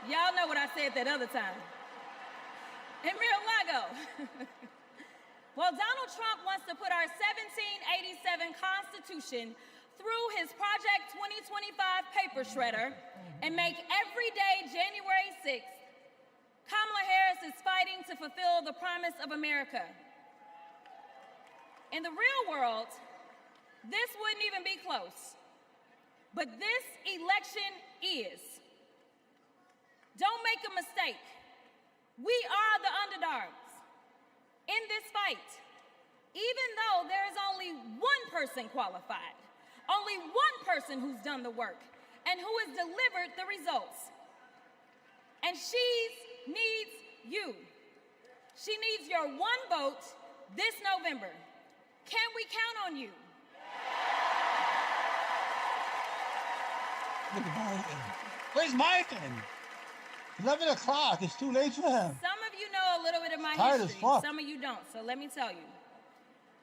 Y'all know what I said that other time. In Mar-a-Lago. While Donald Trump wants to put our 1787 Constitution through his Project 2025 paper shredder and make every day January 6th, Kamala Harris is fighting to fulfill the promise of America. In the real world, this wouldn't even be close. But this election is. Don't make a mistake. We are the underdogs in this fight, even though there is only one person qualified, only one person who's done the work and who has delivered the results. And she needs you. She needs your one vote this November. Can we count on you? Look at Biden. Where's Biden? 11 o'clock. It's too late for him. Some of you know a little bit of my Tired history. as fuck. Some of you don't. So let me tell you.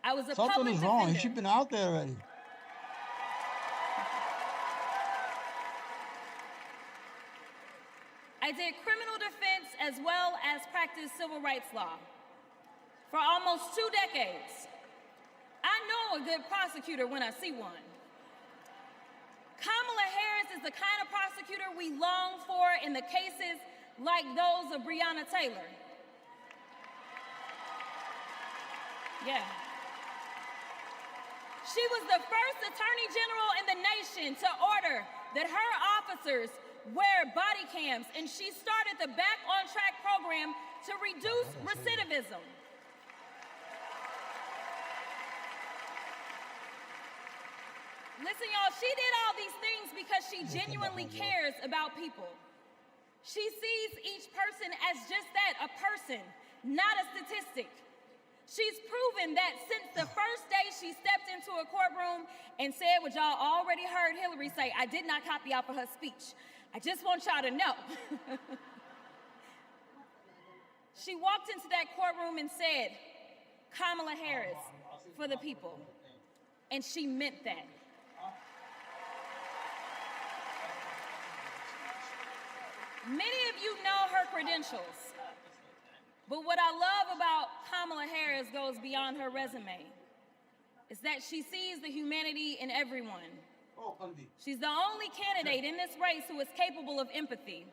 I was a Something public is wrong. He defender. should have been out there already. I did criminal defense as well as practiced civil rights law for almost 2 decades. I know a good prosecutor when I see one. Kamala Harris is the kind of prosecutor we long for in the cases like those of Breonna Taylor. Yeah. She was the first attorney general in the nation to order that her officers wear body cams, and she started the Back on Track program to reduce recidivism. Listen, y'all, she did all these things because she genuinely cares about people. She sees each person as just that, a person, not a statistic. She's proven that since the first day she stepped into a courtroom and said what y'all already heard Hillary say, I did not copy off of her speech. I just want y'all to know. She walked into that courtroom and said, Kamala Harris for the people. And she meant that. Many of you know her credentials, but what I love about Kamala Harris goes beyond her resume, is that she sees the humanity in everyone. She's the only candidate in this race who is capable of empathy.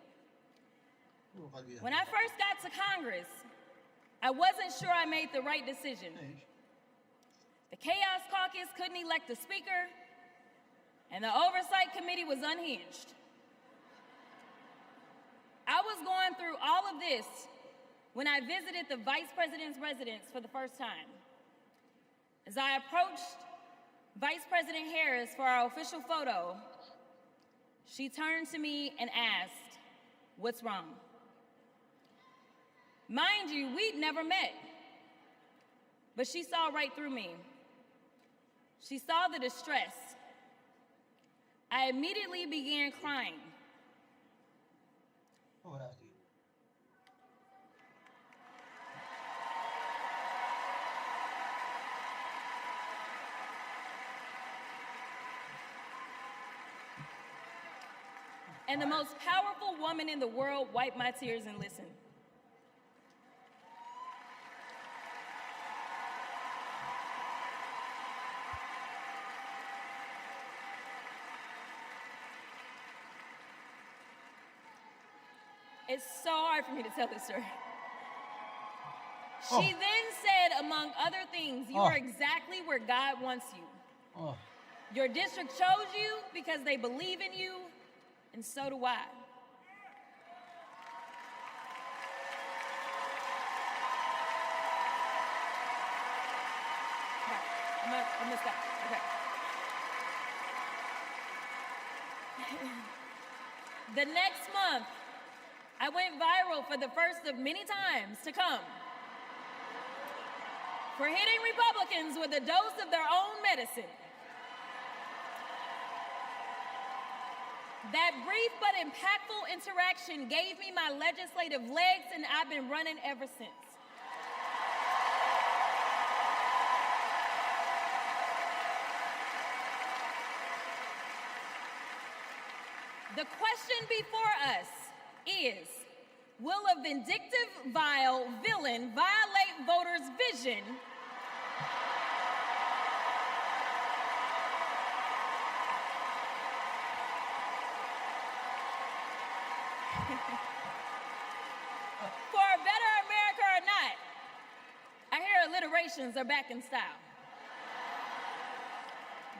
When I first got to Congress, I wasn't sure I made the right decision. The Chaos Caucus couldn't elect a speaker, and the Oversight Committee was unhinged. I was going through all of this when I visited the Vice President's residence for the first time. As I approached Vice President Harris for our official photo, she turned to me and asked, "What's wrong?" Mind you, we'd never met, but she saw right through me. She saw the distress. I immediately began crying. and the most powerful woman in the world wipe my tears and listen. It's so hard for me to tell this story. She then said, among other things, you are exactly where God wants you. Your district chose you because they believe in you, and so do I. Okay, I'm gonna stop. Okay. The next month, I went viral for the first of many times to come for hitting Republicans with a dose of their own medicine. That brief but impactful interaction gave me my legislative legs, and I've been running ever since. The question before us is, will a vindictive, vile villain violate voters' vision for a better America or not? I hear alliterations are back in style.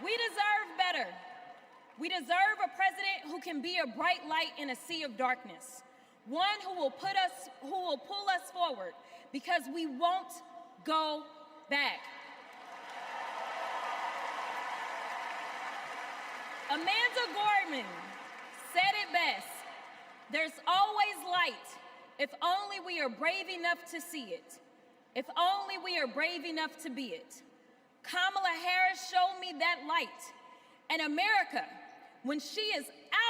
We deserve better. We deserve a president who can be a bright light in a sea of darkness. One who will pull us forward, because we won't go back. Amanda Gorman said it best. There's always light if only we are brave enough to see it. If only we are brave enough to be it. Kamala Harris showed me that light. And America, when she is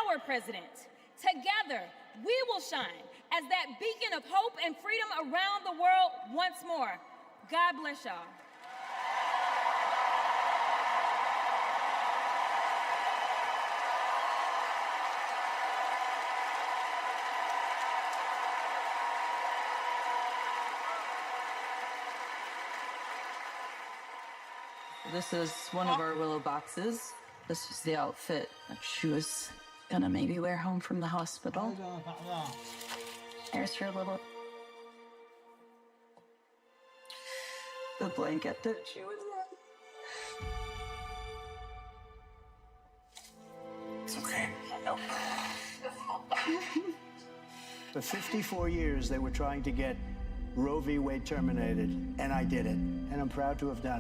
our president, together we will shine as that beacon of hope and freedom around the world once more. God bless y'all. This is one of our willow boxes. This was the outfit that she was gonna maybe wear home from the hospital. There's her little... the blanket that she was wearing. It's okay. No. For 54 years, they were trying to get Roe v. Wade terminated, and I did it. And I'm proud to have done it.